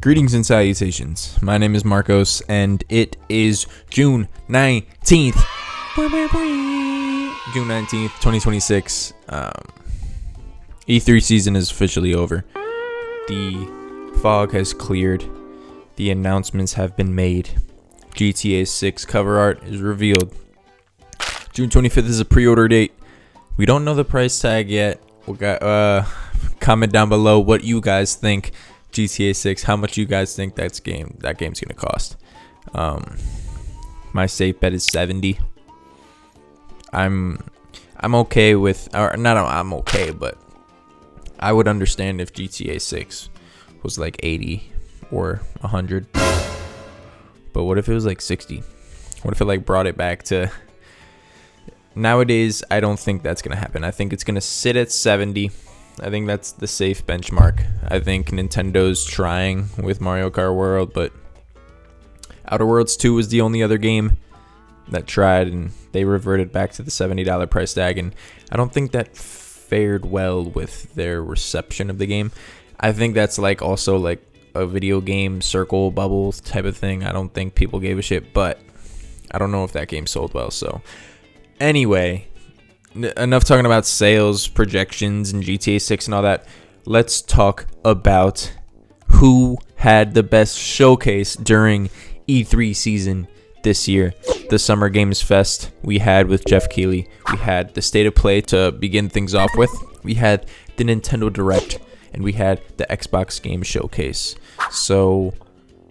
Greetings and salutations. My name is Marcos, and it is June 19th. June 19th, 2026. E3 season is officially over. The fog has cleared. The announcements have been made. GTA 6 cover art is revealed. June 25th is a pre-order date. We don't know the price tag yet. Comment down below what you guys think. GTA 6, how much you guys think that game's gonna cost. My safe bet is 70. I'm okay with, or not I'm okay, but I would understand if GTA 6 was like 80 or 100. But what if it was like 60? What if it like brought it back to nowadays? I don't think that's gonna happen. I think it's gonna sit at 70. I think that's the safe benchmark. I think Nintendo's trying with Mario Kart World, but Outer Worlds 2 was the only other game that tried, and they reverted back to the $70 price tag, and I don't think that fared well with their reception of the game. I think that's like also like a video game circle bubble type of thing. I don't think people gave a shit, but I don't know if that game sold well. So anyway, enough talking about sales projections and GTA 6 and all that. Let's talk about who had the best showcase during E3 season this year. The Summer Games Fest we had with Jeff Keighley. We had the State of Play to begin things off with. We had the Nintendo Direct, and we had the Xbox Game Showcase. So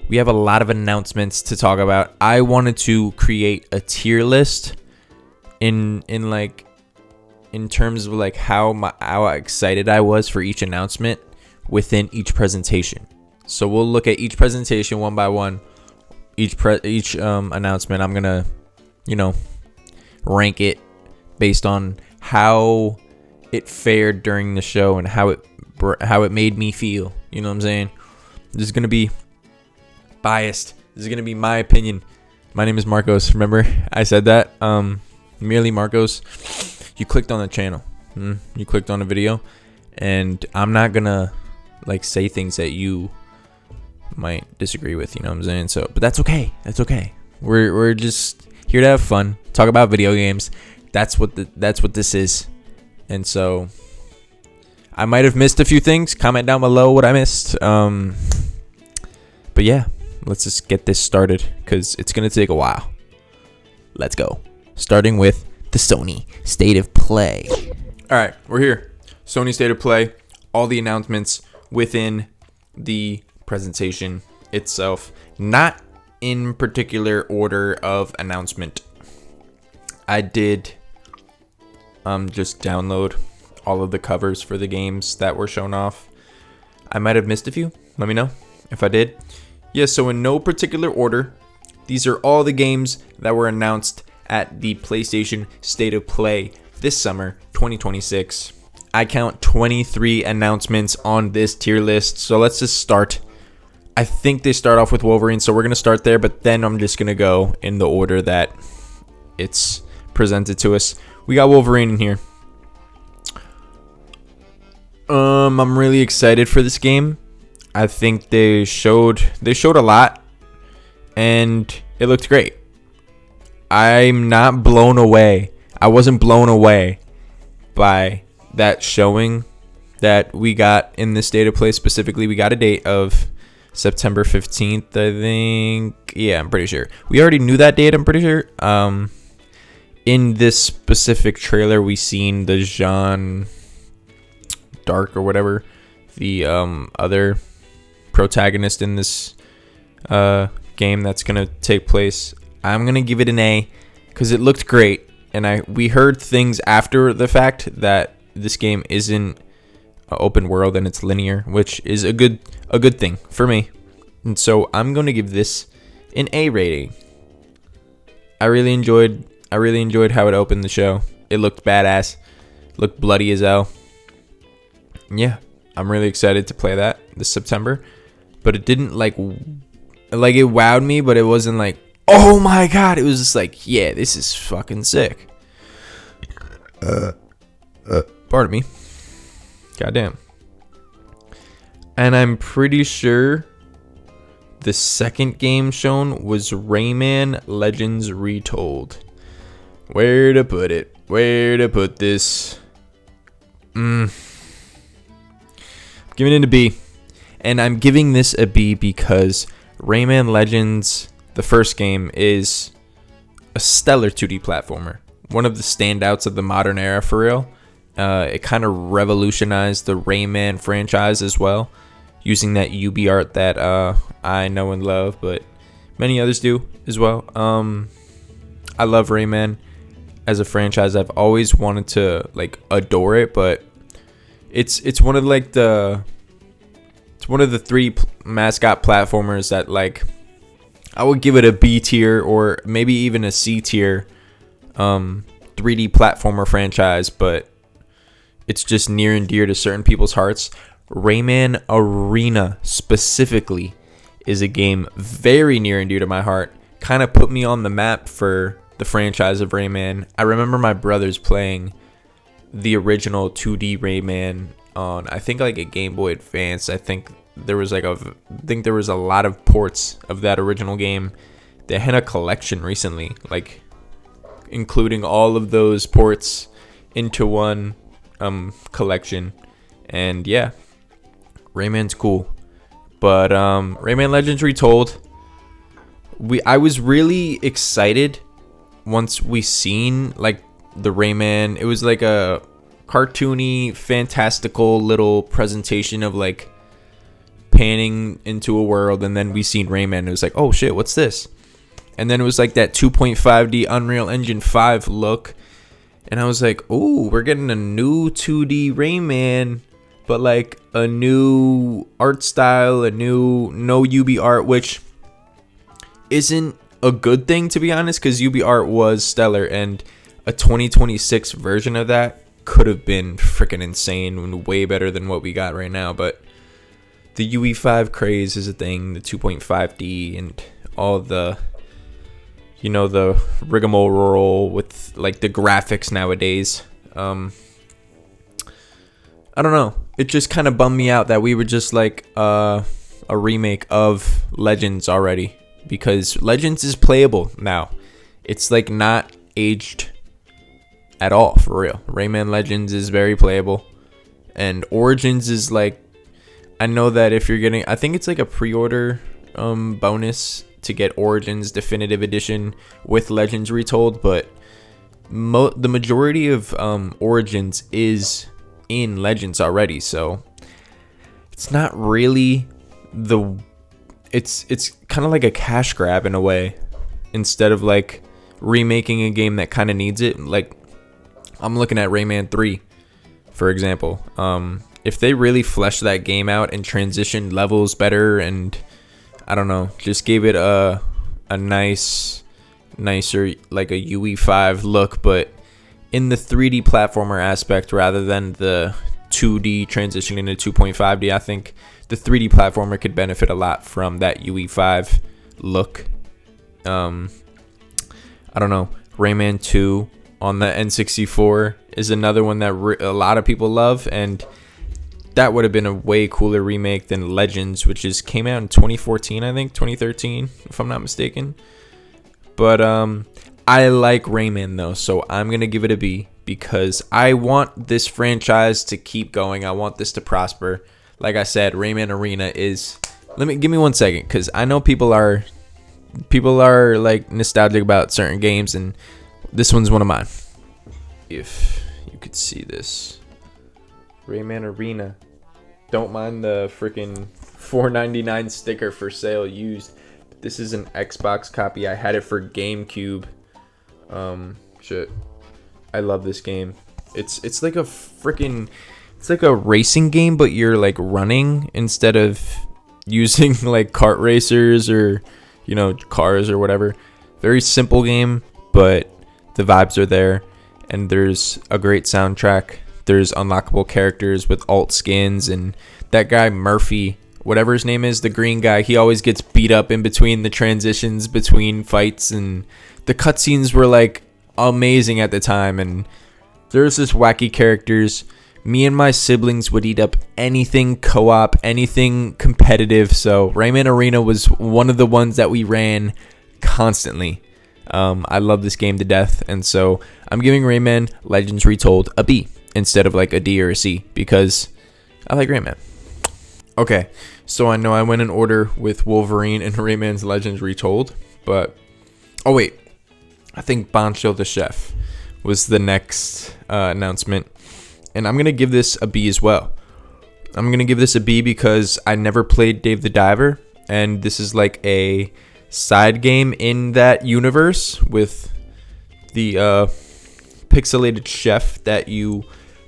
we have a lot of announcements to talk about. I wanted to create a tier list in terms of like how excited I was for each announcement within each presentation. So we'll look at each presentation one by one. Each announcement, I'm gonna, rank it based on how it fared during the show and how it made me feel. You know what I'm saying? This is gonna be biased. This is gonna be my opinion. My name is Marcos. Remember, I said that. Merely Marcos. You clicked on the channel. You clicked on a video, and I'm not gonna like say things that you might disagree with. You know what I'm saying? So, but that's okay. That's okay. We're just here to have fun, talk about video games. That's what this is. And so, I might have missed a few things. Comment down below what I missed. But yeah, let's just get this started because it's gonna take a while. Let's go. Starting with the Sony State of Play. All right, we're here. Sony State of Play. All the announcements within the presentation itself, not in particular order of announcement. I did just download all of the covers for the games that were shown off. I might have missed a few. Let me know if I did. Yeah, so in no particular order, these are all the games that were announced at the PlayStation State of Play this summer, 2026. I count 23 announcements on this tier list, so let's just start. I think they start off with Wolverine, so we're going to start there, but then I'm just going to go in the order that it's presented to us. We got Wolverine in here. I'm really excited for this game. I think they showed a lot, and it looked great. I'm not blown away. I wasn't blown away by that showing that we got in the State of Play. Specifically, we got a date of September 15th, I think. Yeah, I'm pretty sure. We already knew that date, I'm pretty sure. In this specific trailer, we seen the Jean Dark or whatever, the other protagonist in this game that's going to take place. I'm going to give it an A because it looked great. And we heard things after the fact that this game isn't open world and it's linear, which is a good thing for me. And so I'm going to give this an A rating. I really enjoyed how it opened the show. It looked badass. Looked bloody as hell. Yeah, I'm really excited to play that this September. But it didn't like it wowed me, but it wasn't like, oh my god, it was just like, yeah, this is fucking sick. Pardon me. Goddamn. And I'm pretty sure The second game shown was Rayman Legends Retold. Where to put it? Where to put this? I'm giving it a B. And I'm giving this a B because Rayman Legends, the first game, is a stellar 2D platformer. One of the standouts of the modern era, for real. It kind of revolutionized the Rayman franchise as well, using that UB art that I know and love, but many others do as well. I love Rayman as a franchise. I've always wanted to like adore it, but it's one of like it's one of the three mascot platformers that like I would give it a B tier or maybe even a C tier 3D platformer franchise, but it's just near and dear to certain people's hearts. Rayman Arena specifically is a game very near and dear to my heart. Kind of put me on the map for the franchise of Rayman. I remember my brothers playing the original 2D Rayman on, I think, like a Game Boy Advance. I think there was a lot of ports of that original game. They had a collection recently, like including all of those ports into one collection. And yeah, Rayman's cool. But Rayman Legends Retold, I was really excited once we seen like the Rayman. It was like a cartoony, fantastical little presentation of like panning into a world, and then we seen Rayman. It was like, oh shit, what's this? And then it was like that 2.5D Unreal Engine 5 look, and I was like, oh, we're getting a new 2D Rayman, but like a new art style, a new no UB art, which isn't a good thing, to be honest, because UB art was stellar, and a 2026 version of that could have been freaking insane and way better than what we got right now. But the UE5 craze is a thing, the 2.5D and all the, you know, the rigmarole with like the graphics nowadays. I don't know. It just kind of bummed me out that we were just like a remake of Legends already, because Legends is playable now. It's like not aged at all, for real. Rayman Legends is very playable, and Origins is like, I know that if you're getting, I think it's like a pre-order bonus to get Origins Definitive Edition with Legends Retold, but the majority of Origins is in Legends already, so it's not really it's kind of like a cash grab in a way, instead of like remaking a game that kind of needs it. Like I'm looking at Rayman 3, for example. If they really fleshed that game out and transitioned levels better, and I don't know, just gave it a nicer like a UE5 look, but in the 3D platformer aspect rather than the 2D transition into 2.5D, I think the 3D platformer could benefit a lot from that UE5 look. I don't know. Rayman 2 on the N64 is another one that a lot of people love, and that would have been a way cooler remake than Legends, which came out in 2014, I think, 2013, if I'm not mistaken. But I like Rayman though, so I'm gonna give it a B, because I want this franchise to keep going. I want this to prosper. Like I said, Rayman Arena is. Give me 1 second, because I know people are like nostalgic about certain games, and this one's one of mine. If you could see this, Rayman Arena. Don't mind the freaking $4.99 sticker for sale used. This is an Xbox copy. I had it for GameCube. Shit. I love this game. It's like a freaking, it's like a racing game, but you're like running instead of using like kart racers or, you know, cars or whatever. Very simple game, but the vibes are there, and there's a great soundtrack. There's unlockable characters with alt skins, and that guy Murphy, whatever his name is, the green guy, he always gets beat up in between the transitions between fights, and the cutscenes were like amazing at the time. And there's this wacky characters me and my siblings would eat up anything co-op, anything competitive. So Rayman Arena was one of the ones that we ran constantly. I love this game to death, and so I'm giving Rayman Legends Retold a B instead of like a D or a C because I like Rayman. Okay, so I know I went in order with Wolverine and Rayman's Legends Retold, but oh wait, I think Bancho the Chef was the next announcement, and I'm going to give this a B as well. I'm going to give this a B because I never played Dave the Diver, and this is like a side game in that universe with the pixelated chef that you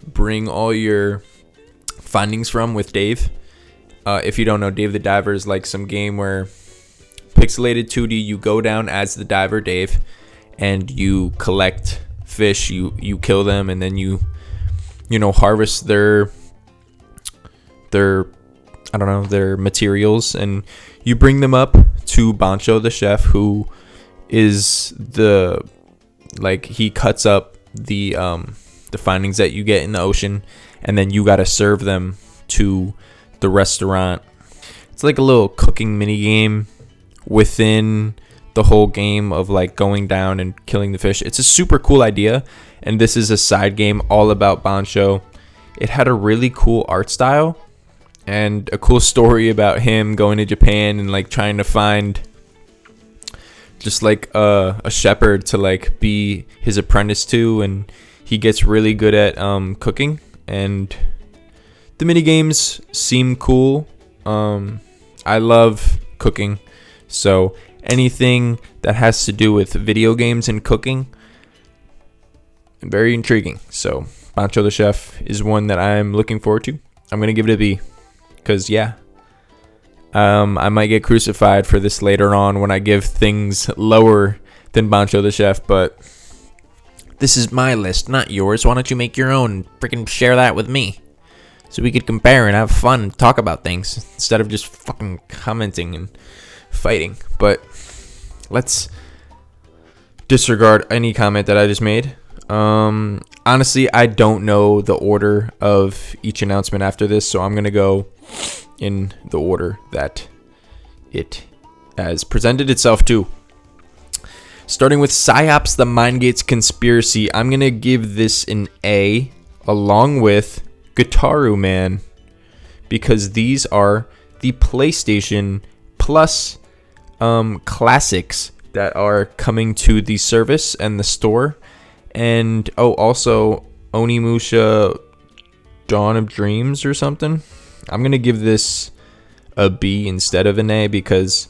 bring all your findings from with Dave. If you don't know, Dave the Diver is like some game where pixelated 2D, you go down as the diver Dave, and you collect fish, you kill them, and then you harvest their materials, and you bring them up to Bancho the chef, who is he cuts up the findings that you get in the ocean, and then you got to serve them to the restaurant. It's like a little cooking mini game within the whole game of like going down and killing the fish. It's a super cool idea, and this is a side game all about Bancho. It had a really cool art style and a cool story about him going to Japan and like trying to find just like a shepherd to like be his apprentice to, and he gets really good at cooking, and the mini games seem cool. I love cooking, so anything that has to do with video games and cooking, very intriguing. So Bancho the Chef is one that I'm looking forward to. I'm gonna give it a B because I might get crucified for this later on when I give things lower than Bancho the Chef, but this is my list, not yours. Why don't you make your own and freaking share that with me so we could compare and have fun and talk about things instead of just fucking commenting and fighting. But let's disregard any comment that I just made. Honestly, I don't know the order of each announcement after this, so I'm gonna go in the order that it has presented itself to. Starting with PsyOps the Mind Gates Conspiracy, I'm gonna give this an A along with Guitaru Man, because these are the PlayStation Plus classics that are coming to the service and the store. And also Onimusha Dawn of Dreams or something. I'm gonna give this a B instead of an A because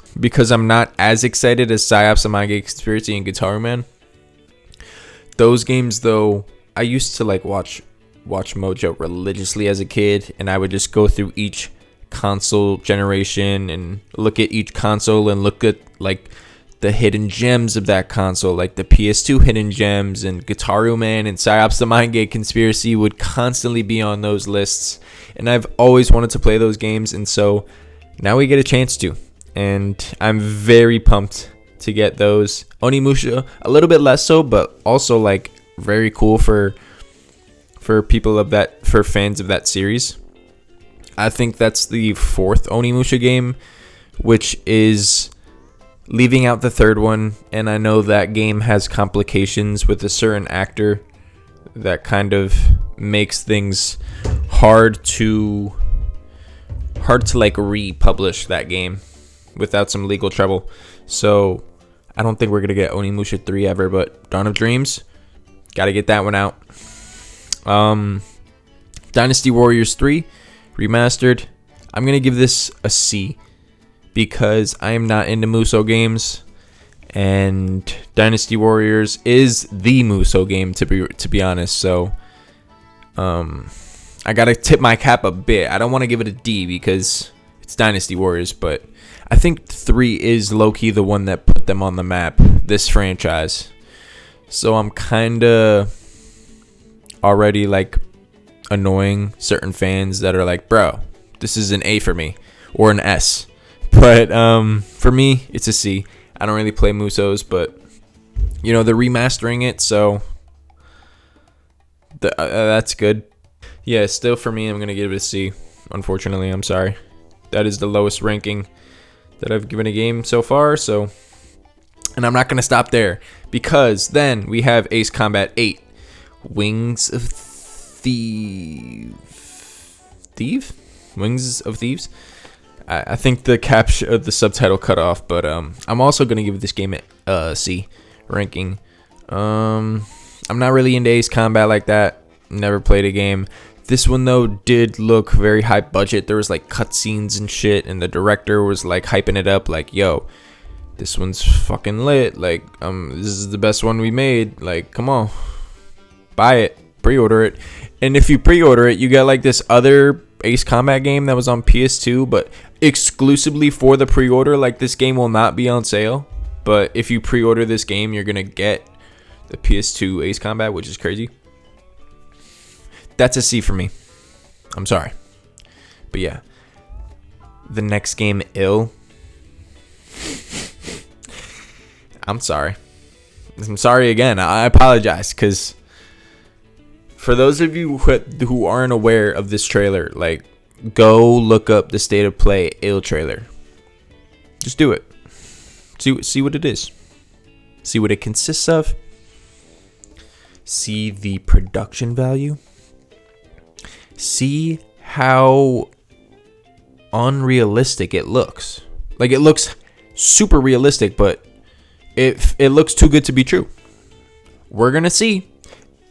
I'm not as excited as PsyOps the Mind Gates Conspiracy and Guitaru Man. Those games though, I used to like watch Mojo religiously as a kid, and I would just go through each console generation and look at each console and look at like the hidden gems of that console, like the PS2 hidden gems, and Guitaru Man and PsyOps the Mind Gate Conspiracy would constantly be on those lists, and I've always wanted to play those games, and so now we get a chance to, and I'm very pumped to get those. Onimusha a little bit less so, but also like very cool for people of that, for fans of that series. I think that's the fourth Onimusha game, which is leaving out the third one, and I know that game has complications with a certain actor that kind of makes things hard to like republish that game without some legal trouble. So I don't think we're gonna get Onimusha 3 ever, but Dawn of Dreams, gotta get that one out. Dynasty Warriors 3 Remastered, I'm gonna give this a C because I am not into Musou games, and Dynasty Warriors is the Musou game to be honest. So I gotta tip my cap a bit. I don't want to give it a D because it's Dynasty Warriors, but I think 3 is low-key the one that put them on the map, this franchise. So I'm kinda already like annoying certain fans that are like, bro, this is an A for me or an S. But for me, it's a C. I don't really play Musous, but they're remastering it, so that's good. Yeah, still for me, I'm going to give it a C. Unfortunately, I'm sorry. That is the lowest ranking that I've given a game so far. So, and I'm not going to stop there, because then we have Ace Combat 8, Wings of Wings of Thieves. I think the caption of the subtitle cut off, but I'm also going to give this game a C ranking. I'm not really into Ace Combat like that. Never played a game. This one, though, did look very high budget. There was like cutscenes and shit, and the director was like hyping it up like, yo, this one's fucking lit. Like, this is the best one we made. Like, come on, buy it, pre-order it. And if you pre-order it, you get like this other Ace Combat game that was on PS2, but exclusively for the pre-order. Like, this game will not be on sale, but if you pre-order this game, you're gonna get the PS2 Ace Combat, which is crazy. That's a C for me. I'm sorry, but yeah, the next game, Ill. I'm sorry again. I apologize, because for those of you who aren't aware of this trailer, like, go look up the State of Play Ill trailer. Just do it. See what it is. See what it consists of. See the production value. See how unrealistic it looks. Like, it looks super realistic, but it looks too good to be true. We're gonna see.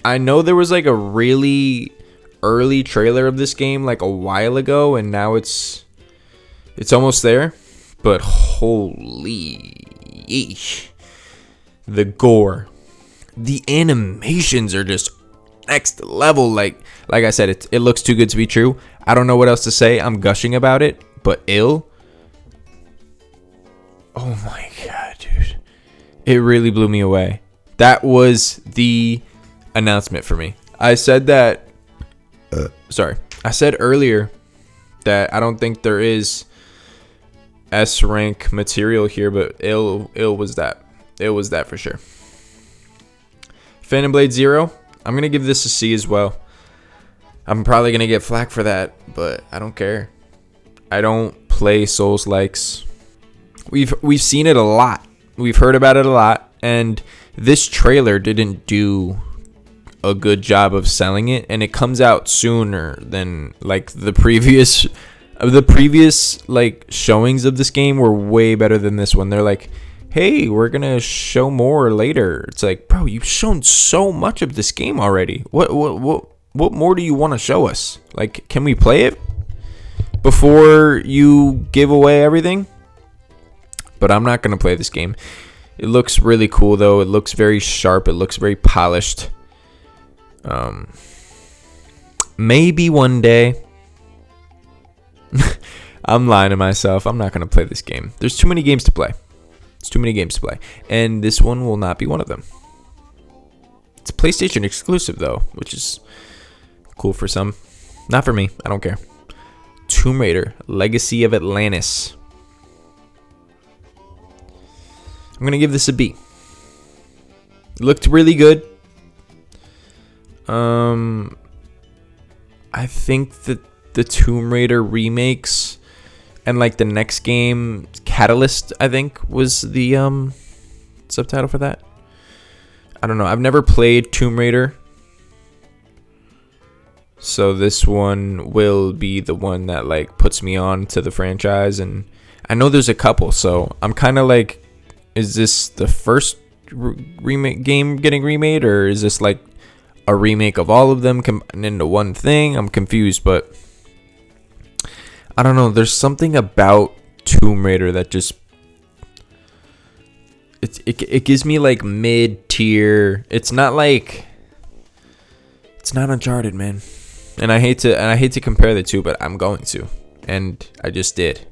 I know there was like a really early trailer of this game like a while ago, and now it's almost there. But holy yeesh. The gore. The animations are just next level. Like I said, it looks too good to be true. I don't know what else to say. I'm gushing about it, but Ill. Oh my god, dude. It really blew me away. That was the announcement for me. I said that I said earlier that I don't think there is S rank material here, but Ill was that. It was that for sure. Phantom Blade Zero, I'm gonna give this a C as well. I'm probably gonna get flack for that, but I don't care. I don't play Souls-likes. We've seen it a lot. We've heard about it a lot, and this trailer didn't do a good job of selling it, and it comes out sooner than like the previous like showings of this game were way better than this one. They're like, hey, we're gonna show more later. It's like, bro, you've shown so much of this game already. What more do you want to show us? Like, can we play it before you give away everything? But I'm not gonna play this game. It looks really cool though. It looks very sharp. It looks very polished. Maybe one day. I'm lying to myself. I'm not gonna play this game. There's too many games to play. It's too many games to play, and this one will not be one of them. It's a PlayStation exclusive though, which is cool for some. Not for me. I don't care. Tomb Raider: Legacy of Atlantis. I'm gonna give this a B. It looked really good. I think that the Tomb Raider remakes and like the next game, Catalyst, I think was the subtitle for that. I don't know. I've never played Tomb Raider, so this one will be the one that like puts me on to the franchise. And I know there's a couple, so I'm kind of like, is this the first remake game getting remade, or is this like a remake of all of them combined into one thing? I'm confused, but I don't know. There's something about Tomb Raider that just it gives me like mid-tier. It's not Uncharted, man. And I hate to compare the two, but I'm going to, and I just did.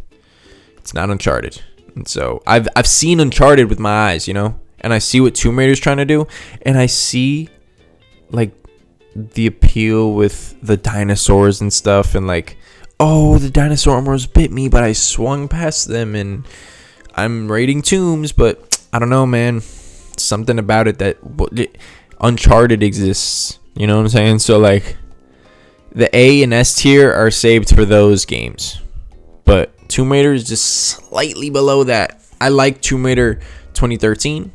It's not Uncharted. And so I've seen Uncharted with my eyes, you know, and I see what Tomb Raider's trying to do, and I see like the appeal with the dinosaurs and stuff, and like, oh, the dinosaur almost bit me, but I swung past them, and I'm raiding tombs. But I don't know, man. Something about it that Uncharted exists. You know what I'm saying? So like, The A and S tier are saved for those games. But Tomb Raider is just slightly below that. I like Tomb Raider 2013.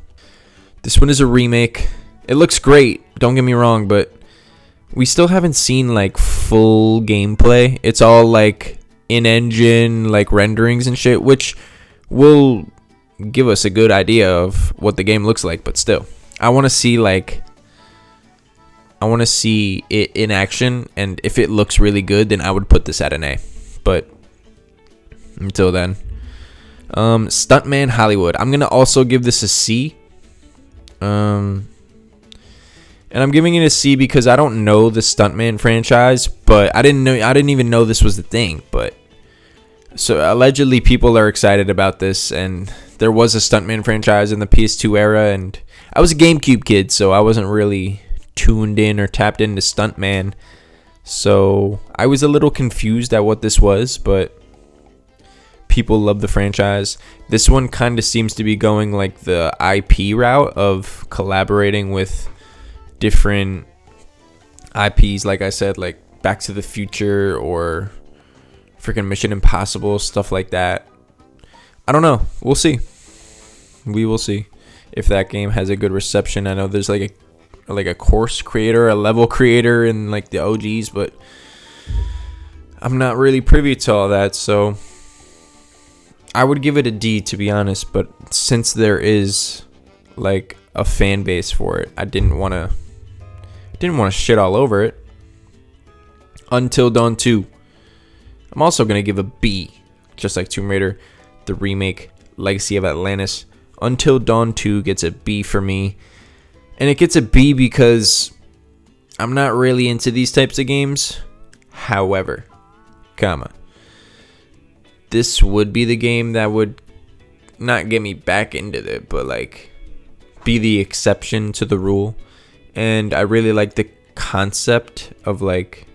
This one is a remake. It looks great, don't get me wrong, but we still haven't seen like full gameplay. It's all like in-engine like renderings and shit, which will give us a good idea of what the game looks like, but still. I want to see it in action, and if it looks really good, then I would put this at an A. But until then, Stuntman Hollywood. I'm gonna also give this a C. And I'm giving it a C because I don't know the Stuntman franchise, but I didn't even know this was the thing. But so allegedly, people are excited about this, and there was a Stuntman franchise in the PS2 era, and I was a GameCube kid, so I wasn't really tuned in or tapped into Stuntman, so I was a little confused at what this was, but people love the franchise. This one kind of seems to be going like the IP route of collaborating with different IPs, like I said, like Back to the Future or freaking Mission Impossible, stuff like that. I don't know. We'll see. We will see if that game has a good reception. I know there's like a course creator, a level creator in like the OGs, but I'm not really privy to all that, so I would give it a D, to be honest. But since there is like a fan base for it, I didn't want to shit all over it. Until Dawn 2, I'm also gonna give a B, just like Tomb Raider, the remake, Legacy of Atlantis. Until Dawn 2 gets a B for me. And it gets a B because I'm not really into these types of games. However, this would be the game that would not get me back into it, but like be the exception to the rule. And I really like the concept of like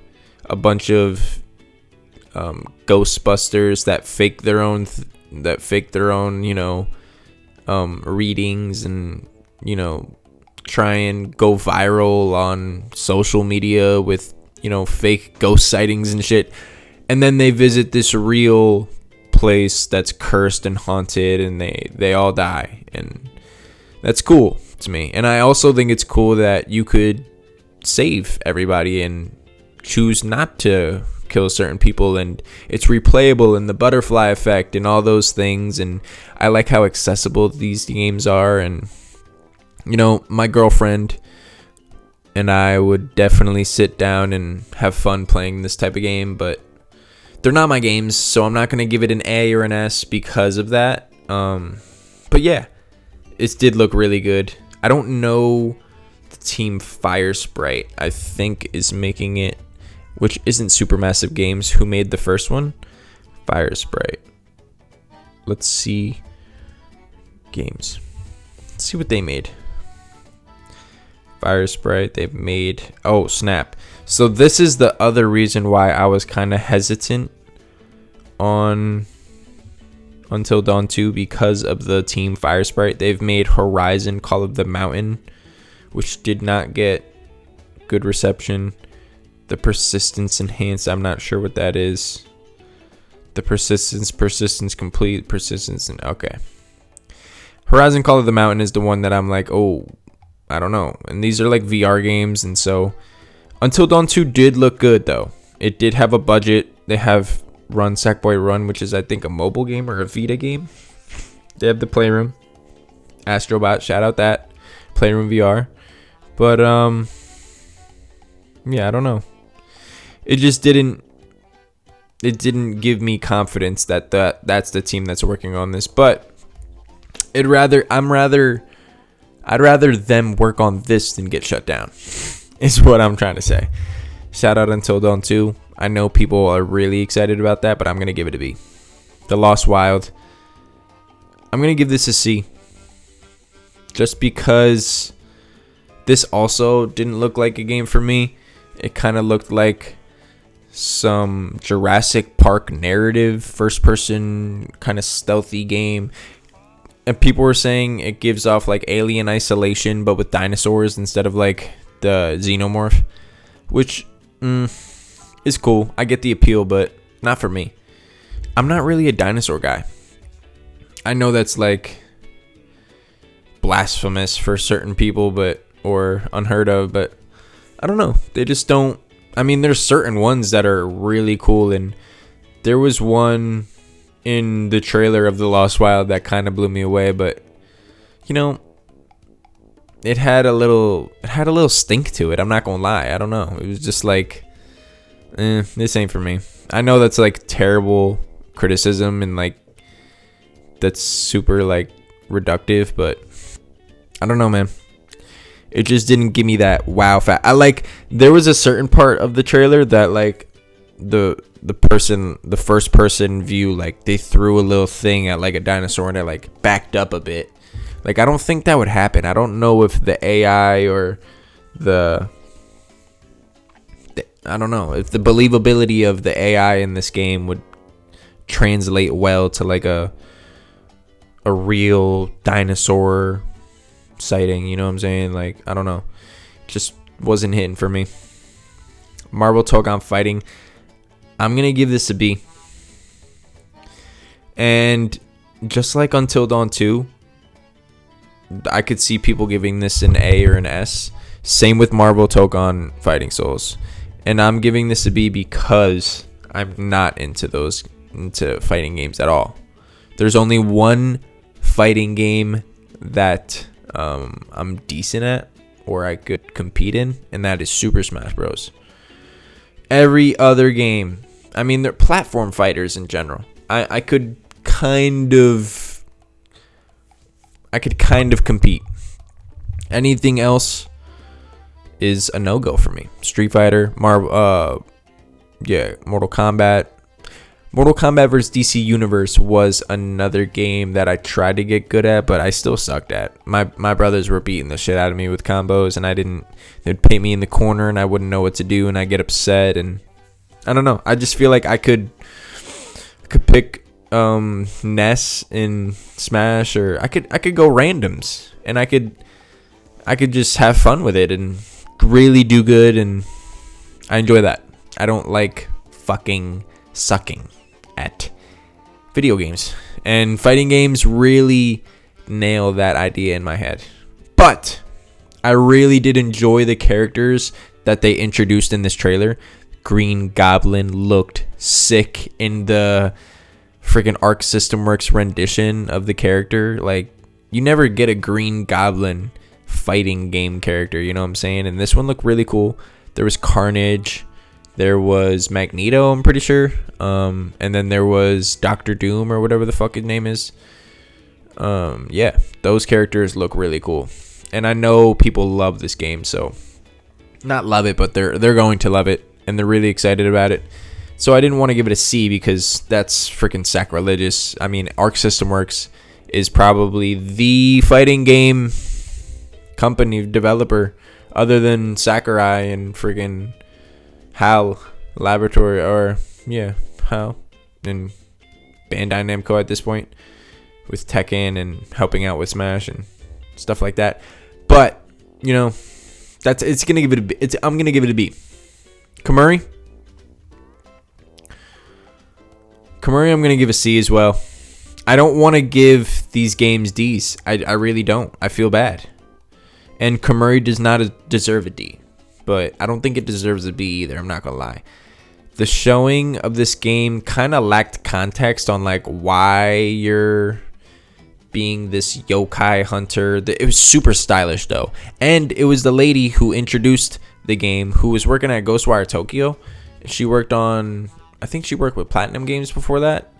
a bunch of Ghostbusters that fake their own readings, and try and go viral on social media with fake ghost sightings and shit, and then they visit this real place that's cursed and haunted, and they all die, and that's cool to me. And I also think it's cool that you could save everybody and choose not to kill certain people, and it's replayable, and the butterfly effect and all those things. And I like how accessible these games are, and my girlfriend and I would definitely sit down and have fun playing this type of game, but they're not my games, so I'm not going to give it an A or an S because of that. But yeah, it did look really good. I don't know the team Fire Sprite, I think, is making it, which isn't Supermassive Games, who made the first one. Fire Sprite. Let's see. Games. Let's see what they made. Fire Sprite, they've made... Oh, snap. So this is the other reason why I was kind of hesitant on Until Dawn 2, because of the team Fire Sprite. They've made Horizon Call of the Mountain, which did not get good reception. The Persistence Enhanced, I'm not sure what that is. The Persistence Complete, Persistence, and okay. Horizon Call of the Mountain is the one that I'm like, oh, I don't know. And these are like VR games, and so Until Dawn 2 did look good, though. It did have a budget. They have Run Sackboy Run, which is, I think, a mobile game or a Vita game. They have the Playroom. Astrobot, shout out that. Playroom VR. But, yeah, I don't know. It just didn't give me confidence that that's the team that's working on this. But I'd rather them work on this than get shut down, is what I'm trying to say. Shout out Until Dawn 2. I know people are really excited about that, but I'm going to give it a B. The Lost Wild. I'm going to give this a C. Just because this also didn't look like a game for me. It kind of looked like some Jurassic Park narrative, first-person kind of stealthy game. And people were saying it gives off like Alien Isolation, but with dinosaurs instead of like the Xenomorph. Which, is cool. I get the appeal, but not for me. I'm not really a dinosaur guy. I know that's like blasphemous for certain people, or unheard of, but I don't know. They just don't. I mean, there's certain ones that are really cool, and there was one in the trailer of The Lost Wild that kind of blew me away, but it had a little stink to it. I'm not gonna lie. I don't know. It was just like, this ain't for me. I know that's like terrible criticism and like that's super like reductive, but I don't know, man. It just didn't give me that wow fact. There was a certain part of the trailer that like the first person view, like they threw a little thing at like a dinosaur and it like backed up a bit. Like, I don't think that would happen. I don't know if the AI or I don't know if the believability of the AI in this game would translate well to like a real dinosaur sighting. You know what I'm saying? Like, I don't know. Just wasn't hitting for me. Marvel Togon Fighting. I'm going to give this a B. And just like Until Dawn 2, I could see people giving this an A or an S. Same with Marvel Togon Fighting Souls. And I'm giving this a B because I'm not into fighting games at all. There's only one fighting game that I'm decent at or I could compete in, and that is Super Smash Bros. Every other game, I mean, they're platform fighters in general. I could kind of compete. Anything else is a no-go for me. Street Fighter, Mortal Kombat. Mortal Kombat vs. DC Universe was another game that I tried to get good at, but I still sucked at. My brothers were beating the shit out of me with combos, and they'd paint me in the corner, and I wouldn't know what to do, and I get upset, and I don't know. I just feel like I could pick Ness in Smash, or I could go randoms, and I could just have fun with it and really do good, and I enjoy that. I don't like fucking sucking at video games, and fighting games really nail that idea in my head. But I really did enjoy the characters that they introduced in this trailer. Green Goblin looked sick in the freaking Arc System Works rendition of the character. Like, you never get a Green Goblin fighting game character, you know what I'm saying? And this one looked really cool. There was Carnage, there was Magneto, I'm pretty sure, and then there was Doctor Doom or whatever the fuck his name is. Yeah, those characters look really cool, and I know people love this game, so not love it, but they're going to love it, and they're really excited about it. So I didn't want to give it a C because that's freaking sacrilegious. I mean, Arc System Works is probably the fighting game company developer other than Sakurai and friggin' HAL Laboratory, or HAL and Bandai Namco at this point, with Tekken and helping out with Smash and stuff like that. But I'm gonna give it a B. Kamuri, I'm gonna give a C as well. I don't want to give these games D's. I really don't. I feel bad. And Kamuri does not deserve a D, but I don't think it deserves a B either. I'm not gonna lie. The showing of this game kind of lacked context on like why you're being this yokai hunter. It was super stylish though, and it was the lady who introduced the game who was working at Ghostwire Tokyo. She worked on, I think she worked with Platinum Games before that.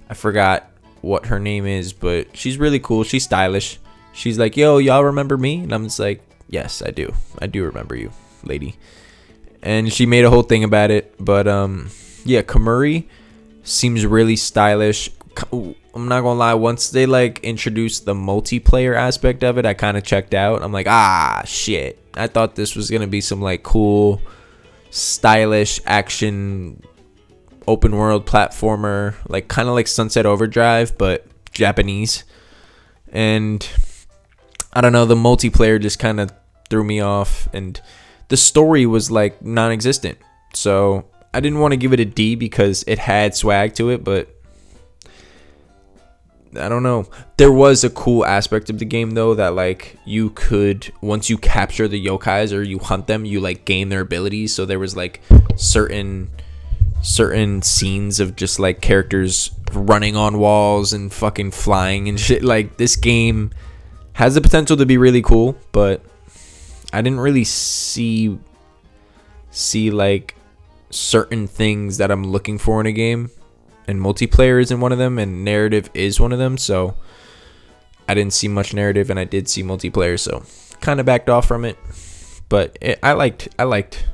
I forgot what her name is, but she's really cool. She's stylish. She's like, yo, y'all remember me? And I'm just like, yes, I do. I do remember you, lady. And she made a whole thing about it. But, Kamuri seems really stylish. I'm not going to lie. Once they, introduced the multiplayer aspect of it, I kind of checked out. I'm like, shit. I thought this was going to be some, cool, stylish action, open world platformer. Kind of like Sunset Overdrive, but Japanese. And I don't know, the multiplayer just kind of threw me off, and the story was non-existent. So I didn't want to give it a D because it had swag to it, but I don't know. There was a cool aspect of the game though, that like you could, once you capture the yokais or you hunt them, you like gain their abilities. So there was like certain scenes of just like characters running on walls and fucking flying and shit. Like, this game has the potential to be really cool, but I didn't really see like certain things that I'm looking for in a game, and multiplayer isn't one of them, and narrative is one of them. So I didn't see much narrative, and I did see multiplayer, so kind of backed off from it. But I liked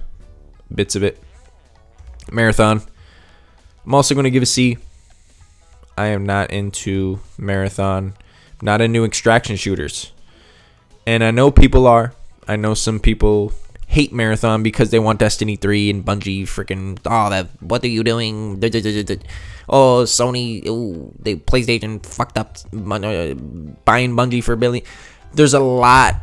bits of it. Marathon, I'm also going to give a C. I am not into Marathon, not into extraction shooters, and I know people are. I know some people hate Marathon because they want Destiny 3 and Bungie freaking, oh, that, what are you doing? Oh, Sony, oh, the PlayStation fucked up buying Bungie for $1 billion. There's a lot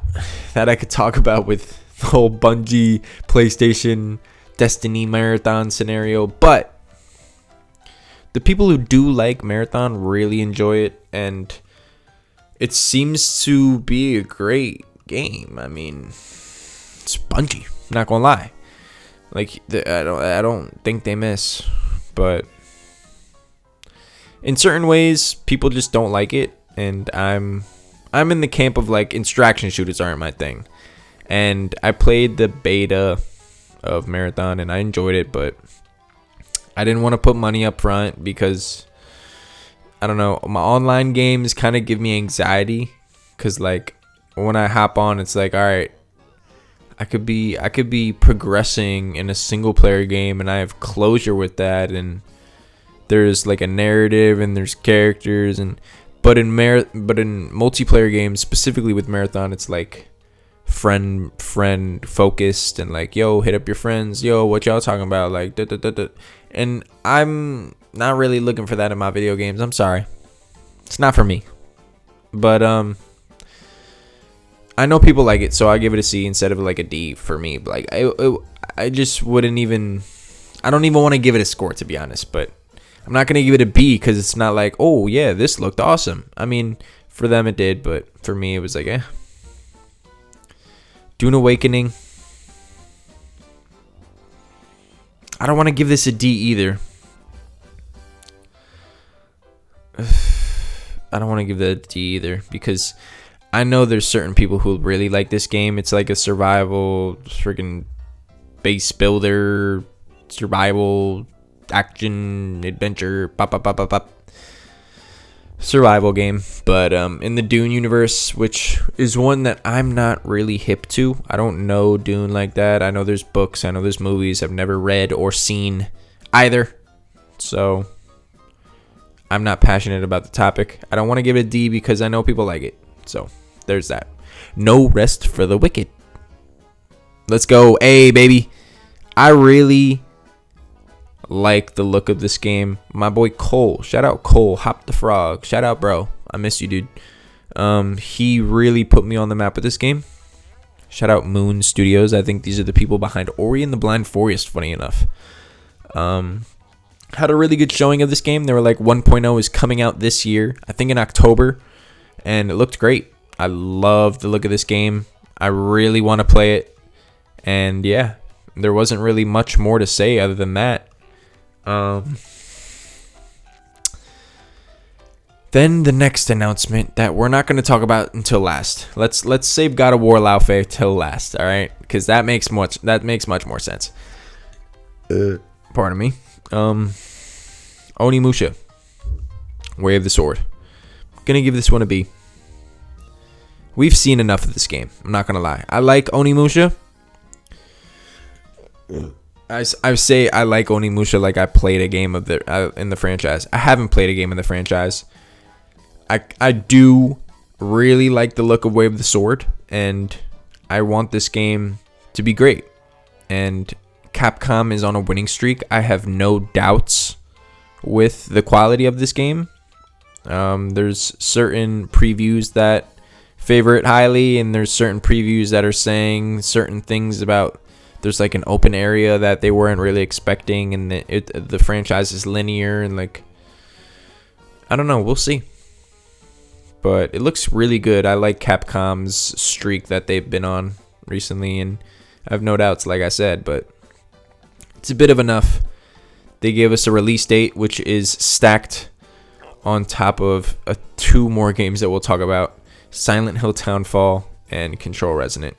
that I could talk about with the whole Bungie, PlayStation, Destiny Marathon scenario, but the people who do like Marathon really enjoy it, and it seems to be a great game. I mean, it's Bungie, not gonna lie. Like, I don't think they miss, but in certain ways, people just don't like it, and I'm in the camp of like extraction shooters aren't my thing. And I played the beta of Marathon and I enjoyed it, but I didn't want to put money up front because I don't know, my online games kind of give me anxiety, because like when I hop on, it's like, all right, I could be progressing in a single player game and I have closure with that, and there's like a narrative and there's characters, and but in multiplayer games, specifically with Marathon, it's like friend focused and like, yo, hit up your friends, yo, what y'all talking about, like da, da, da, da. And I'm not really looking for that in my video games. I'm sorry, it's not for me. But I know people like it, so I give it a C instead of like a D for me. Like I just wouldn't even, I don't even want to give it a score, to be honest. But I'm not gonna give it a B because it's not like, oh yeah, this looked awesome. I mean, for them it did, but for me it was like, eh. Dune Awakening, I don't want to give this a D either. I don't want to give that a D either because I know there's certain people who really like this game. It's like a survival freaking base builder, survival action adventure survival game, but in the Dune universe, which is one that I'm not really hip to. I don't know Dune like that. I know there's books, I know there's movies. I've never read or seen either, so I'm not passionate about the topic. I don't want to give it a D because I know people like it, so there's that. No Rest for the Wicked. Let's go A, baby. I really like the look of this game. My boy Cole, shout out Cole, Hop the Frog, shout out bro, I miss you, dude. He really put me on the map with this game. Shout out Moon Studios. I think these are the people behind Ori and the Blind Forest, funny enough. Had a really good showing of this game. They were like 1.0 is coming out this year, I think in October, and it looked great. I love the look of this game. I really want to play it, and yeah, there wasn't really much more to say other than that. Then the next announcement that we're not going to talk about until last. Let's save God of War Laufey till last, all right? Because that makes much more sense. Pardon me. Onimusha, Way of the Sword. Gonna give this one a B. We've seen enough of this game. I'm not gonna lie. I like Onimusha. I say I like Onimusha like I played a game of the in the franchise. I haven't played a game in the franchise. I do really like the look of Way of the Sword, and I want this game to be great. And Capcom is on a winning streak. I have no doubts with the quality of this game. There's certain previews that favor it highly, and there's certain previews that are saying certain things about there's like an open area that they weren't really expecting, and the franchise is linear, and like, I don't know, we'll see. But it looks really good. I like Capcom's streak that they've been on recently, and I have no doubts, like I said, but it's a bit of enough. They gave us a release date, which is stacked on top of 2 more games that we'll talk about: Silent Hill Townfall and Control Resonant.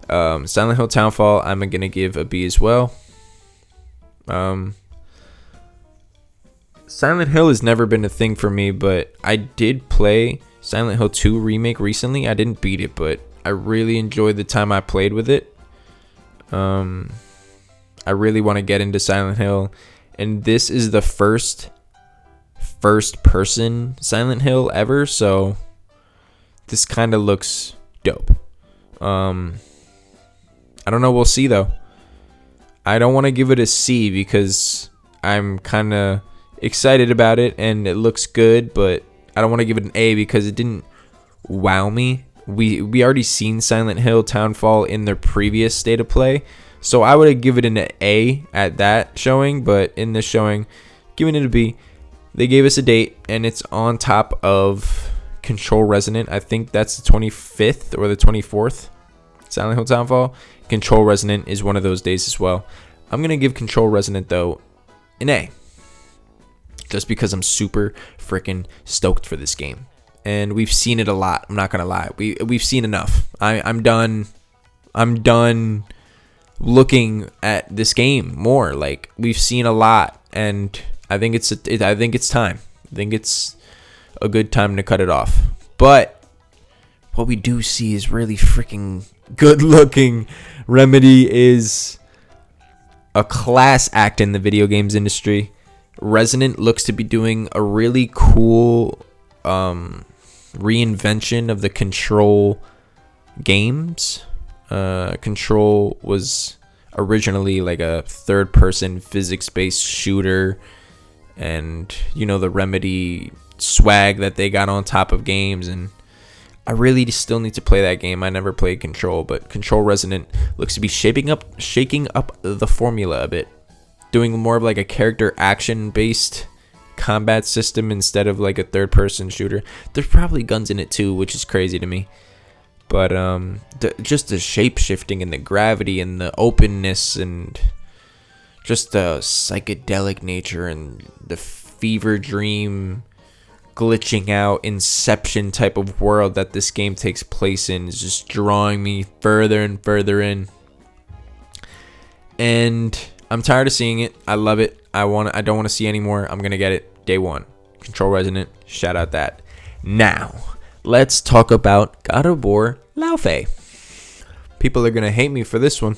Silent Hill Townfall, I'm going to give a B as well. Silent Hill has never been a thing for me, but I did play Silent Hill 2 Remake recently. I didn't beat it, but I really enjoyed the time I played with it. I really want to get into Silent Hill, and this is the first person Silent Hill ever, so this kind of looks dope. I don't know, we'll see though. I don't want to give it a C because I'm kind of excited about it and it looks good, but I don't want to give it an A because it didn't wow me. We already seen Silent Hill Townfall in their previous state of play, so I would have given it an A at that showing, but in this showing, giving it a B. They gave us a date, and it's on top of Control Resonant. I think that's the 25th or the 24th. Silent Hill Townfall. Control Resonant is one of those days as well. I'm going to give Control Resonant, though, an A. Just because I'm super freaking stoked for this game. And we've seen it a lot. I'm not going to lie. We've seen enough. I'm done looking at this game more. Like, we've seen a lot, and I think it's time. I think it's a good time to cut it off. But what we do see is really freaking good looking. Remedy is a class act in the video games industry. Resonant looks to be doing a really cool reinvention of the Control games. Control was originally like a third-person physics-based shooter, and you know, the Remedy swag that they got on top of games, and I really still need to play that game. I never played Control, but Control Resonant looks to be shaking up the formula a bit, doing more of like a character action-based combat system instead of like a third-person shooter. There's probably guns in it too, which is crazy to me. But just the shape-shifting and the gravity and the openness and just the psychedelic nature and the fever dream glitching out Inception type of world that this game takes place in is just drawing me further and further in. And I'm tired of seeing it. I love it. I don't want to see any more. I'm gonna get it day one. Control Resonant. Shout out that. Now, let's talk about God of War Laufey. People are gonna hate me for this one.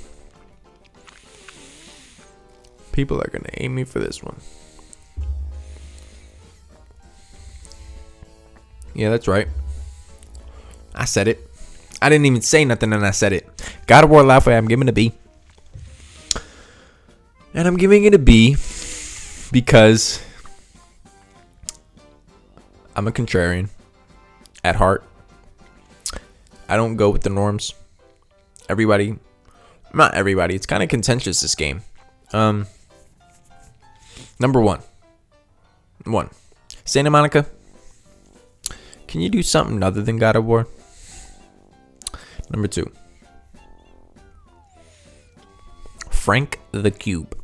Yeah, that's right. I said it. I didn't even say nothing and I said it. God of War Laufey, I'm giving it a B. And I'm giving it a B because I'm a contrarian at heart. I don't go with the norms. Not everybody. It's kind of contentious, this game. Number one. Santa Monica. Can you do something other than God of War? Number 2. Frank the Cube.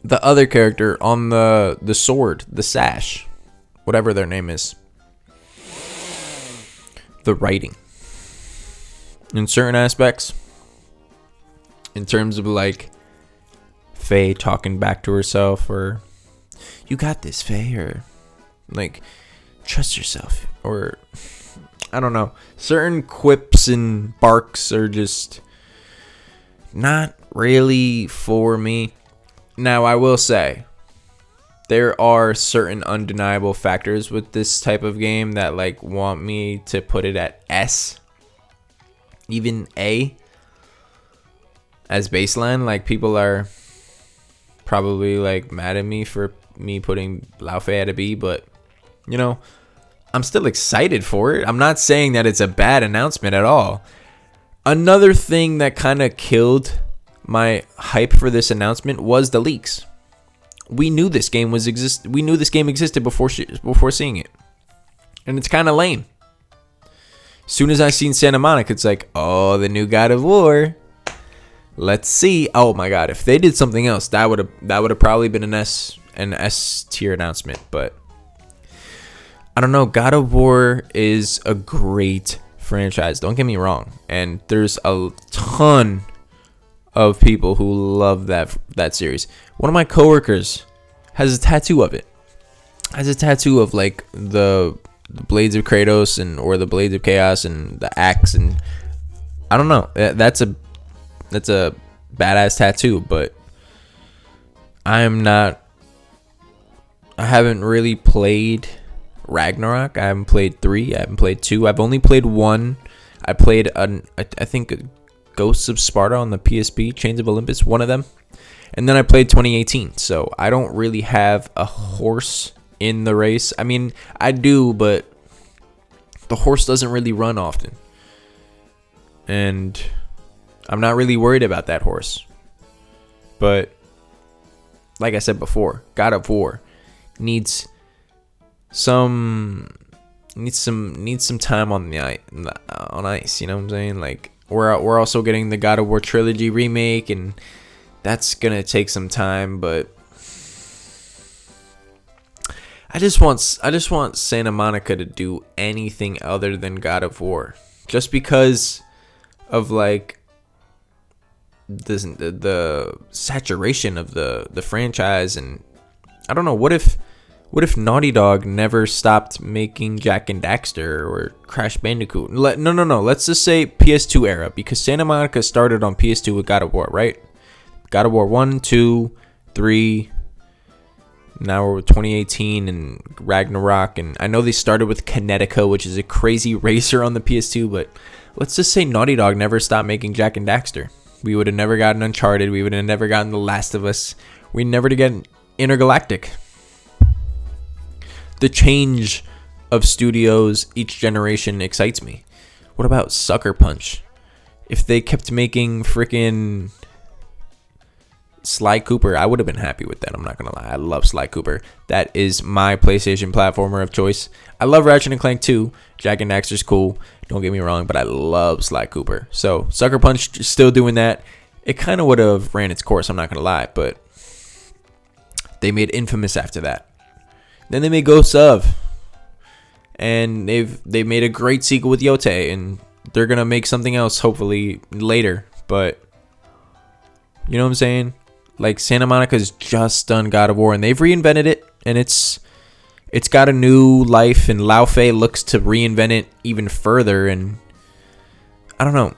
The other character on the sword, the sash, whatever their name is. The writing. In certain aspects, in terms of like Faye talking back to herself, or you got this, Faye, or like trust yourself, or I don't know, certain quips and barks are just not really for me. Now, I will say there are certain undeniable factors with this type of game that like want me to put it at S, even A as baseline. Like, people are probably like mad at me for me putting Laufey at a B, but you know, I'm still excited for it. I'm not saying that it's a bad announcement at all. Another thing that kind of killed my hype for this announcement was the leaks. We knew this game existed before seeing it, and it's kind of lame. As soon as I seen Santa Monica, it's like, oh, the new God of War. Let's see. Oh my God, if they did something else, that would have probably been an S tier announcement. But I don't know. God of War is a great franchise. Don't get me wrong, and there's a ton of people who love that series. One of my coworkers has a tattoo of it. Has a tattoo of like the blades of Kratos or the blades of Chaos and the axe, and I don't know. That's a badass tattoo, but I haven't really played Ragnarok. I haven't played 3. I haven't played 2. I've only played 1. I played I think Ghosts of Sparta on the PSP, Chains of Olympus, one of them. And then I played 2018. So I don't really have a horse in the race. I mean, I do, but the horse doesn't really run often. And I'm not really worried about that horse. But like I said before, God of War needs some time on ice, you know what I'm saying? Like we're also getting the God of War trilogy remake, and that's going to take some time, but I just want Santa Monica to do anything other than God of War, just because of like the saturation of the franchise. And I don't know, what if Naughty Dog never stopped making Jak and Daxter or Crash Bandicoot? No. Let's just say PS2 era, because Santa Monica started on PS2 with God of War, right? God of War 1, 2, 3. Now we're with 2018 and Ragnarok, and I know they started with Kinetica, which is a crazy racer on the PS2, but let's just say Naughty Dog never stopped making Jak and Daxter. We would have never gotten Uncharted. We would have never gotten The Last of Us. We never to get Intergalactic. The change of studios each generation excites me. What about Sucker Punch? If they kept making freaking Sly Cooper, I would have been happy with that. I'm not gonna lie. I love Sly Cooper. That is my PlayStation platformer of choice. I love Ratchet and Clank 2. Jak and Daxter's cool. Don't get me wrong, but I love Sly Cooper. So Sucker Punch is still doing that. It kind of would have ran its course, I'm not gonna lie, but they made Infamous after that. Then they made Ghosts of, and they made a great sequel with Yote, and they're gonna make something else hopefully later. But you know what I'm saying? Like, Santa Monica's just done God of War, and they've reinvented it, and it's got a new life, and Lao Fei looks to reinvent it even further. And I don't know.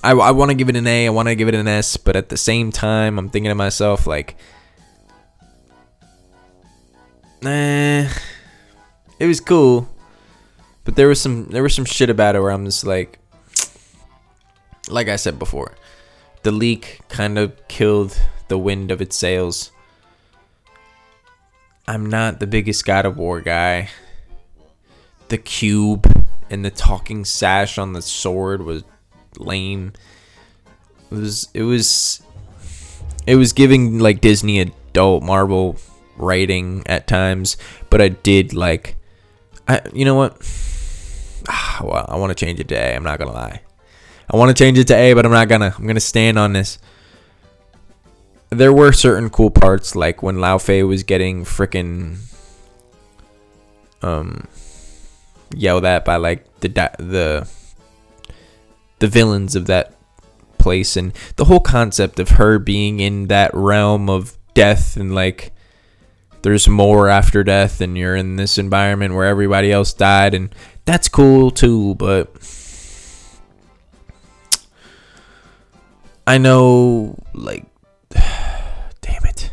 I want to give it an A. I want to give it an S, but at the same time, I'm thinking to myself, like, it was cool, but there was some shit about it where I'm just like I said before, the leak kind of killed the wind of its sails. I'm not the biggest God of War guy. The cube and the talking sash on the sword was lame. It was giving like Disney adult Marvel writing at times, but I did like, you know what? Well, I want to change it to A. I'm not gonna lie. I want to change it to A, but I'm not gonna. I'm gonna stand on this. There were certain cool parts, like when Lao Fei was getting freaking yelled at by like the villains of that place, and the whole concept of her being in that realm of death, and like there's more after death, and you're in this environment where everybody else died, and that's cool too. But I know, like, damn it,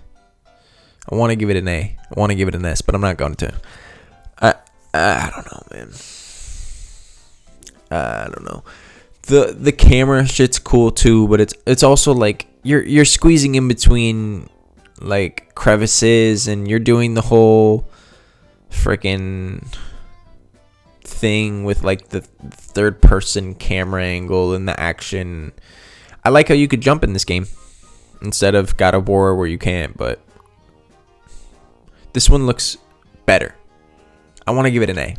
I want to give it an A. I want to give it an S, but I'm not going to. I don't know, man. I don't know. The camera shit's cool too, but it's also like you're squeezing in between like crevices, and you're doing the whole freaking thing with like the third person camera angle and the action. I like how you could jump in this game instead of God of War where you can't, but this one looks better. I want to give it an A.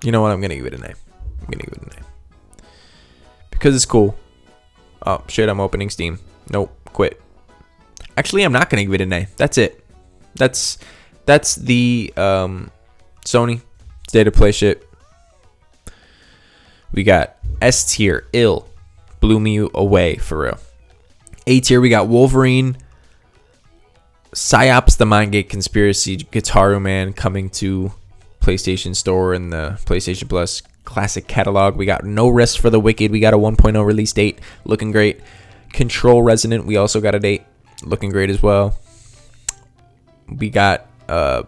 You know what? I'm going to give it an A. I'm going to give it an A. Because it's cool. Oh, shit, I'm opening Steam. Nope, quit. Actually, I'm not going to give it an A. That's it. That's the Sony State of Play shit. We got S tier, ill. Blew me away, for real. A tier, we got Wolverine. Psyops, the Mindgate Conspiracy, Guitar Man coming to PlayStation Store and the PlayStation Plus Classic Catalog. We got No Rest for the Wicked. We got a 1.0 release date. Looking great. Control Resonant, we also got a date. Looking great as well. We got the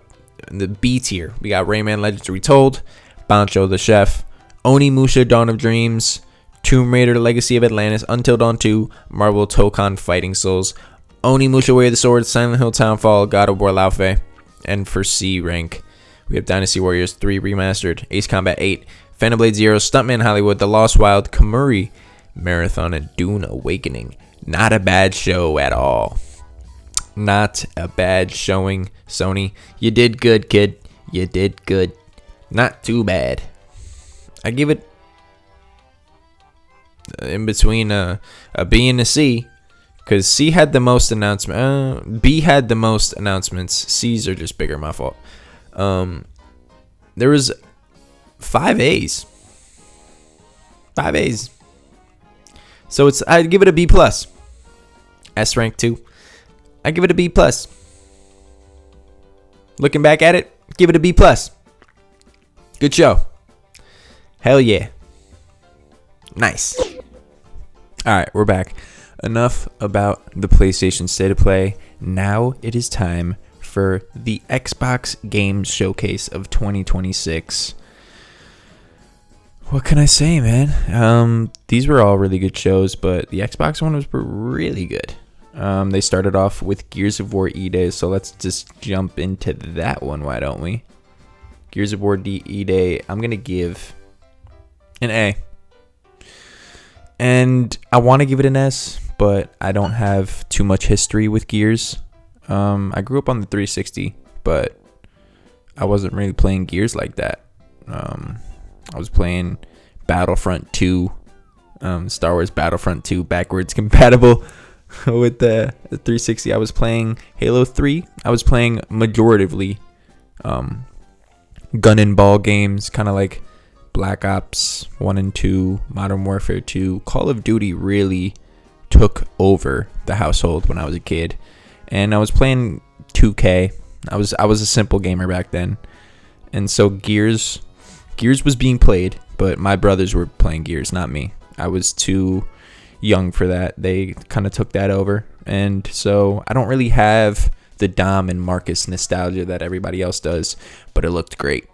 B tier. We got Rayman Legends Retold, Bancho the Chef, Onimusha Dawn of Dreams, Tomb Raider Legacy of Atlantis, Until Dawn 2, Marvel Tokon Fighting Souls, Onimusha Way of the Sword, Silent Hill Townfall, God of War Laufey. And for C rank, we have Dynasty Warriors 3 Remastered, Ace Combat 8, Phantom Blade Zero, Stuntman Hollywood, The Lost Wild, Kamuri Marathon, and Dune Awakening. Not a bad show at all. Not a bad showing, Sony. You did good, kid. You did good. Not too bad. I give it in between a B and a C, because C had the most announcement. B had the most announcements. C's are just bigger. My fault. There was 5 A's. 5 A's. So I'd give it a B plus. S rank 2. I give it a B plus. Looking back at it, give it a B plus. Good show. Hell yeah. Nice. All right, we're back. Enough about the PlayStation State of Play. Now it is time for the Xbox Games Showcase of 2026. What can I say, man? These were all really good shows, but the Xbox one was really good. They started off with Gears of War E-Day, so let's just jump into that one, why don't we? Gears of War E-Day, I'm going to give an A. And I want to give it an S, but I don't have too much history with Gears. I grew up on the 360, but I wasn't really playing Gears like that. I was playing Battlefront 2, Star Wars Battlefront 2 backwards compatible. With the 360, I was playing Halo 3. I was playing majoritively gun and ball games, kind of like Black Ops 1 and 2, Modern Warfare 2. Call of Duty really took over the household when I was a kid. And I was playing 2K. I was a simple gamer back then. And so Gears was being played, but my brothers were playing Gears, not me. I was too young for that. They kind of took that over, and so I don't really have the Dom and Marcus nostalgia that everybody else does, but it looked great.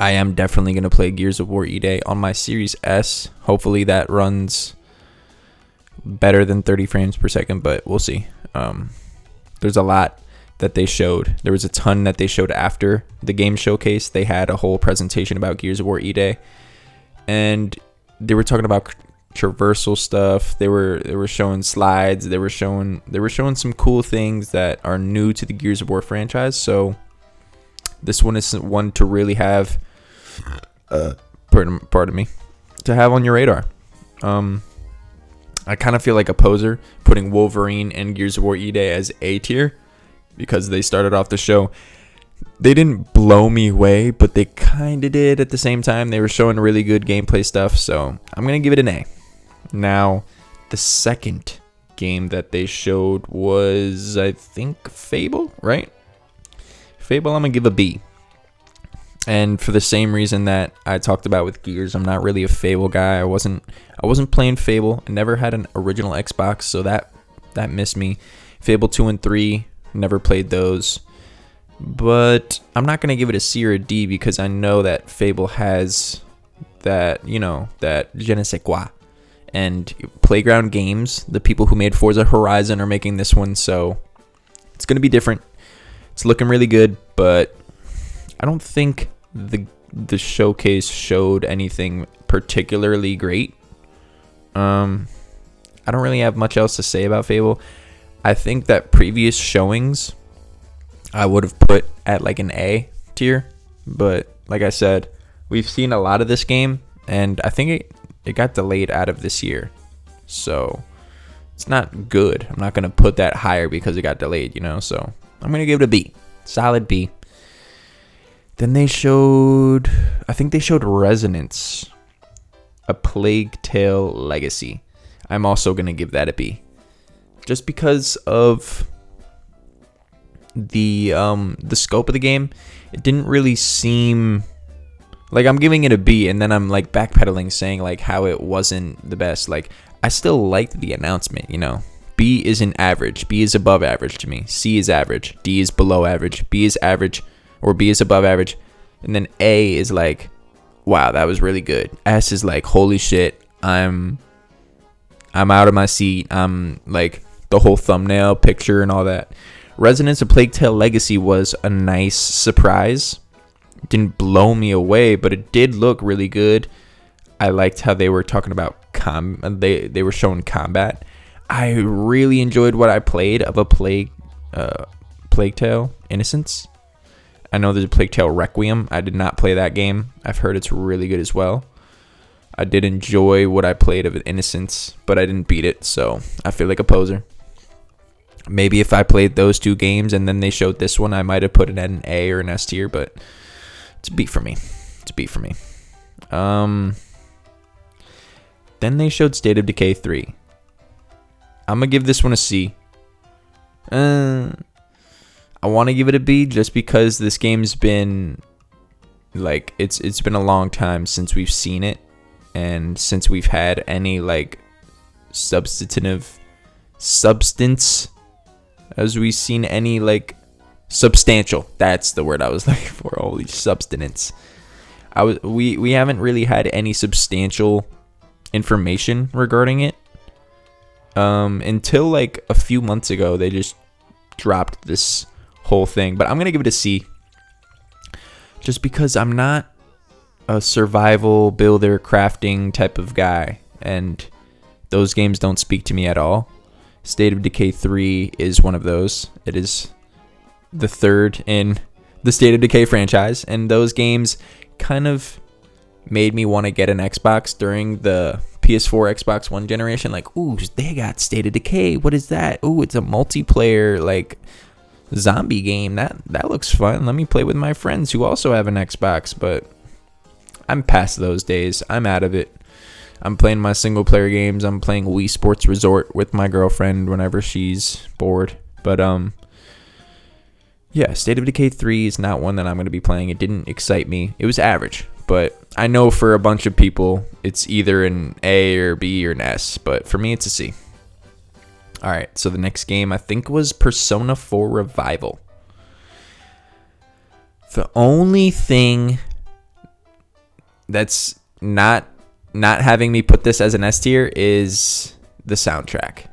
I am definitely going to play Gears of War E-Day on my Series S. Hopefully that runs better than 30 frames per second, but we'll see. There's a lot that they showed. There was a ton that they showed after the game showcase. They had a whole presentation about Gears of War E-Day, and they were talking about traversal stuff. They were showing slides. They were showing some cool things that are new to the Gears of War franchise. So this one is one to really have pardon me, to have on your radar. I kind of feel like a poser putting Wolverine and Gears of War E-Day as A tier because they started off the show. They didn't blow me away, but they kind of did at the same time. They were showing really good gameplay stuff, so I'm going to give it an A. Now, the second game that they showed was, I think, Fable, right? Fable, I'm going to give a B. And for the same reason that I talked about with Gears, I'm not really a Fable guy. I wasn't playing Fable. I never had an original Xbox, so that missed me. Fable 2 and 3, never played those. But I'm not going to give it a C or a D because I know that Fable has that, that je ne sais quoi. And Playground Games, the people who made Forza Horizon, are making this one, so it's going to be different. It's looking really good, but I don't think the showcase showed anything particularly great. I don't really have much else to say about Fable. I think that previous showings I would have put at like an A tier, but like I said, we've seen a lot of this game, and I think it got delayed out of this year, so it's not good. I'm not gonna put that higher because it got delayed, so I'm gonna give it a B, solid B. Then I think they showed Resonance, A Plague Tale Legacy. I'm also gonna give that a B, just because of the scope of the game. It didn't really seem like, I'm giving it a B, and then I'm like backpedaling, saying like how it wasn't the best. Like, I still liked the announcement, B isn't average. B is above average to me. C is average. D is below average. B is average, or B is above average. And then A is like, wow, that was really good. S is like, holy shit, I'm out of my seat. I'm like, the whole thumbnail picture and all that. Resonance of Plague Tale Legacy was a nice surprise. It didn't blow me away, but it did look really good. I liked how they were talking about they were showing combat. I really enjoyed what I played of a Plague Tale Innocence. I know there's a Plague Tale Requiem. I did not play that game. I've heard it's really good as well. I did enjoy what I played of Innocence, but I didn't beat it, so I feel like a poser. Maybe if I played those two games and then they showed this one, I might have put it at an A or an S tier, but it's a B for me. Then they showed State of Decay 3. I'm going to give this one a C. I want to give it a B just because this game's been, like, it's been a long time since we've seen it, and since we've had any, like, substance, as we've seen any, like, substantial. That's the word I was looking for. Holy substance. We haven't really had any substantial information regarding it until like a few months ago. They just dropped this whole thing, but I'm gonna give it a C just because I'm not a survival builder crafting type of guy, and those games don't speak to me at all. State of Decay 3 is one of those. It is the third in the State of Decay franchise, and those games kind of made me want to get an Xbox during the PS4 Xbox One generation. Like, ooh, they got State of Decay. What is that? Ooh, it's a multiplayer like zombie game. That looks fun. Let me play with my friends who also have an Xbox. But I'm past those days. I'm out of it. I'm playing my single player games. I'm playing Wii Sports Resort with my girlfriend whenever she's bored. But yeah, State of Decay 3 is not one that I'm going to be playing. It didn't excite me. It was average, but I know for a bunch of people it's either an A or B or an S, but for me it's a C. All right, so the next game I think was Persona 4 Revival. The only thing that's not having me put this as an S tier is the soundtrack.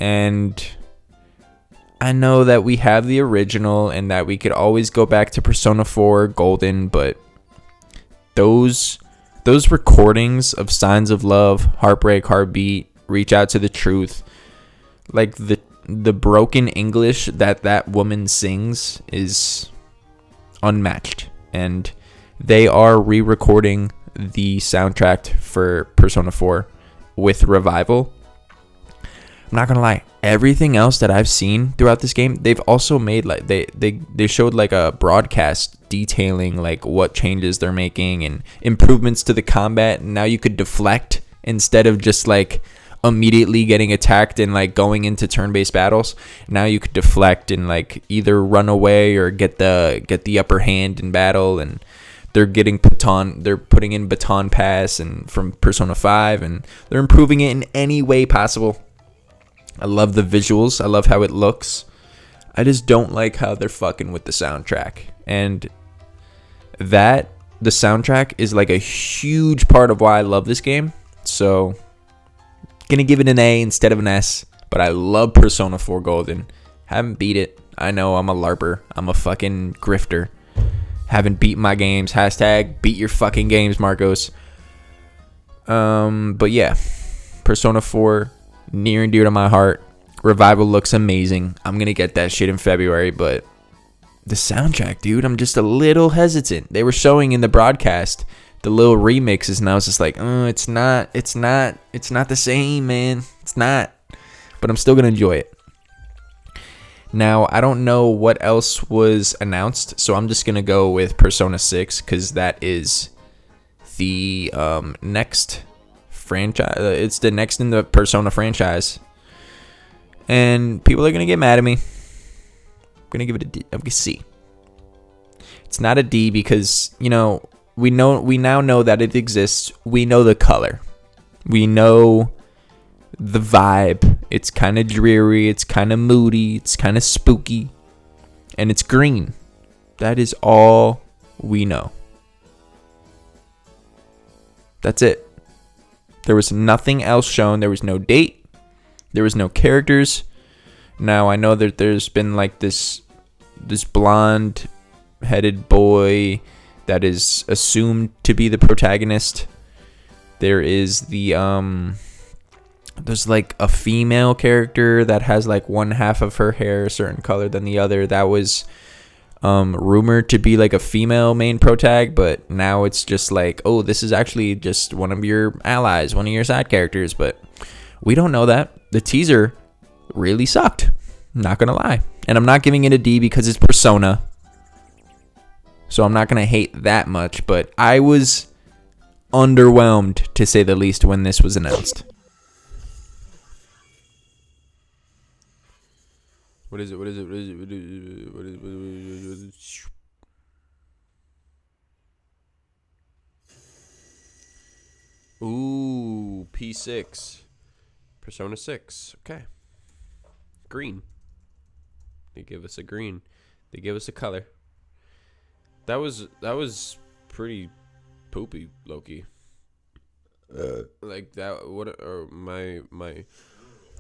And I know that we have the original and that we could always go back to Persona 4 Golden, but those recordings of Signs of Love, Heartbreak, Heartbeat, Reach Out to the Truth, like the broken English that woman sings is unmatched, and they are re-recording the soundtrack for Persona 4 with Revival. I'm not gonna lie, everything else that I've seen throughout this game, they've also made like they showed like a broadcast detailing like what changes they're making and improvements to the combat. And now you could deflect instead of just like immediately getting attacked and like going into turn-based battles. Now you could deflect and like either run away or get the upper hand in battle. And they're putting in baton pass and from Persona 5, and they're improving it in any way possible. I love the visuals. I love how it looks. I just don't like how they're fucking with the soundtrack. And the soundtrack is like a huge part of why I love this game. So, gonna give it an A instead of an S. But I love Persona 4 Golden. Haven't beat it. I know I'm a LARPer. I'm a fucking grifter. Haven't beaten my games. Hashtag beat your fucking games, Marcos. But yeah, Persona 4, near and dear to my heart. Revival looks amazing. I'm gonna get that shit in February, but the soundtrack, dude, I'm just a little hesitant. They were showing in the broadcast the little remixes, and I was just like, it's not the same, man. It's not. But I'm still gonna enjoy it. Now, I don't know what else was announced, so I'm just gonna go with Persona 6 because that is the next franchise. It's the next in the Persona franchise, and people are gonna get mad at me. I'm gonna give it a D. I'm gonna C. It's not a D because we now know that it exists. We know the color. We know the vibe. It's kind of dreary. It's kind of moody. It's kind of spooky, and it's green. That is all we know. That's it. There was nothing else shown. There was no date. There was no characters. Now, I know that there's been like this blonde-headed boy that is assumed to be the protagonist. There is there's like a female character that has like one half of her hair a certain color than the other. That was rumored to be like a female main protag, but now it's just like, oh, this is actually just one of your allies, one of your side characters, but we don't know that. The teaser really sucked, not gonna lie, and I'm not giving it a D because it's Persona, so I'm not gonna hate that much, but I was underwhelmed to say the least when this was announced. What is it? Ooh, P6. Persona 6. Okay. Green. They give us a green. They give us a color. That was pretty poopy, Loki. Like that. What? Or my.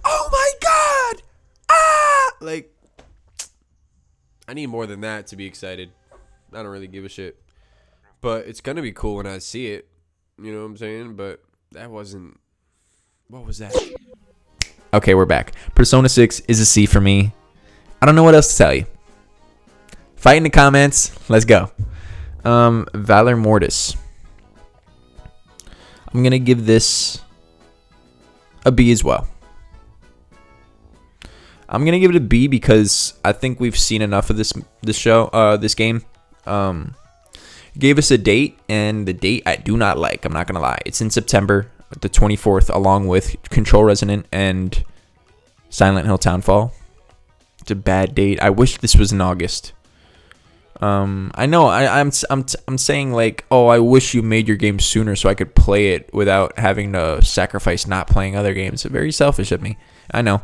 Oh my God! Ah! Like, I need more than that to be excited. I don't really give a shit. But it's gonna be cool when I see it. You know what I'm saying? But that wasn't. What was that? Okay, we're back. Persona 6 is a C for me. I don't know what else to tell you. Fight in the comments. Let's go. Valor Mortis. I'm gonna give this a B as well. I'm gonna give it a B because I think we've seen enough of this game. Gave us a date, and the date I do not like. I'm not gonna lie. It's in September, the 24th, along with Control Resonant and Silent Hill Townfall. It's a bad date. I wish this was in August. I know. I'm saying like, oh, I wish you made your game sooner so I could play it without having to sacrifice not playing other games. It's very selfish of me. I know,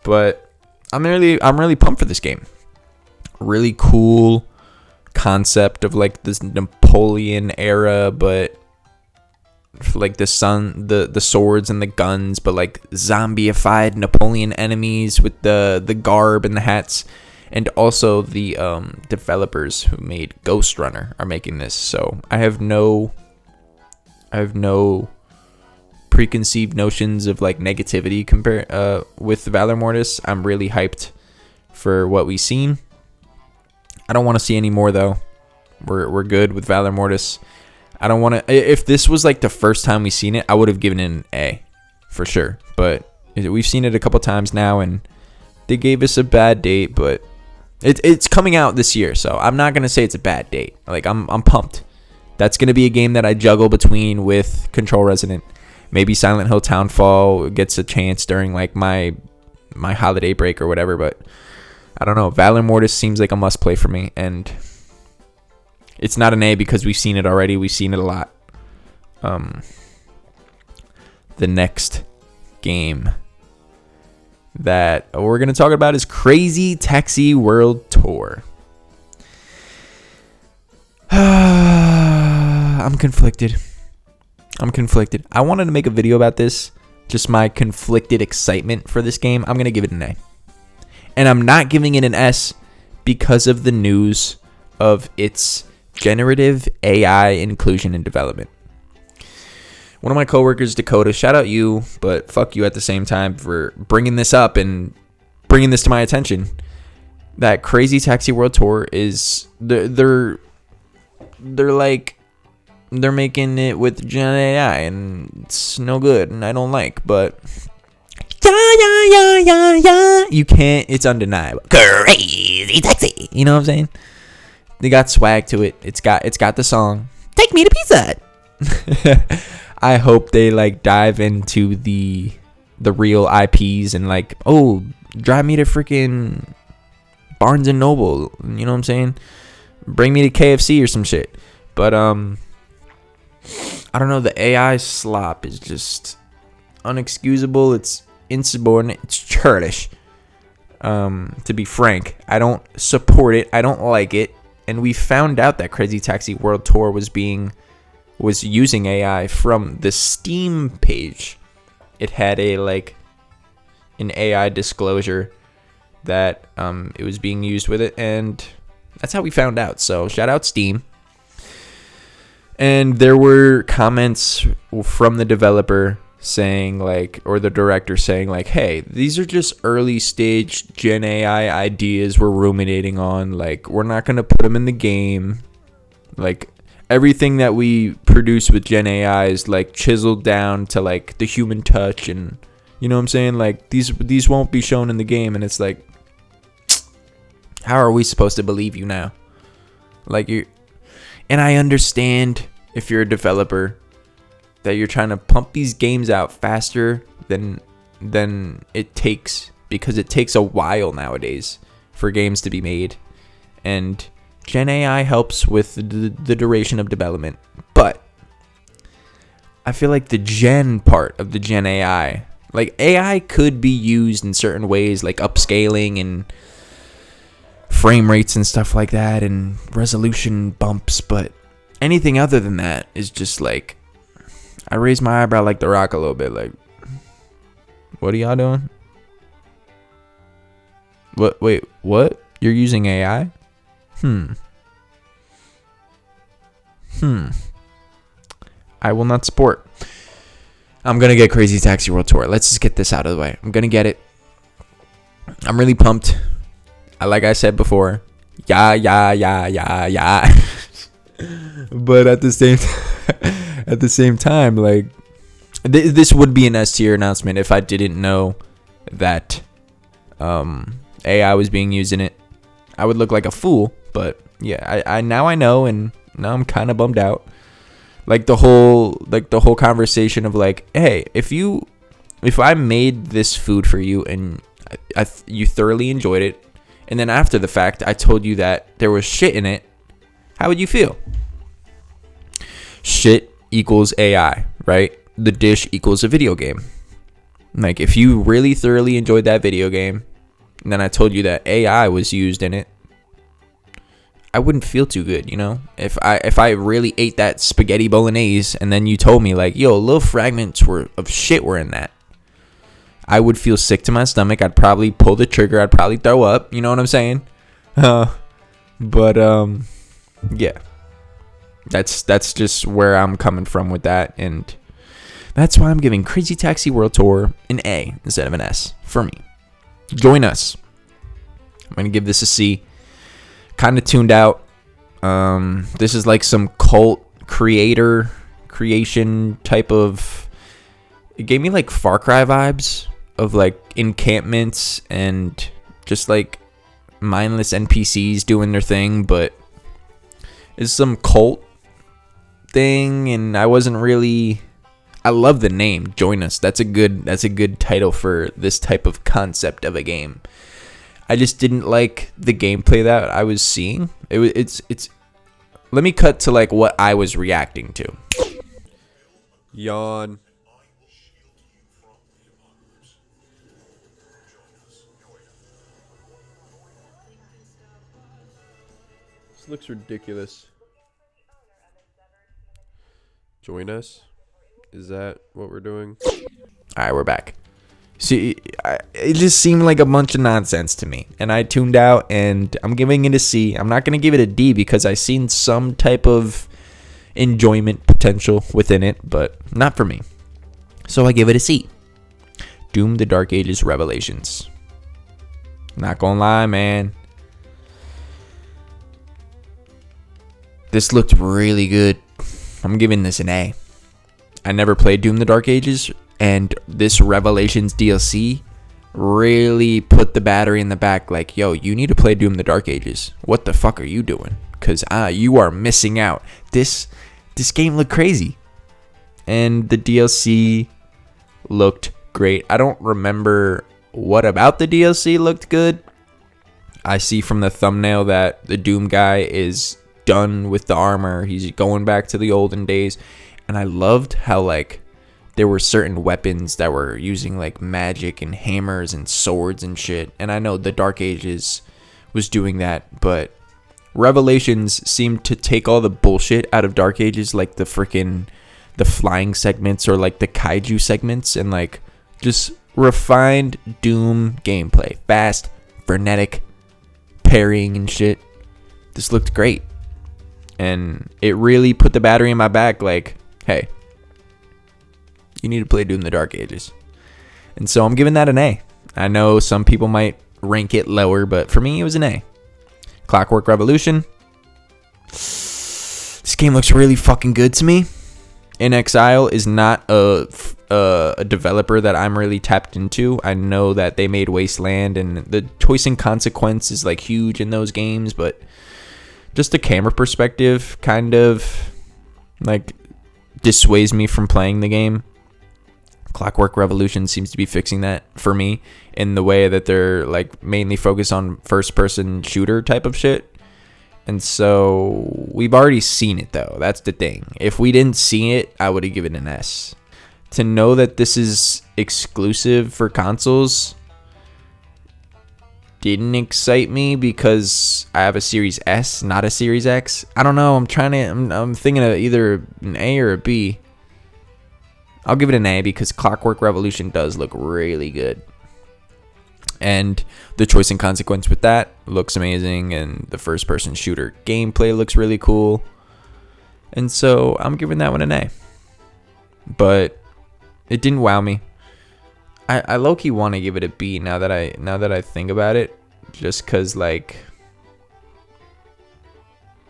but I'm really pumped for this game. Really cool concept of like this Napoleon era, but like the swords and the guns, but like zombified Napoleon enemies with the garb and the hats. And also the developers who made Ghost Runner are making this. So I have no preconceived notions of like negativity with Valor Mortis. I'm really hyped for what we've seen. I don't want to see any more though. We're good with Valor Mortis. I don't want to. If this was like the first time we've seen it, I would have given it an A for sure. But we've seen it a couple times now, and they gave us a bad date, but it's coming out this year, so I'm not gonna say it's a bad date. Like I'm pumped. That's gonna be a game that I juggle between with Control Resonant. Maybe Silent Hill Townfall gets a chance during like my holiday break or whatever, but I don't know. Valor Mortis seems like a must play for me, and it's not an A because we've seen it already. We've seen it a lot. The next game that we're going to talk about is Crazy Taxi World Tour. I'm conflicted. I wanted to make a video about this, just my conflicted excitement for this game. I'm going to give it an A. And I'm not giving it an S because of the news of its generative AI inclusion and development. One of my coworkers, Dakota, shout out you, but fuck you at the same time for bringing this up and bringing this to my attention. That Crazy Taxi World Tour is they're making it with Gen AI, and it's no good, and I don't like. But yeah, you can't. It's undeniable. Crazy Taxi. You know what I'm saying? They got swag to it. It's got the song "Take Me to Pizza Hut." I hope they like dive into the real IPs and like, oh, drive me to freaking Barnes and Noble. You know what I'm saying? Bring me to KFC or some shit. But I don't know. The AI slop is just unexcusable. It's insubordinate. It's churlish. To be frank, I don't support it. I don't like it. And we found out that Crazy Taxi World Tour was using AI from the Steam page. It had an AI disclosure that it was being used with it, and that's how we found out. So shout out Steam. And there were comments from the developer saying or the director saying hey, these are just early stage Gen AI ideas we're ruminating on. We're not going to put them in the game. Everything that we produce with Gen AI is chiseled down to the human touch, and you know what I'm saying? These won't be shown in the game, and it's how are we supposed to believe you now? And I understand if you're a developer that you're trying to pump these games out faster than it takes, because it takes a while nowadays for games to be made, and Gen AI helps with the duration of development. But I feel like the Gen part of the Gen AI, AI could be used in certain ways, upscaling and frame rates and stuff like that, and resolution bumps, but anything other than that is just I raised my eyebrow like The Rock a little bit. What are y'all doing? What? Wait, what? You're using AI? I will not support. I'm gonna get Crazy Taxi World Tour. Let's just get this out of the way. I'm gonna get it. I'm really pumped. Like I said before, yeah. But at the same time, this would be an S tier announcement if I didn't know that AI was being used in it. I would look like a fool, but yeah, I now I know, and now I'm kind of bummed out. The whole conversation of hey, if I made this food for you and you thoroughly enjoyed it, and then after the fact I told you that there was shit in it, how would you feel? Shit equals AI, right? The dish equals a video game. If you really thoroughly enjoyed that video game, and then I told you that AI was used in it, I wouldn't feel too good, you know? If I really ate that spaghetti bolognese and then you told me yo, little fragments of shit were in that, I would feel sick to my stomach. I'd probably pull the trigger. I'd probably throw up. You know what I'm saying? But yeah. That's just where I'm coming from with that, and that's why I'm giving Crazy Taxi World Tour an A instead of an S for me. Join us. I'm gonna give this a C. Kind of tuned out. This is some cult creation type of. It gave me Far Cry vibes of encampments and just mindless NPCs doing their thing, but it's some cult thing, and I wasn't really. I love the name. Join us. That's a good title for this type of concept of a game. I just didn't like the gameplay that I was seeing. It's. Let me cut to what I was reacting to. Yawn. This looks ridiculous. Join us? Is that what we're doing? Alright, we're back. See, it just seemed like a bunch of nonsense to me, and I tuned out, and I'm giving it a C. I'm not going to give it a D because I seen some type of enjoyment potential within it, but not for me. So I give it a C. Doom: The Dark Ages Revelations. Not gonna lie, man. This looked really good. I'm giving this an A. I never played Doom: The Dark Ages, and this Revelations DLC really put the battery in the back like, yo, you need to play Doom: The Dark Ages. What the fuck are you doing? Because you are missing out. This game looked crazy. And the DLC looked great. I don't remember what about the DLC looked good. I see from the thumbnail that the Doom guy is done with the armor. He's going back to the olden days. And I loved how like there were certain weapons that were using like magic and hammers and swords and shit. And I know the Dark Ages was doing that, but Revelations seemed to take all the bullshit out of Dark Ages, like the flying segments or like the kaiju segments, and like just refined Doom gameplay. Fast, frenetic, parrying and shit. This looked great. And it really put the battery in my back like, hey, you need to play Doom: The Dark Ages. And so I'm giving that an A. I know some people might rank it lower, but for me, it was an A. Clockwork Revolution. This game looks really fucking good to me. In Exile is not a developer that I'm really tapped into. I know that they made Wasteland, and the choice and consequence is like huge in those games, but just the camera perspective kind of like dissuades me from playing the game. Clockwork Revolution seems to be fixing that for me in the way that they're like mainly focused on first person shooter type of shit. And so we've already seen it though. That's the thing. If we didn't see it, I would have given it an S. To know that this is exclusive for consoles didn't excite me because I have a Series S, not a Series X. I don't know. I'm thinking of either an A or a B. I'll give it an A because Clockwork Revolution does look really good. And the choice and consequence with that looks amazing. And the first person shooter gameplay looks really cool. And so I'm giving that one an A. But it didn't wow me. I low-key want to give it a B now that I think about it. Just because, like,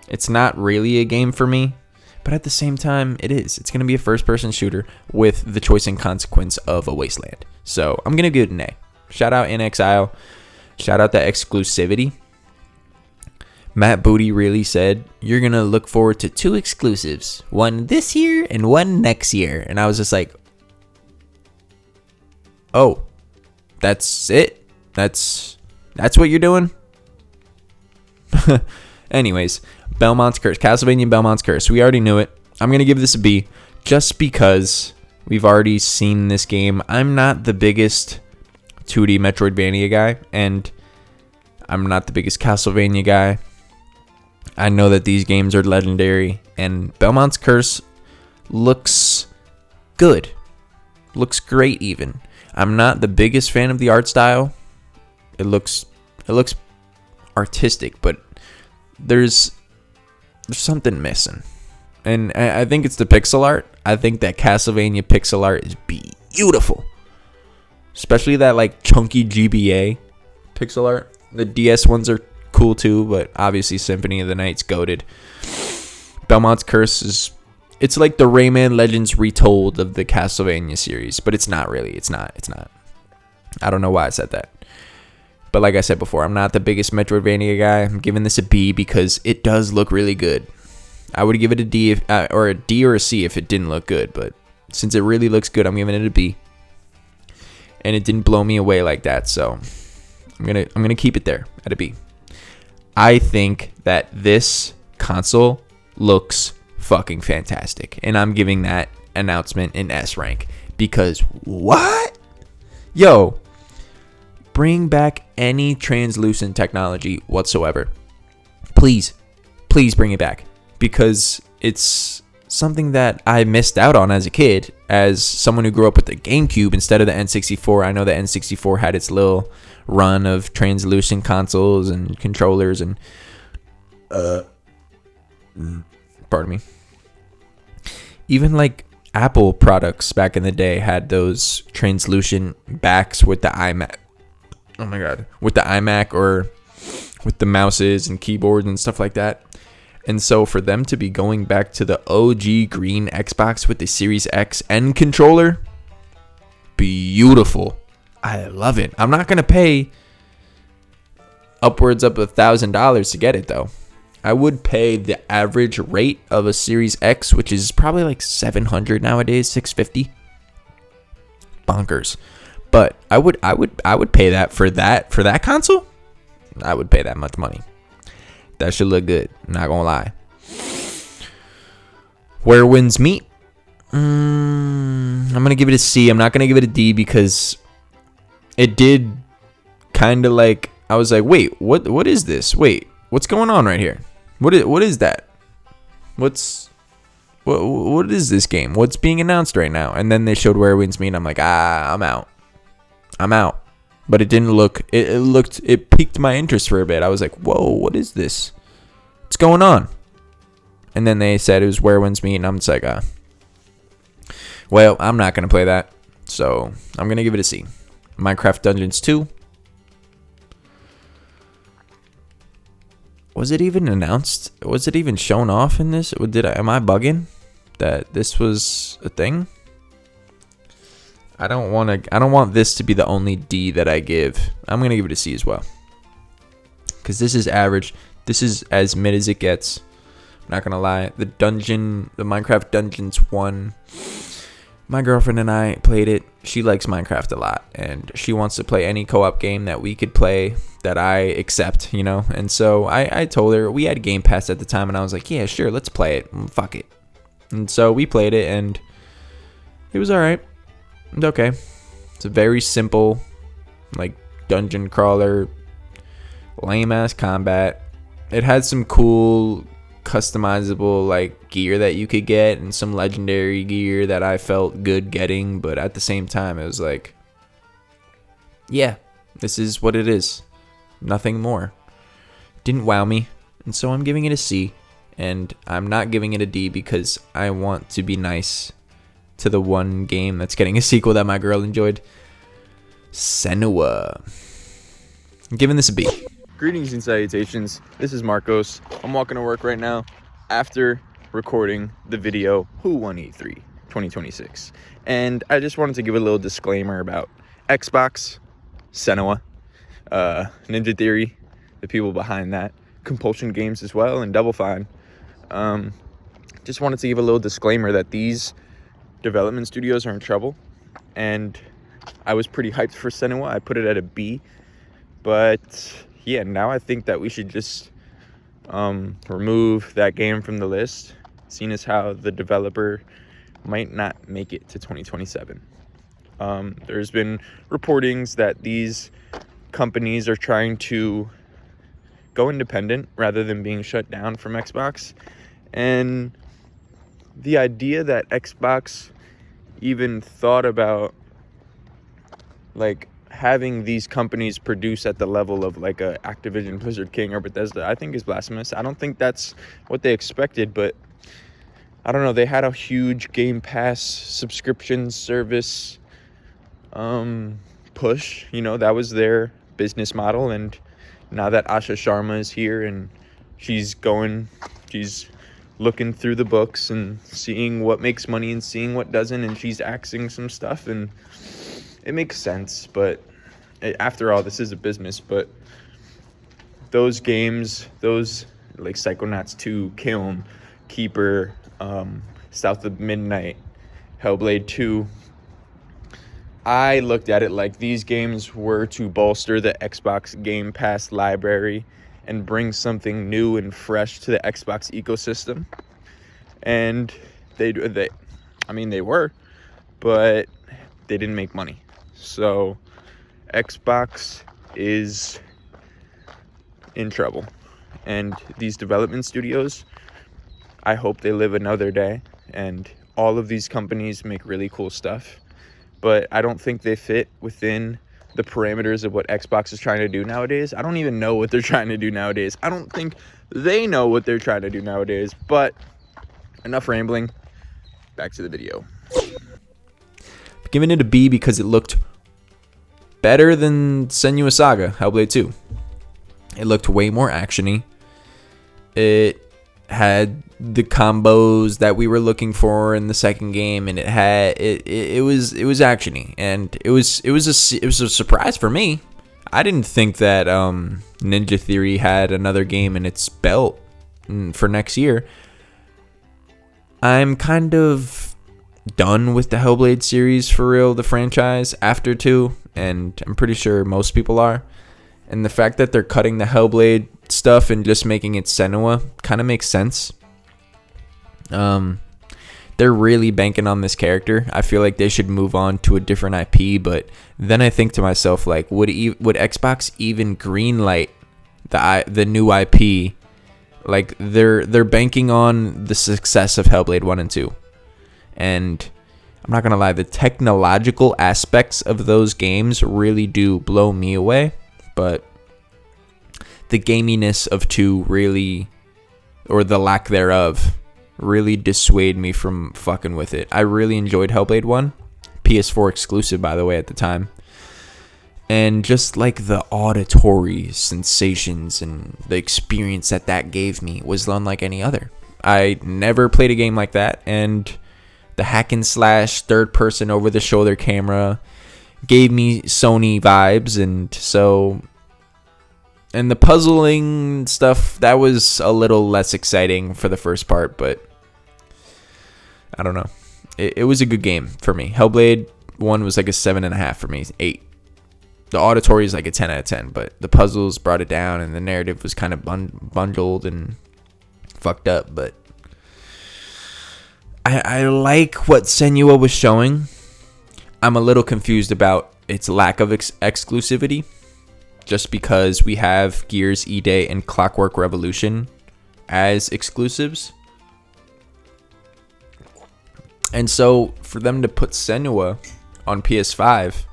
it's not really a game for me. But at the same time, it is. It's going to be a first-person shooter with the choice and consequence of a Wasteland. So I'm going to give it an A. Shout out In Exile. Shout out the exclusivity. Matt Booty really said, you're going to look forward to 2 exclusives. One this year and one next year. And I was just like, oh, that's it? That's what you're doing? Anyways, Belmont's Curse. Castlevania Belmont's Curse. We already knew it. I'm going to give this a B just because we've already seen this game. I'm not the biggest 2D Metroidvania guy, and I'm not the biggest Castlevania guy. I know that these games are legendary, and Belmont's Curse looks good. Looks great even. I'm not the biggest fan of the art style. It looks artistic, but there's something missing. And I think it's the pixel art. I think that Castlevania pixel art is beautiful. Especially that like chunky GBA pixel art. The DS ones are cool too, but obviously Symphony of the Night's goated. Belmont's Curse it's like the Rayman Legends retold of the Castlevania series, but it's not really. It's not. I don't know why I said that. But like I said before, I'm not the biggest Metroidvania guy. I'm giving this a B because it does look really good. I would give it a D or a D or a C if it didn't look good, but since it really looks good, I'm giving it a B. And it didn't blow me away like that, so I'm gonna keep it there at a B. I think that this console looks fucking fantastic, and I'm giving that announcement an S rank because what? Yo, bring back any translucent technology whatsoever. Please bring it back because it's something that I missed out on as a kid. as someone who grew up with the GameCube instead of the N64, I know the N64 had its little run of translucent consoles and controllers and pardon me. Even like Apple products back in the day had those translucent backs with the iMac. Oh my god, with the iMac or with the mouses and keyboards and stuff like that. And so for them to be going back to the OG green Xbox with the Series X and controller, beautiful. I love it. I'm not gonna pay upwards of $1,000 to get it though. I would pay the average rate of a Series X, which is probably like $700 nowadays, $650. Bonkers. But I would pay that for that console. I would pay that much money. That should look good. Not gonna lie. Where wins meet? I'm gonna give it a C. I'm not gonna give it a D because it did kind of like, I was like, wait, what is this? Wait, what's going on right here? What is that? What is this game? What's being announced right now? And then they showed Where Winds Meet, and I'm like, I'm out. But it didn't look. It piqued my interest for a bit. I was like, whoa, what is this? What's going on? And then they said it was Where Winds Meet, and I'm just like, well, I'm not gonna play that, so I'm gonna give it a C. Minecraft Dungeons 2. Was it even announced? Was it even shown off in this? Am I bugging that this was a thing? I don't want this to be the only D that I give. I'm going to give it a C as well. Cuz this is average. This is as mid as it gets. I'm not going to lie. The Minecraft Dungeons 1, my girlfriend and I played it. She likes Minecraft a lot, and she wants to play any co-op game that we could play that I accept, you know. And so I told her, we had Game Pass at the time, and I was like, yeah, sure, let's play it. Fuck it. And so we played it, and it was all right. Okay. It's a very simple, like, dungeon crawler, lame-ass combat. It had some cool customizable like gear that you could get and some legendary gear that I felt good getting, but at the same time it was like, yeah, this is what it is, nothing more. Didn't wow me, and so I'm giving it a C, and I'm not giving it a D because I want to be nice to the one game that's getting a sequel that my girl enjoyed. Senua. I'm giving this a B. Greetings and salutations, this is Marcos. I'm walking to work right now after recording the video Who Won E3 2026. And I just wanted to give a little disclaimer about Xbox, Senua, Ninja Theory, the people behind that, Compulsion Games as well, and Double Fine. Just wanted to give a little disclaimer that these development studios are in trouble. And I was pretty hyped for Senua. I put it at a B. But yeah, now I think that we should just remove that game from the list, seeing as how the developer might not make it to 2027. There's been reportings that these companies are trying to go independent rather than being shut down from Xbox. And the idea that Xbox even thought about like having these companies produce at the level of like a Activision, Blizzard King, or Bethesda, I think is blasphemous. I don't think that's what they expected, but I don't know. They had a huge Game Pass subscription service push. You know, that was their business model. And now that Asha Sharma is here and she's looking through the books and seeing what makes money and seeing what doesn't, and she's axing some stuff, and it makes sense. But after all, this is a business. But those games, those like Psychonauts 2, Kiln, Keeper, South of Midnight, Hellblade 2, I looked at it like these games were to bolster the Xbox Game Pass library and bring something new and fresh to the Xbox ecosystem. And they were, but they didn't make money. So Xbox is in trouble. And these development studios, I hope they live another day and all of these companies make really cool stuff, but I don't think they fit within the parameters of what Xbox is trying to do nowadays. I don't even know what they're trying to do nowadays. I don't think they know what they're trying to do nowadays. But enough rambling. Back to the video. Giving it a B because it looked better than Senua's Saga, Hellblade 2. It looked way more actiony. It had the combos that we were looking for in the second game, and it was actiony, and it was a surprise for me. I didn't think that Ninja Theory had another game in its belt for next year. I'm kind of done with the Hellblade series for real, the franchise, after 2, and I'm pretty sure most people are. And the fact that they're cutting the Hellblade stuff and just making it Senua kind of makes sense. They're really banking on this character. I feel like they should move on to a different IP, but then I think to myself, like, would Xbox even greenlight the new IP? Like, they're banking on the success of Hellblade 1 and 2. And I'm not gonna lie, the technological aspects of those games really do blow me away, but the gaminess of 2 really, or the lack thereof, really dissuade me from fucking with it. I really enjoyed Hellblade 1, PS4 exclusive, by the way, at the time. And just like the auditory sensations and the experience that gave me was unlike any other. I never played a game like that, and the hack and slash third person over the shoulder camera gave me Sony vibes, and the puzzling stuff, that was a little less exciting for the first part, but I don't know. It was a good game for me. Hellblade 1 was like a 7.5 for me, 8. The auditory is like a 10 out of 10, but the puzzles brought it down, and the narrative was kind of bundled and fucked up, but I like what Senua was showing. I'm a little confused about its lack of exclusivity, just because we have Gears E-Day and Clockwork Revolution as exclusives. And so for them to put Senua on PS5,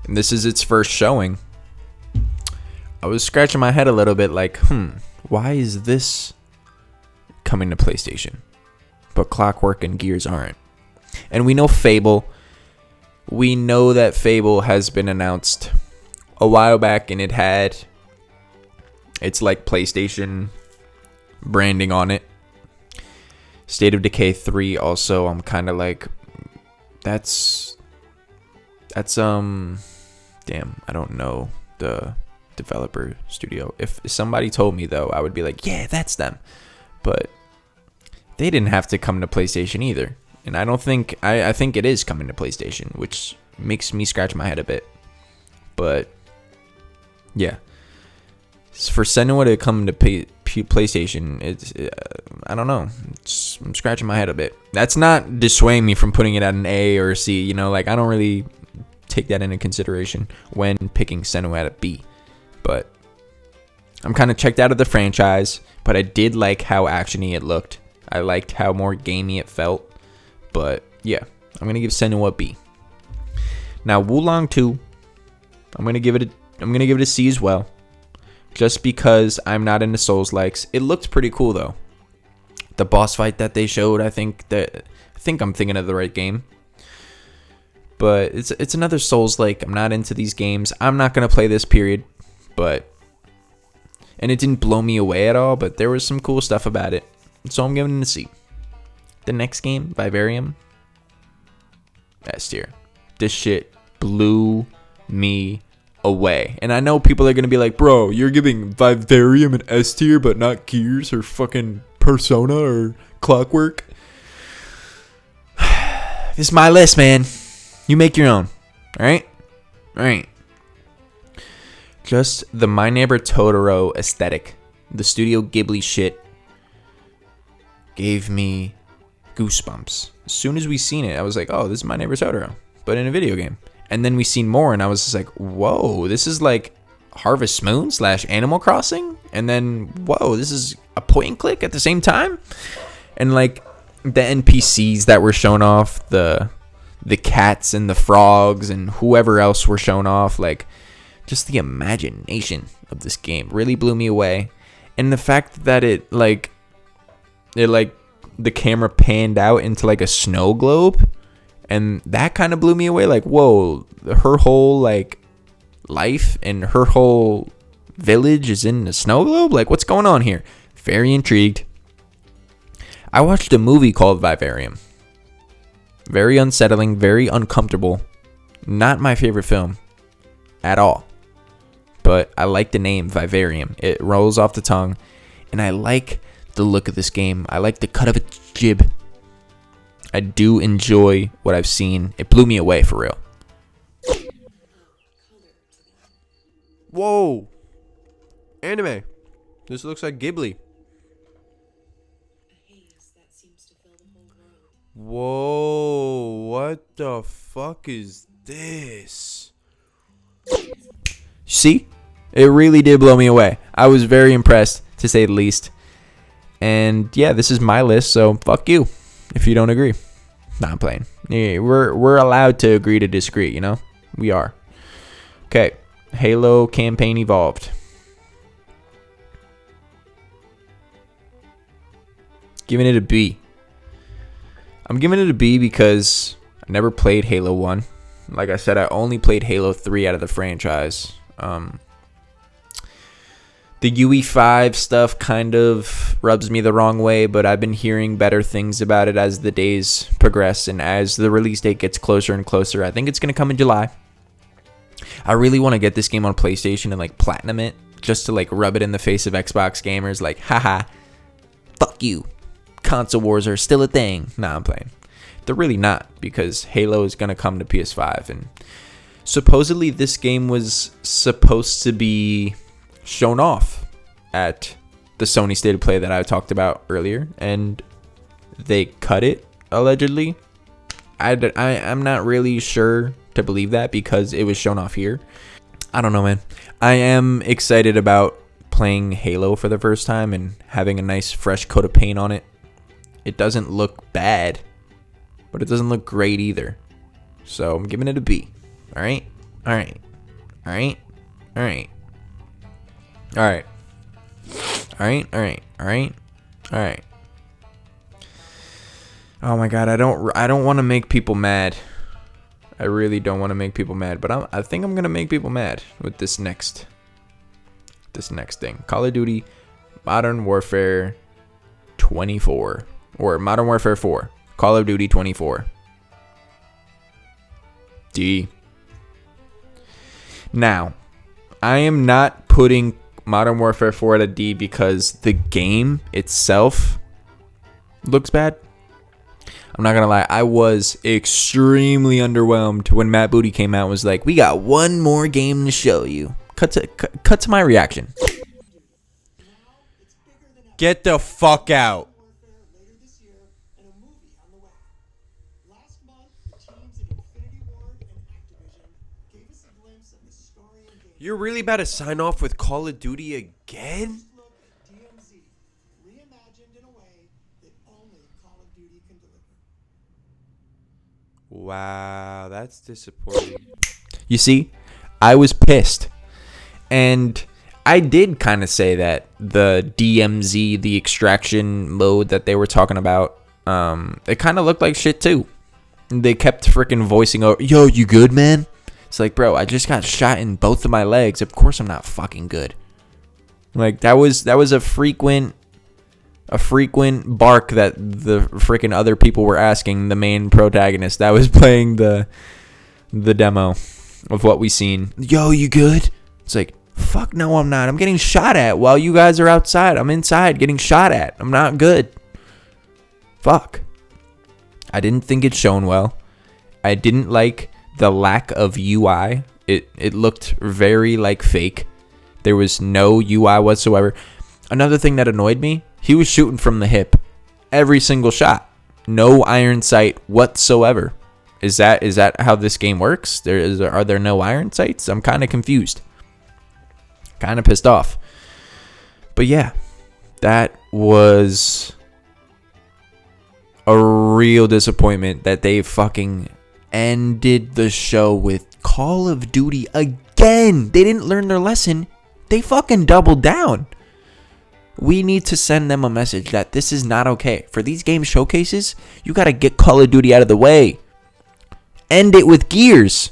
and this is its first showing, I was scratching my head a little bit like, why is this coming to PlayStation? But Clockwork and Gears aren't. And we know Fable. We know that Fable has been announced a while back, and it's like PlayStation branding on it. State of Decay 3 also, I'm kind of like, that's damn, I don't know the developer studio. If somebody told me though, I would be like, yeah, that's them. But they didn't have to come to PlayStation either. And I don't think, I think it is coming to PlayStation, which makes me scratch my head a bit. But yeah, for Senua to come to PlayStation, it's I don't know. I'm scratching my head a bit. That's not dissuading me from putting it at an A or a C. You know, like I don't really take that into consideration when picking Senua at a B. But I'm kind of checked out of the franchise. But I did like how actiony it looked. I liked how more gamey it felt. But yeah, I'm gonna give Senua a B. Now Wulong 2, I'm gonna give it a C as well. Just because I'm not into Souls-likes. It looked pretty cool though. The boss fight that they showed, I think I'm thinking of the right game. But it's another Souls-like. I'm not into these games. I'm not gonna play this, period. And it didn't blow me away at all, but there was some cool stuff about it. So I'm giving it a C. The next game, Vivarium, S tier. This shit blew me away. And I know people are going to be like, bro, you're giving Vivarium an S tier, but not Gears or fucking Persona or Clockwork. This is my list, man. You make your own. Alright? Alright. Just the My Neighbor Totoro aesthetic. The Studio Ghibli shit gave me goosebumps. As soon as we seen it, I was like, oh, this is My Neighbor Totoro, but in a video game. And then we seen more, and I was just like, whoa, this is like Harvest Moon / Animal Crossing. And then, whoa, this is a point and click at the same time. And like, the NPCs that were shown off, the cats and the frogs and whoever else were shown off, like just the imagination of this game really blew me away. And the fact that it like the camera panned out into like a snow globe, and that kind of blew me away. Like, whoa, her whole like life and her whole village is in the snow globe. Like, what's going on here? Very intrigued. I watched a movie called Vivarium. Very unsettling, very uncomfortable. Not my favorite film at all. But I like the name Vivarium. It rolls off the tongue. And I like the look of this game. I like the cut of its jib. I do enjoy what I've seen. It blew me away for real. Whoa. Anime. This looks like Ghibli. Whoa, what the fuck is this? See? It really did blow me away. I was very impressed, to say the least. And yeah, this is my list, so fuck you if you don't agree. Nah, I'm playing. Yeah, we're allowed to agree to disagree, you know? We are. Okay. Halo Campaign Evolved. Giving it a B. I'm giving it a B because I never played Halo 1. Like I said, I only played Halo 3 out of the franchise. The UE5 stuff kind of rubs me the wrong way, but I've been hearing better things about it as the days progress and as the release date gets closer and closer. I think it's going to come in July. I really want to get this game on PlayStation and like platinum it just to like rub it in the face of Xbox gamers like, haha, fuck you. Console wars are still a thing. Nah, I'm playing. They're really not, because Halo is going to come to PS5. And supposedly this game was supposed to be shown off at the Sony State of Play that I talked about earlier. And they cut it, allegedly. I'm not really sure to believe that because it was shown off here. I don't know, man. I am excited about playing Halo for the first time and having a nice fresh coat of paint on it. It doesn't look bad, but it doesn't look great either. So I'm giving it a B. All right? All right. All right? All right. All right. All right. All right. All right. All right. Oh my God, I don't want to make people mad. I really don't want to make people mad, but I think I'm going to make people mad with this next thing. Call of Duty Modern Warfare 24. Or Modern Warfare 4. Call of Duty 24. D. Now, I am not putting Modern Warfare 4 at a D because the game itself looks bad. I'm not going to lie. I was extremely underwhelmed when Matt Booty came out and was like, we got one more game to show you. Cut to my reaction. Get the fuck out. You're really about to sign off with Call of Duty again? Wow, that's disappointing. You see, I was pissed. And I did kind of say that the DMZ, the extraction mode that they were talking about, it kind of looked like shit too. They kept freaking voicing over, yo, you good, man? It's like, bro, I just got shot in both of my legs. Of course I'm not fucking good. Like, that was a frequent bark that the freaking other people were asking the main protagonist that was playing the demo of what we seen. Yo, you good? It's like, fuck no, I'm not. I'm getting shot at while you guys are outside. I'm inside getting shot at. I'm not good. Fuck. I didn't think it shown well. I didn't like the lack of UI. It looked very like fake. There was no UI whatsoever. Another thing that annoyed me, he was shooting from the hip every single shot. No iron sight whatsoever. Is that how this game works? Are there no iron sights? I'm kind of confused. Kind of pissed off. But yeah, that was a real disappointment that they fucking ended the show with Call of Duty again. They didn't learn their lesson. They fucking doubled down. We need to send them a message that this is not okay. For these game showcases, you got to get Call of Duty out of the way. End it with Gears.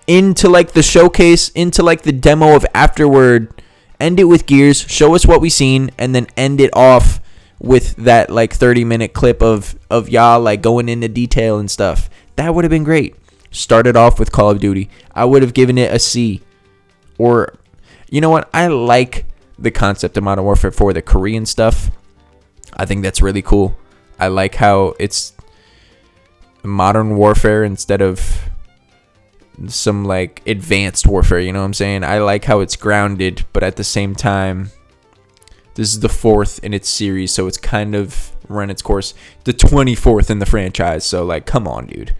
Into like the showcase, into like the demo of afterward. End it with Gears. Show us what we seen. And then end it off with that like 30-minute clip of y'all like going into detail and stuff. That would have been great. Started off with Call of Duty. I would have given it a C. Or, you know what? I like the concept of Modern Warfare 4, the Korean stuff. I think that's really cool. I like how it's Modern Warfare instead of some like advanced warfare, you know what I'm saying? I like how it's grounded, but at the same time, this is the 4th in its series, so it's kind of run its course. The 24th in the franchise, so like, come on, dude.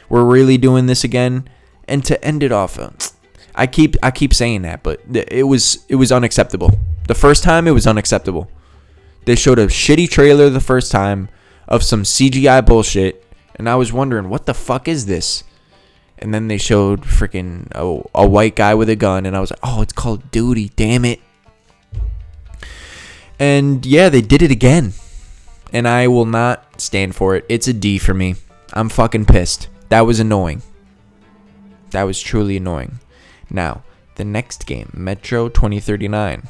We're really doing this again? And to end it off, I keep saying that, but it was unacceptable. The first time, it was unacceptable. They showed a shitty trailer the first time of some CGI bullshit, and I was wondering, what the fuck is this? And then they showed freaking a white guy with a gun, and I was like, oh, it's Call of Duty, damn it. And yeah, they did it again. And I will not stand for it. It's a D for me. I'm fucking pissed. That was annoying. That was truly annoying. Now, the next game, Metro 2039.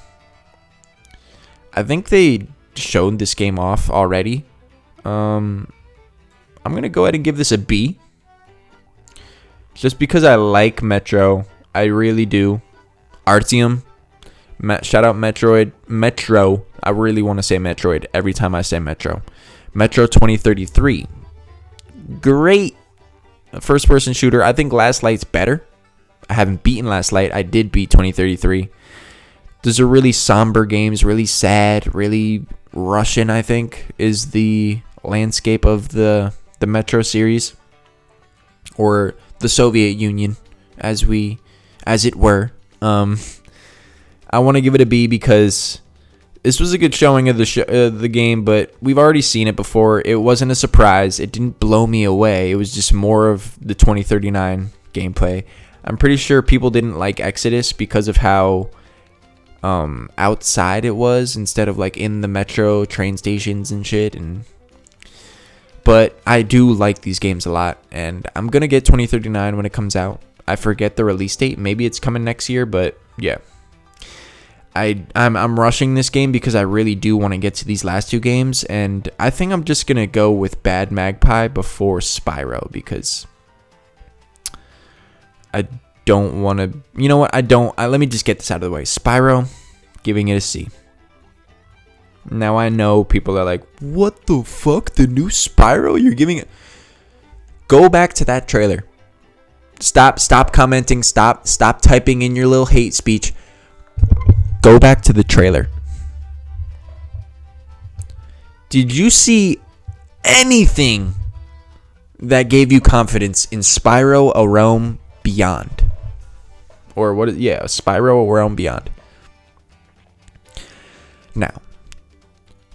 I think they showed this game off already. I'm going to go ahead and give this a B. Just because I like Metro. I really do. Artyom. Shout out Metroid. Metro. I really want to say Metroid every time I say Metro. Metro 2033. Great first person shooter. I think Last Light's better. I haven't beaten Last Light. I did beat 2033. Those are really somber games, really sad, really Russian, I think, is the landscape of the Metro series. Or the Soviet Union, as it were. I want to give it a B because this was a good showing of the game, but we've already seen it before. It wasn't a surprise. It didn't blow me away. It was just more of the 2039 gameplay. I'm pretty sure people didn't like Exodus because of how outside it was instead of like in the metro train stations and shit. But I do like these games a lot, and I'm gonna get 2039 when it comes out. I forget the release date. Maybe it's coming next year, but yeah. I'm rushing this game because I really do want to get to these last two games, and I think I'm just gonna go with Bad Magpie before Spyro because I don't want to. You know what? Let me just get this out of the way. Spyro, giving it a C. Now I know people are like, what the fuck? The new Spyro? You're giving it. Go back to that trailer. Stop commenting. Stop typing in your little hate speech. Go back to the trailer. Did you see anything that gave you confidence in Spyro A Realm Beyond? Or what? Spyro A Realm Beyond. Now,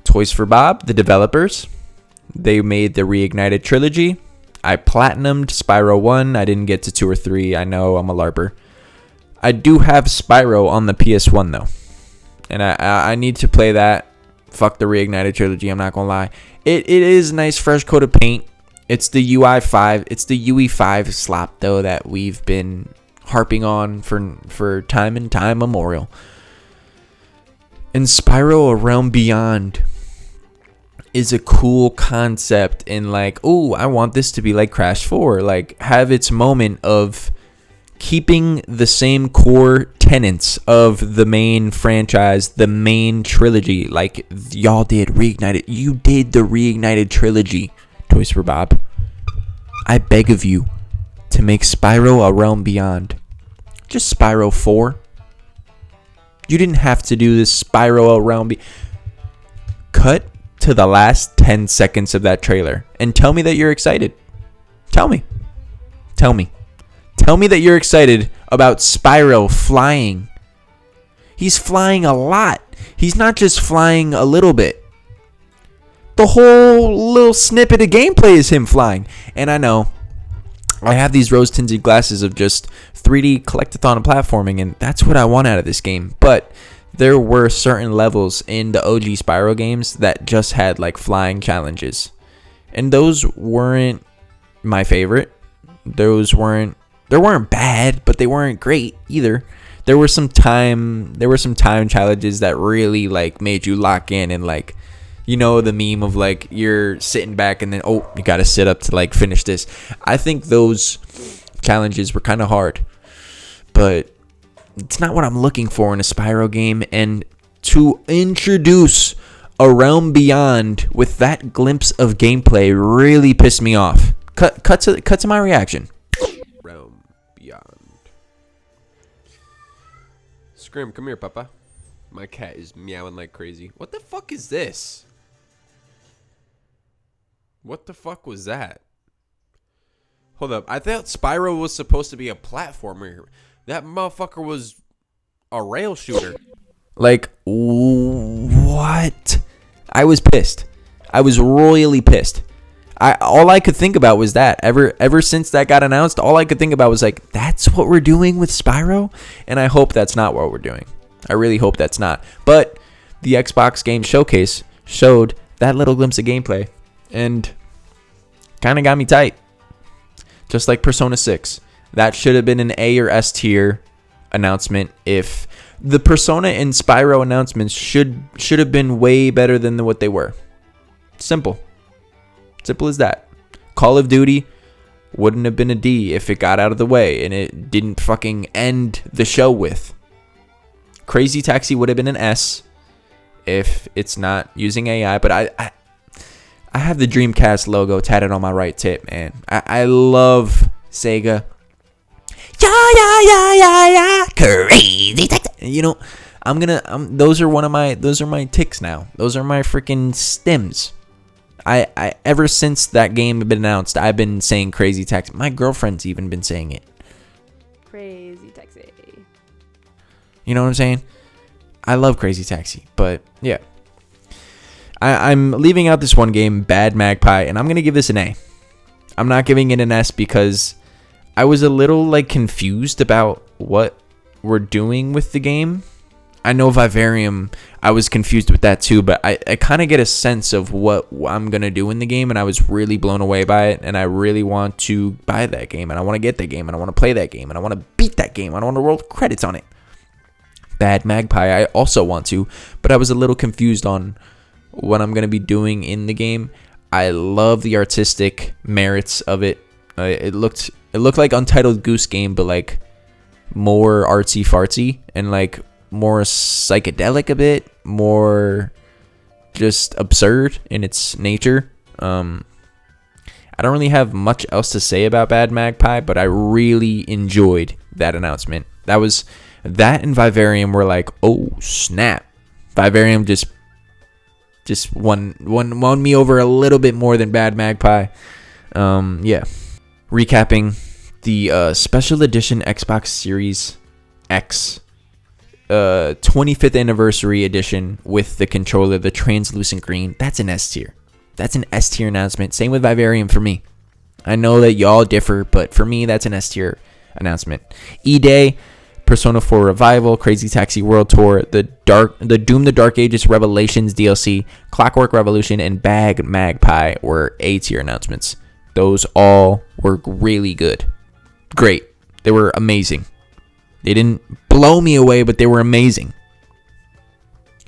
Toys for Bob, the developers, they made the Reignited trilogy. I platinumed Spyro 1. I didn't get to 2 or 3. I know I'm a LARPer. I do have Spyro on the PS1 though. And I need to play that. Fuck the Reignited trilogy, I'm not gonna lie. It is nice fresh coat of paint. It's the UI5. It's the UE5 slop though that we've been harping on for time and time memorial. And Spyro A Realm Beyond is a cool concept in like, oh, I want this to be like Crash 4. Like have its moment of keeping the same core tenets of the main franchise, the main trilogy, like y'all did Reignited. You did the Reignited trilogy, Toys for Bob. I beg of you to make Spyro A Realm Beyond just Spyro 4. You didn't have to do this Spyro A Realm Cut to the last 10 seconds of that trailer and tell me that you're excited. Tell me that you're excited about Spyro flying. He's flying a lot. He's not just flying a little bit. the whole little snippet of gameplay is him flying. And I know I have these rose-tinted glasses of just 3D collectathon and platforming, and that's what I want out of this game. But there were certain levels in the OG Spyro games that just had like flying challenges, and those weren't my favorite. They weren't bad, but they weren't great either. There were some time challenges that really like made you lock in, and like, you know, the meme of like you're sitting back and then, oh, you got to sit up to like finish this. I think those challenges were kind of hard, but it's not what I'm looking for in a Spyro game. And to introduce a realm beyond with that glimpse of gameplay really pissed me off. Cut to my reaction. Realm beyond. Scrim, come here, Papa. My cat is meowing like crazy. What the fuck is this? What the fuck was that? Hold up. I thought Spyro was supposed to be a platformer. That motherfucker was a rail shooter. Like, what? I was pissed. I was royally pissed. All I could think about was that. Ever since that got announced, all I could think about was like, that's what we're doing with Spyro? And I hope that's not what we're doing. I really hope that's not. But the Xbox Game Showcase showed that little glimpse of gameplay and kind of got me tight. Just like Persona 6. That should have been an A or S tier announcement. If the Persona and Spyro announcements should have been way better than what they were. Simple as that. Call of Duty wouldn't have been a D if it got out of the way and it didn't fucking end the show with. Crazy Taxi would have been an S if it's not using AI. But I have the Dreamcast logo tatted on my right tip, man. I love Sega. Yeah. Crazy Taxi. You know, those are my ticks now. Those are my freaking stems. I ever since that game had been announced, I've been saying Crazy Taxi. My girlfriend's even been saying it. Crazy Taxi. You know what I'm saying? I love Crazy Taxi, but yeah. I'm leaving out this one game, Bad Magpie, and I'm going to give this an A. I'm not giving it an S because I was a little like confused about what we're doing with the game. I know Vivarium, I was confused with that too, but I kind of get a sense of what I'm going to do in the game, and I was really blown away by it, and I really want to buy that game, and I want to get that game, and I want to play that game, and I want to beat that game. I don't want to roll credits on it. Bad Magpie, I also want to, but I was a little confused on what I'm going to be doing in the game. I love the artistic merits of it. It looked like Untitled Goose Game, but like more artsy fartsy and like more psychedelic a bit, more just absurd in its nature. I don't really have much else to say about Bad Magpie, but I really enjoyed that announcement. That and Vivarium were like, oh snap. Vivarium just won me over a little bit more than Bad Magpie. Yeah. Recapping the special edition Xbox Series X 25th anniversary edition with the controller, the translucent green. That's an S tier. That's an S tier announcement. Same with Vivarium for me. I know that y'all differ, but for me, that's an S tier announcement. E-Day, Persona 4 Revival, Crazy Taxi World Tour, the Doom the Dark Ages Revelations DLC, Clockwork Revolution, and Bad Magpie were A tier announcements. Those all were really good. Great. They were amazing. They didn't blow me away, but they were amazing.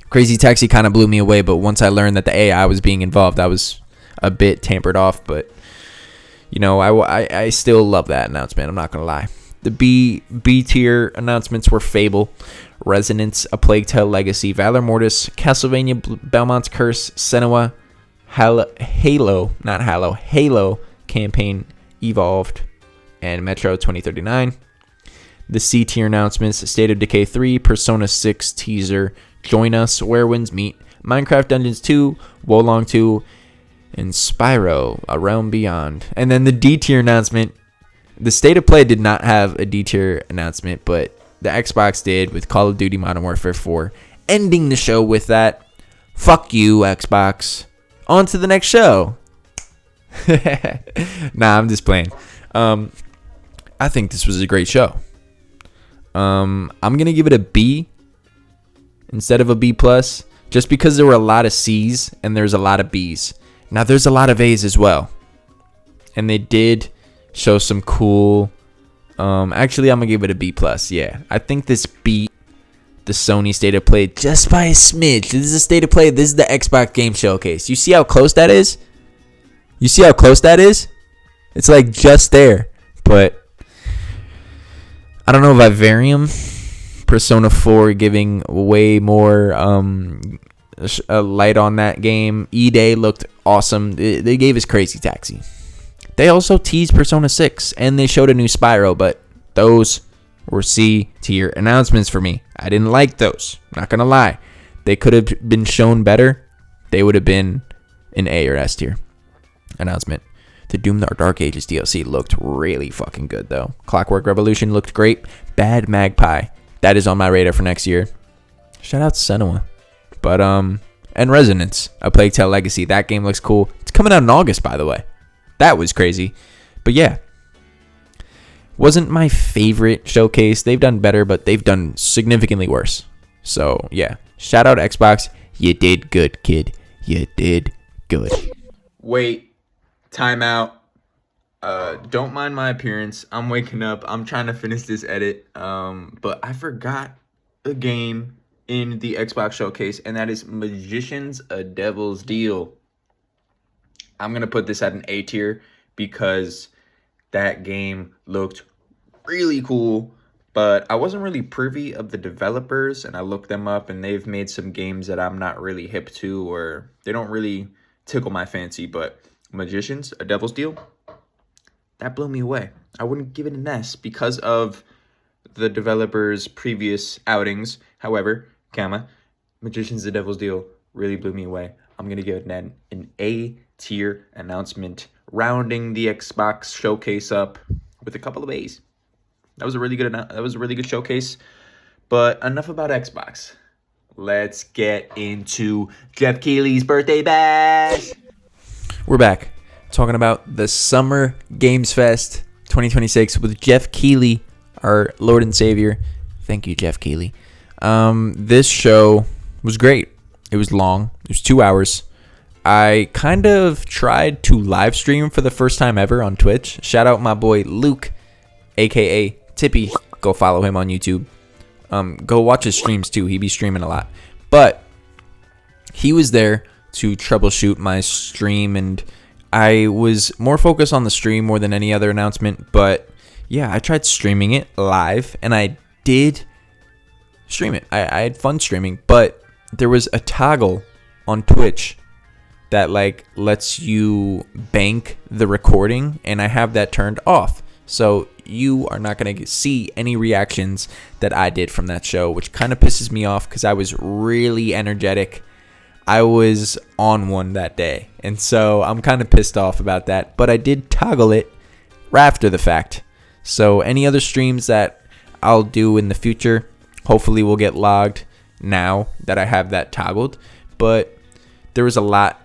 Crazy Taxi kind of blew me away, but once I learned that the AI was being involved, I was a bit tampered off. But, you know, I still love that announcement. I'm not going to lie. The B tier announcements were Fable, Resonance, A Plague Tale Legacy, Valor Mortis, Castlevania Belmont's Curse, Senua, Halo Campaign Evolved, and Metro 2039. The C tier announcements: State of Decay 3, Persona 6 teaser, Join Us, Where Winds Meet, Minecraft Dungeons 2, Wolong 2, and Spyro, A Realm Beyond. And then the D tier announcement. The State of Play did not have a D tier announcement, but the Xbox did with Call of Duty Modern Warfare 4, ending the show with that. Fuck you, Xbox. On to the next show. Nah, I'm just playing. I think this was a great show. I'm going to give it a B instead of a B+, just because there were a lot of C's and there's a lot of B's. Now, there's a lot of A's as well. And they did show some cool... actually, I'm going to give it a B+. Yeah, I think this beat the Sony State of Play just by a smidge. This is a State of Play. This is the Xbox Game Showcase. You see how close that is? It's like just there. But I don't know, Vivarium, Persona 4 giving way more a light on that game. E-Day looked awesome. They gave us Crazy Taxi. They also teased Persona 6, and they showed a new Spyro, but those were C-tier announcements for me. I didn't like those. Not going to lie. They could have been shown better. They would have been an A or S tier announcement. The Doom the Dark Ages DLC looked really fucking good, though. Clockwork Revolution looked great. Bad Magpie. That is on my radar for next year. Shout out to Senua. But, and Resonance, A Plague Tale Legacy. That game looks cool. It's coming out in August, by the way. That was crazy. But yeah. Wasn't my favorite showcase. They've done better, but they've done significantly worse. So, yeah. Shout out Xbox. You did good, kid. You did good. Wait. Timeout. Don't mind my appearance. I'm waking up. I'm trying to finish this edit. But I forgot a game in the Xbox showcase, and that is Magicians: A Devil's Deal. I'm going to put this at an A tier because that game looked really cool, but I wasn't really privy of the developers, and I looked them up, and they've made some games that I'm not really hip to, or they don't really tickle my fancy. But Magicians: A Devil's Deal, that blew me away. I wouldn't give it an S because of the developers' previous outings. However, Magicians: A Devil's Deal really blew me away. I'm going to give it an A tier announcement, rounding the Xbox showcase up with a couple of A's. That was a really good showcase. But enough about Xbox. Let's get into Jeff Keighley's birthday bash. We're back talking about the Summer Games Fest 2026 with Jeff Keighley, our Lord and Savior. Thank you, Jeff Keighley. This show was great. It was long. It was 2 hours. I kind of tried to live stream for the first time ever on Twitch. Shout out my boy Luke, a.k.a. Tippy. Go follow him on YouTube. Go watch his streams too. He be streaming a lot. But he was there to troubleshoot my stream, and I was more focused on the stream more than any other announcement. But yeah, I tried streaming it live, and I did stream it. I had fun streaming, but there was a toggle on Twitch that like lets you bank the recording, and I have that turned off. So you are not going to see any reactions that I did from that show, which kind of pisses me off because I was really energetic. I was on one that day, and so I'm kind of pissed off about that. But I did toggle it right after the fact. So any other streams that I'll do in the future, hopefully will get logged now that I have that toggled. But there was a lot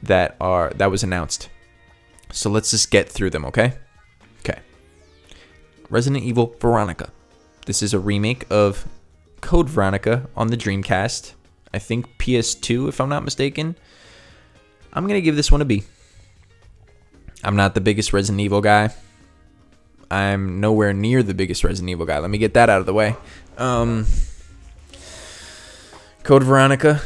that was announced. So let's just get through them, okay? Okay. Resident Evil Veronica. This is a remake of Code Veronica on the Dreamcast. I think PS2, if I'm not mistaken. I'm going to give this one a B. I'm not the biggest Resident Evil guy. I'm nowhere near the biggest Resident Evil guy. Let me get that out of the way. Code Veronica.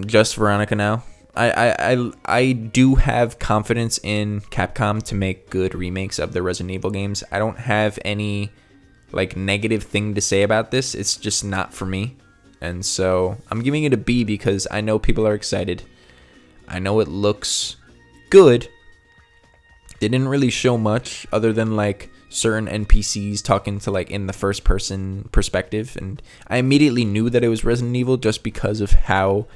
Just Veronica now. I do have confidence in Capcom to make good remakes of the Resident Evil games. I don't have any like negative thing to say about this. It's just not for me. And so I'm giving it a B because I know people are excited. I know it looks good. They didn't really show much other than like certain NPCs talking to like in the first person perspective. And I immediately knew that it was Resident Evil just because of how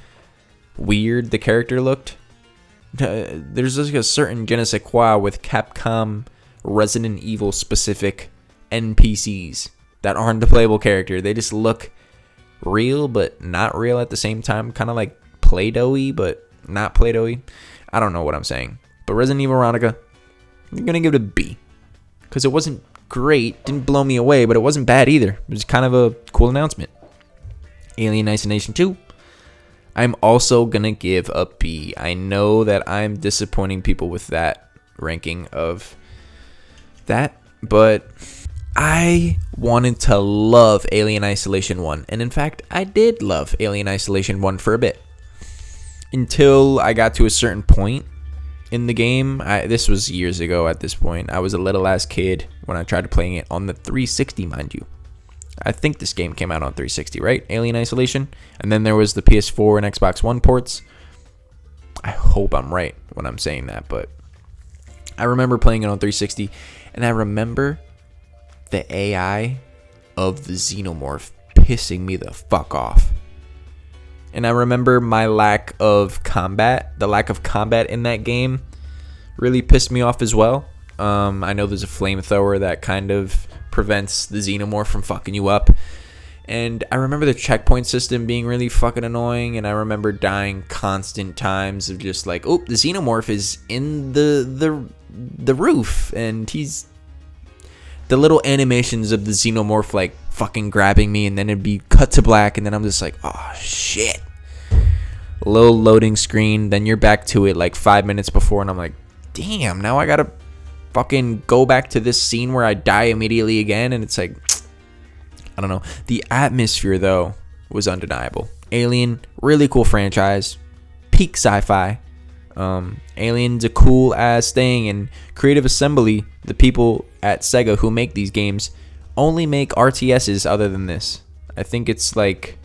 weird the character looked. There's like a certain je ne sais quoi with Capcom Resident Evil specific NPCs that aren't the playable character. They just look real but not real at the same time, kind of like Play-Doh-y, but not Play-Doh-y. I don't know what I'm saying. But Resident Evil Veronica, I'm going to give it a B. Because it wasn't great, didn't blow me away, but it wasn't bad either. It was kind of a cool announcement. Alien Isolation 2, I'm also going to give a B. I know that I'm disappointing people with that ranking of that, but I wanted to love Alien Isolation 1. And in fact, I did love Alien Isolation 1 for a bit. Until I got to a certain point in the game. This was years ago at this point. I was a little ass kid when I tried playing it on the 360, mind you. I think this game came out on 360, right? Alien Isolation. And then there was the PS4 and Xbox One ports. I hope I'm right when I'm saying that, but I remember playing it on 360, and I remember the AI of the Xenomorph pissing me the fuck off. And I remember my lack of combat, the lack of combat in that game really pissed me off as well. I know there's a flamethrower that kind of prevents the Xenomorph from fucking you up. And I remember the checkpoint system being really fucking annoying, and I remember dying constant times of just like, oh, the Xenomorph is in the roof, and he's... The little animations of the Xenomorph like fucking grabbing me, and then it'd be cut to black, and then I'm just like, oh shit. A little loading screen, then you're back to it like 5 minutes before, and I'm like, damn, now I gotta fucking go back to this scene where I die immediately again, and it's like, I don't know. The atmosphere though was undeniable. Alien, really cool franchise, peak sci-fi. Alien's a cool ass thing, and Creative Assembly, the people at Sega who make these games, only make RTSs other than this. I think it's like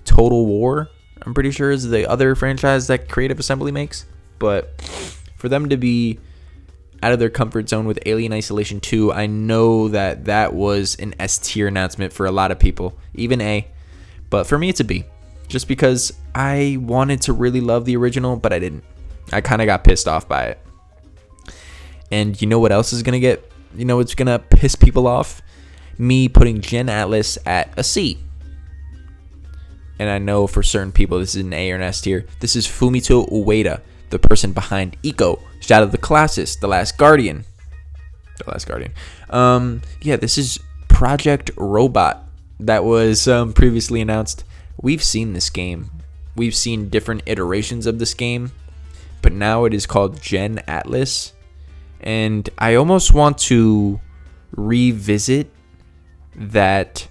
Total War, I'm pretty sure, is the other franchise that Creative Assembly makes. But for them to be out of their comfort zone with Alien Isolation 2, I know that that was an S tier announcement for a lot of people, even A. But for me, it's a B, just because I wanted to really love the original, but I didn't. I kind of got pissed off by it. And you know what else is going to get, you know what's going to piss people off? Me putting Gen Atlas at a C. And I know for certain people this is an A or an S tier. This is Fumito Ueda, the person behind Ico, Shadow of the Colossus, The Last Guardian. Yeah, this is Project Robot that was previously announced. We've seen this game. We've seen different iterations of this game, but now it is called Gen Atlas. And I almost want to revisit that.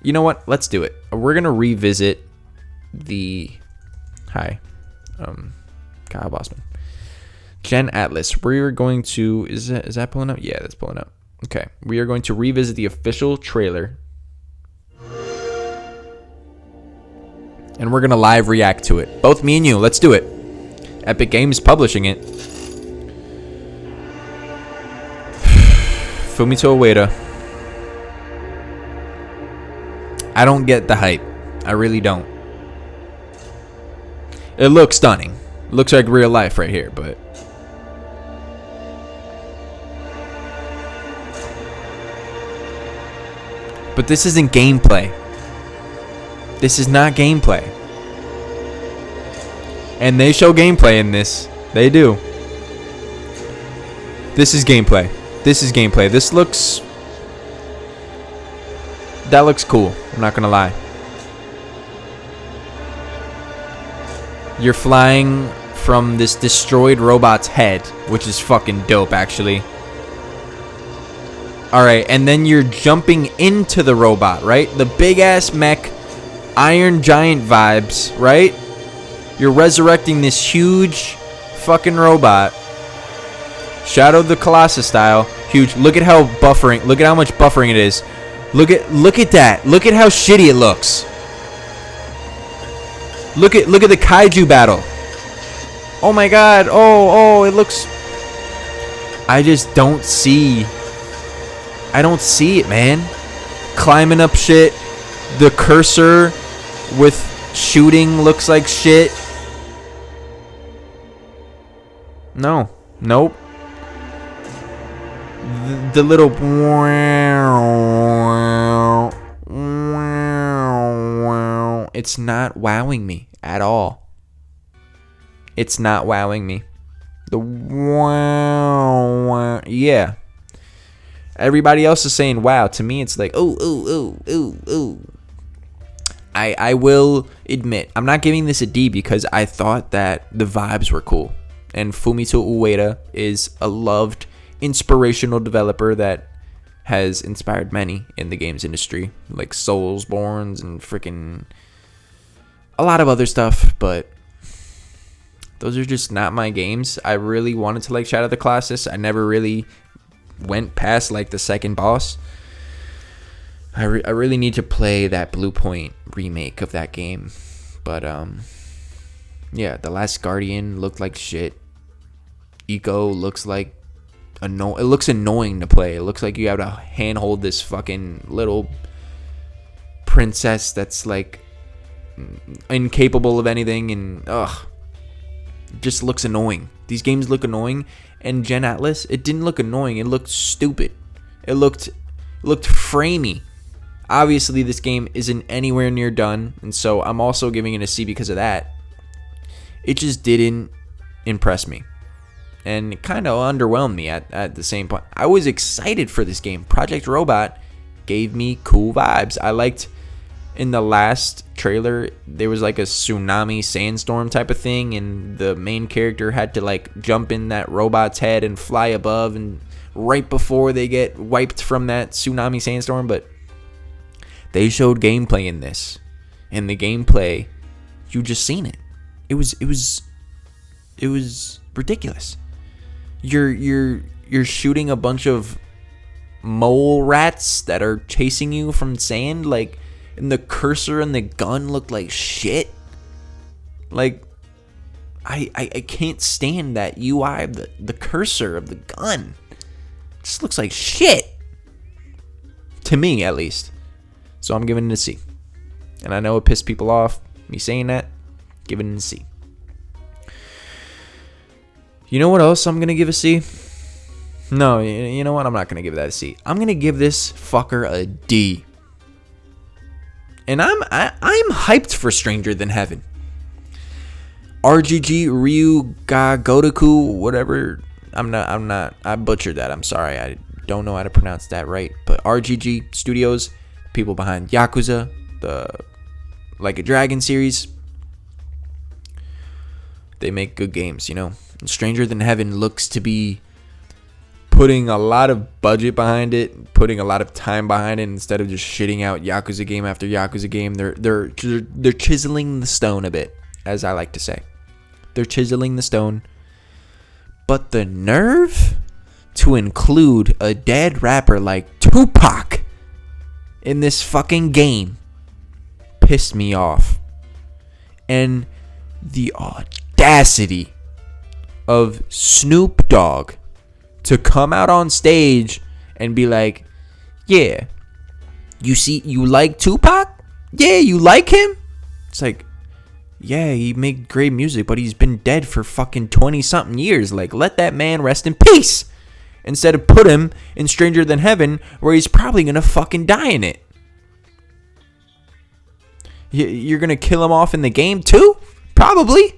You know what? Let's do it. We're going to revisit the... Hi. Kyle Bossman. Gen Atlas. We're going to... Is that pulling up? Yeah, that's pulling up. Okay. We are going to revisit the official trailer. And we're going to live react to it. Both me and you. Let's do it. Epic Games publishing it. Fumito Ueda. I don't get the hype. I really don't. It looks stunning. It looks like real life right here, but... But this isn't gameplay. This is not gameplay. And they show gameplay in this. They do. This is gameplay. This is gameplay. This looks... That looks cool. I'm not gonna lie. You're flying from this destroyed robot's head, which is fucking dope, actually. Alright, and then you're jumping into the robot, right? The big-ass mech, Iron Giant vibes, right? You're resurrecting this huge fucking robot. Shadow of the Colossus style. Huge. Look at how buffering. Look at how much buffering it is. Look at that. Look at how shitty it looks. Look at the kaiju battle. Oh my god. Oh, it looks... I just don't see... I don't see it, man. Climbing up shit. The cursor with shooting looks like shit. No. Nope. The little... It's not wowing me at all. It's not wowing me. The wow, yeah. Everybody else is saying wow. To me, it's like, ooh. I will admit, I'm not giving this a D because I thought that the vibes were cool. And Fumito Ueda is a loved, inspirational developer that has inspired many in the games industry, like Soulsborns and freaking a lot of other stuff, but those are just not my games. I really wanted to like Shadow of the Colossus. I never really went past like the second boss. I really need to play that Blue Point remake of that game. But yeah, The Last Guardian looked like shit. Eco looks like it looks annoying to play. It looks like you have to handhold this fucking little princess that's like incapable of anything, and just looks annoying. These games look annoying, and Gen Atlas, it didn't look annoying. It looked stupid. It looked framey. Obviously, this game isn't anywhere near done, and so I'm also giving it a C because of that. It just didn't impress me, and it kind of underwhelmed me at the same point. I was excited for this game. Project Robot gave me cool vibes. I liked in the last trailer, there was like a tsunami sandstorm type of thing, and the main character had to like jump in that robot's head and fly above, and right before they get wiped from that tsunami sandstorm. But they showed gameplay in this, and the gameplay, you just seen it. It was ridiculous. You're shooting a bunch of mole rats that are chasing you from sand, like, and the cursor and the gun look like shit. Like, I can't stand that UI of the cursor of the gun. It just looks like shit. To me, at least. So I'm giving it a C. And I know it pissed people off, me saying that. Giving it a C. You know what else I'm going to give a C? No, you know what? I'm not going to give that a C. I'm going to give this fucker a D. And I'm hyped for Stranger Than Heaven. RGG Ryu Ga Gotoku, whatever. I butchered that. I'm sorry. I don't know how to pronounce that right. But RGG Studios, people behind Yakuza, the Like a Dragon series. They make good games, you know. And Stranger Than Heaven looks to be putting a lot of budget behind it, putting a lot of time behind it, instead of just shitting out Yakuza game after Yakuza game. They're chiseling the stone a bit, as I like to say. They're chiseling the stone. But the nerve to include a dead rapper like Tupac in this fucking game pissed me off. And the audacity of Snoop Dogg to come out on stage and be like, yeah, you like Tupac? Yeah, you like him? It's like, yeah, he made great music, but he's been dead for fucking 20-something years. Like, let that man rest in peace. Instead of put him in Stranger Than Heaven, where he's probably going to fucking die in it. You're going to kill him off in the game too? Probably.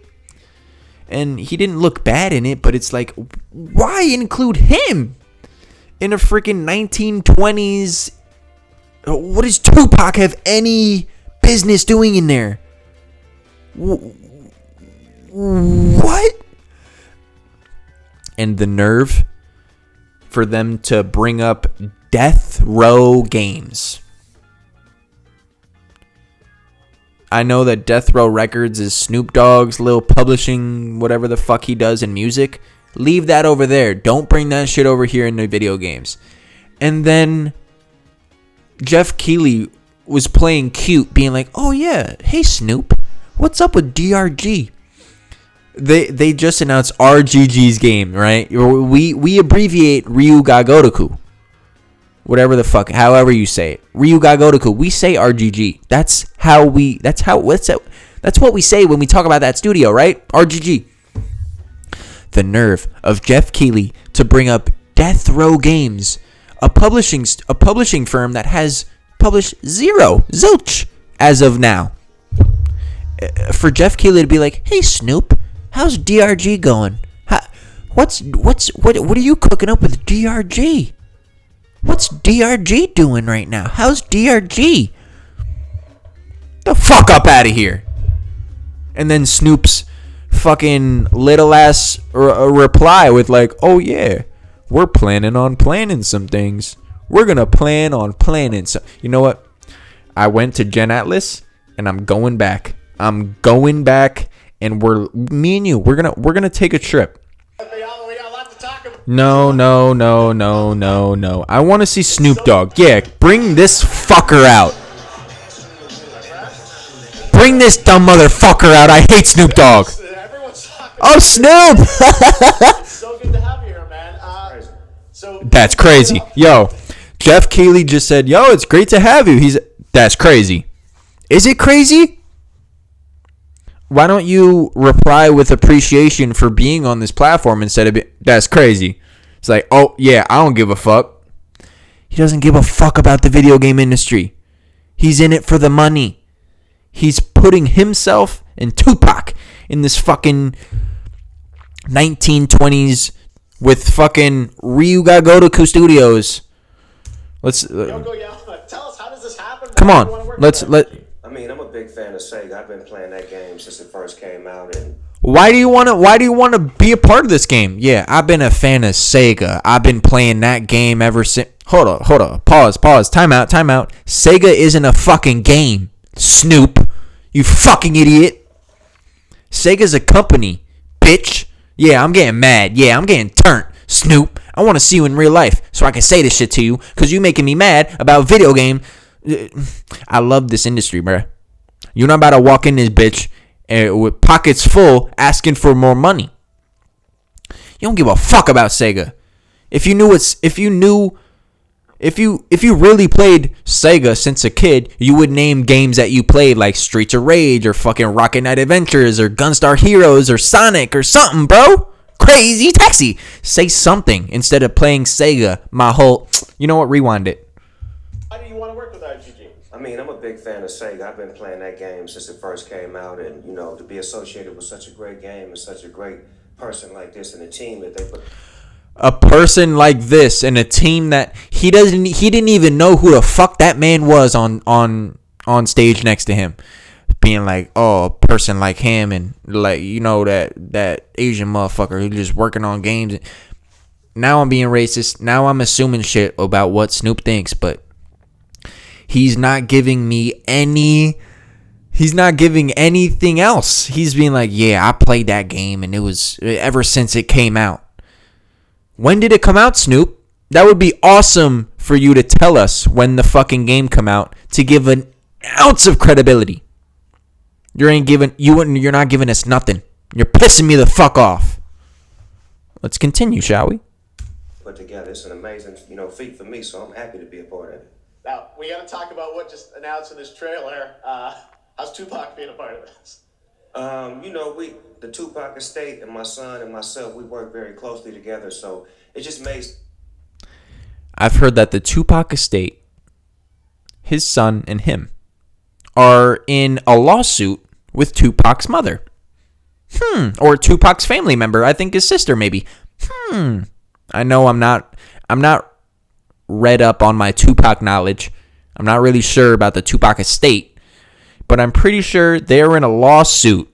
And he didn't look bad in it, but it's like, why include him in a freaking 1920s? What does Tupac have any business doing in there? What? And the nerve for them to bring up Death Row Games. I know that Death Row Records is Snoop Dogg's little publishing, whatever the fuck he does in music. Leave that over there. Don't bring that shit over here in the video games. And then Jeff Keighley was playing cute, being like, oh yeah, hey Snoop, what's up with DRG? They just announced RGG's game, right? We abbreviate Ryu Ga Gotoku. Whatever the fuck, however you say it. Ryu Ga Gotoku. We say RGG. That's what we say when we talk about that studio, right? RGG. The nerve of Jeff Keighley to bring up Death Row Games, a publishing firm that has published zilch as of now. For Jeff Keighley to be like, hey Snoop, How's DRG going? What are you cooking up with DRG? What's DRG doing right now? How's DRG? The fuck up out of here. And then Snoop's fucking little ass reply with like, oh yeah, we're planning on planning some things. We're gonna plan on planning some. You know what? I went to Gen Atlas and I'm going back. And me and you, we're gonna take a trip. No. I want to see Snoop Dogg. Yeah, bring this fucker out. Bring this dumb motherfucker out. I hate Snoop Dogg. Oh, Snoop! So good to have you here, man. That's crazy. Yo, Jeff Keighley just said, yo, it's great to have you. That's crazy. Is it crazy? Why don't you reply with appreciation for being on this platform instead of that's crazy? It's like, oh, yeah, I don't give a fuck. He doesn't give a fuck about the video game industry. He's in it for the money. He's putting himself and Tupac in this fucking 1920s with fucking Ryuga Gotoku Studios. Let's Tell us, how does this happen? Come on. I mean, I'm a big fan of Sega. I've been playing that game since it first came out, and Why do you want to be a part of this game? Yeah, I've been a fan of Sega. I've been playing that game ever since. Hold up. Pause. Time out. Sega isn't a fucking game, Snoop. You fucking idiot. Sega's a company, bitch. Yeah, I'm getting mad. Yeah, I'm getting turned, Snoop. I want to see you in real life so I can say this shit to you because you making me mad about video game. I love this industry, bruh. You're not about to walk in this bitch with pockets full asking for more money. You don't give a fuck about Sega. If you really played Sega since a kid, you would name games that you played like Streets of Rage or fucking Rocket Knight Adventures or Gunstar Heroes or Sonic or something, bro. Crazy Taxi. Say something instead of playing Sega. You know what? Rewind it. Why do you want to work with IGG? I mean, I'm a big fan of Sega. I've been playing that game since it first came out, and to be associated with such a great game and such a great person like this and a team that they put. A person like this and a team that he didn't even know who the fuck that man was on stage next to him, being like, oh, a person like him and like that Asian motherfucker who's just working on games. Now I'm being racist. Now I'm assuming shit about what Snoop thinks, but he's not giving me any. He's not giving anything else. He's being like, yeah, I played that game and it was ever since it came out. When did it come out, Snoop? That would be awesome for you to tell us when the fucking game come out to give an ounce of credibility. You're not giving us nothing. You're pissing me the fuck off. Let's continue, shall we? Put together. It's an amazing, feat for me, so I'm happy to be a part of it. Now, we got to talk about what just announced in this trailer. How's Tupac being a part of this? The Tupac estate and my son and myself, we work very closely together, so it just makes. I've heard that the Tupac estate, his son and him, are in a lawsuit with Tupac's mother. Or Tupac's family member. I think his sister, maybe. I know I'm not read up on my Tupac knowledge. I'm not really sure about the Tupac estate, but I'm pretty sure they're in a lawsuit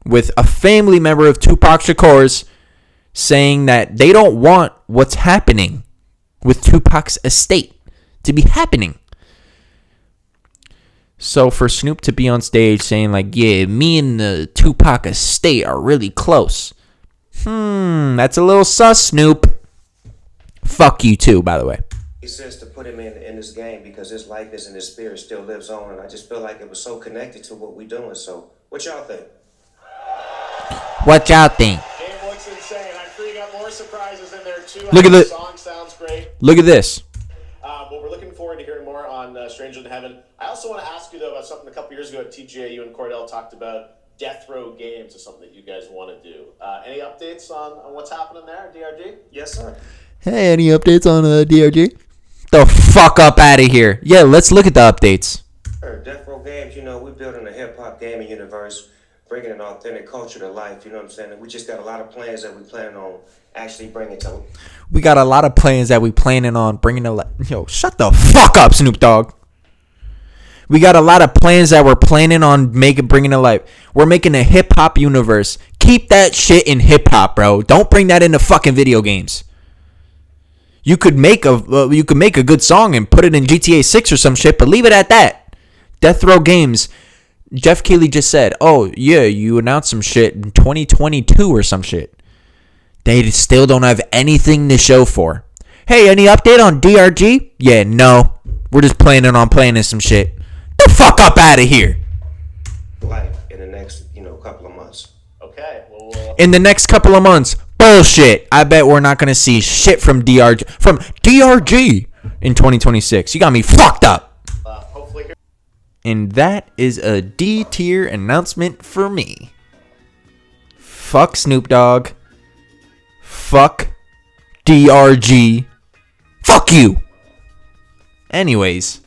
with a family member of Tupac Shakur's saying that they don't want what's happening with Tupac's estate to be happening. So for Snoop to be on stage saying like, yeah, me and the Tupac estate are really close. That's a little sus, Snoop. Fuck you too, by the way. He says to put him in this game because his likeness and his spirit still lives on, and I just feel like it was so connected to what we're doing. So what y'all think? What y'all think? Game looks insane. I'm sure you got more surprises in there too. Look at the the song sounds great. Look at this. Well, we're looking forward to hearing more on Stranger Than Heaven. I also want to ask you though about something a couple years ago at TGA. You and Cordell talked about death row games is something that you guys want to do. Any updates on what's happening there, DRG? Yes, sir. Hey, any updates on DRG? The fuck up out of here. Yeah, let's look at the updates. Death Row Games, we're building a hip-hop gaming universe bringing an authentic culture to life. You know what I'm saying? And we just got a lot of plans that we plan on actually bringing to. We got a lot of plans that we planning on bringing to life. Yo, shut the fuck up, Snoop Dogg. We got a lot of plans that we're planning on bringing to life. We're making a hip hop universe. Keep that shit in hip hop, bro. Don't bring that into fucking video games. You could make a good song and put it in GTA 6 or some shit, but leave it at that. Death Row Games. Jeff Keighley just said, "Oh yeah, you announced some shit in 2022 or some shit." They still don't have anything to show for. Hey, any update on DRG? Yeah, no. We're just planning on playing some shit. The fuck up out of here. Life in the next, couple of months. Okay. Well, In the next couple of months, bullshit. I bet we're not gonna see shit from DRG in 2026. You got me fucked up. hopefully. And that is a D tier announcement for me. Fuck Snoop Dogg. Fuck DRG. Fuck you. Anyways,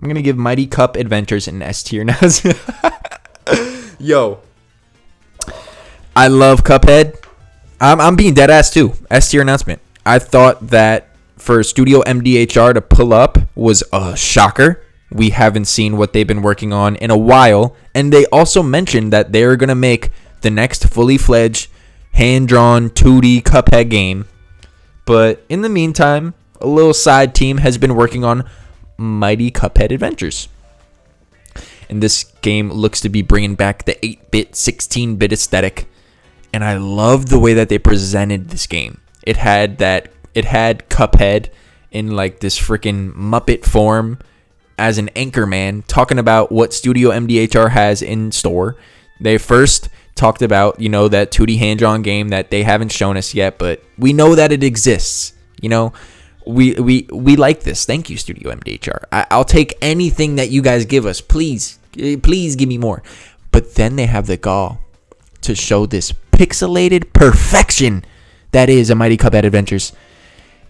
I'm gonna give Mighty Cup Adventures an S tier now. Yo, I love Cuphead. I'm being dead ass too. S tier announcement. I thought that for Studio MDHR to pull up was a shocker. We haven't seen what they've been working on in a while, and they also mentioned that they're gonna make the next fully fledged hand-drawn 2D Cuphead game. But in the meantime, a little side team has been working on Mighty Cuphead Adventures. And this game looks to be bringing back the 8-bit, 16-bit aesthetic. And I love the way that they presented this game. It had Cuphead in like this freaking Muppet form as an anchor man talking about what Studio MDHR has in store. They first talked about, that 2D hand-drawn game that they haven't shown us yet, but we know that it exists. We like this. Thank you, Studio MDHR. I'll take anything that you guys give us. Please give me more. But then they have the gall to show this pixelated perfection that is a Mighty Cuphead Adventures.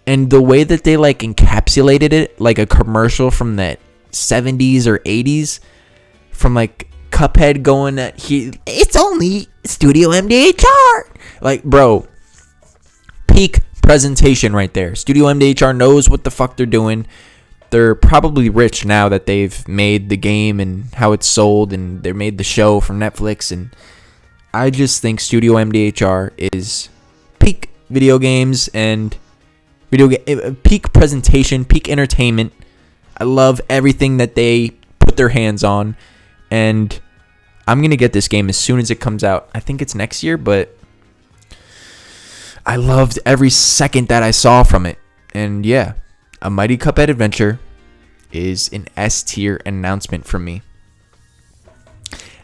And the way that they encapsulated it like a commercial from the 70s or 80s, from Cuphead going it's only Studio MDHR. Bro, peak presentation right there. Studio MDHR knows what the fuck they're doing. They're probably rich now that they've made the game and how it's sold, and they made the show from Netflix. And I just think Studio MDHR is peak video games and peak presentation, peak entertainment. I love everything that they put their hands on, and I'm gonna get this game as soon as it comes out. I think it's next year, but I loved every second that I saw from it. And yeah, a Mighty Cuphead Adventure is an S tier announcement for me.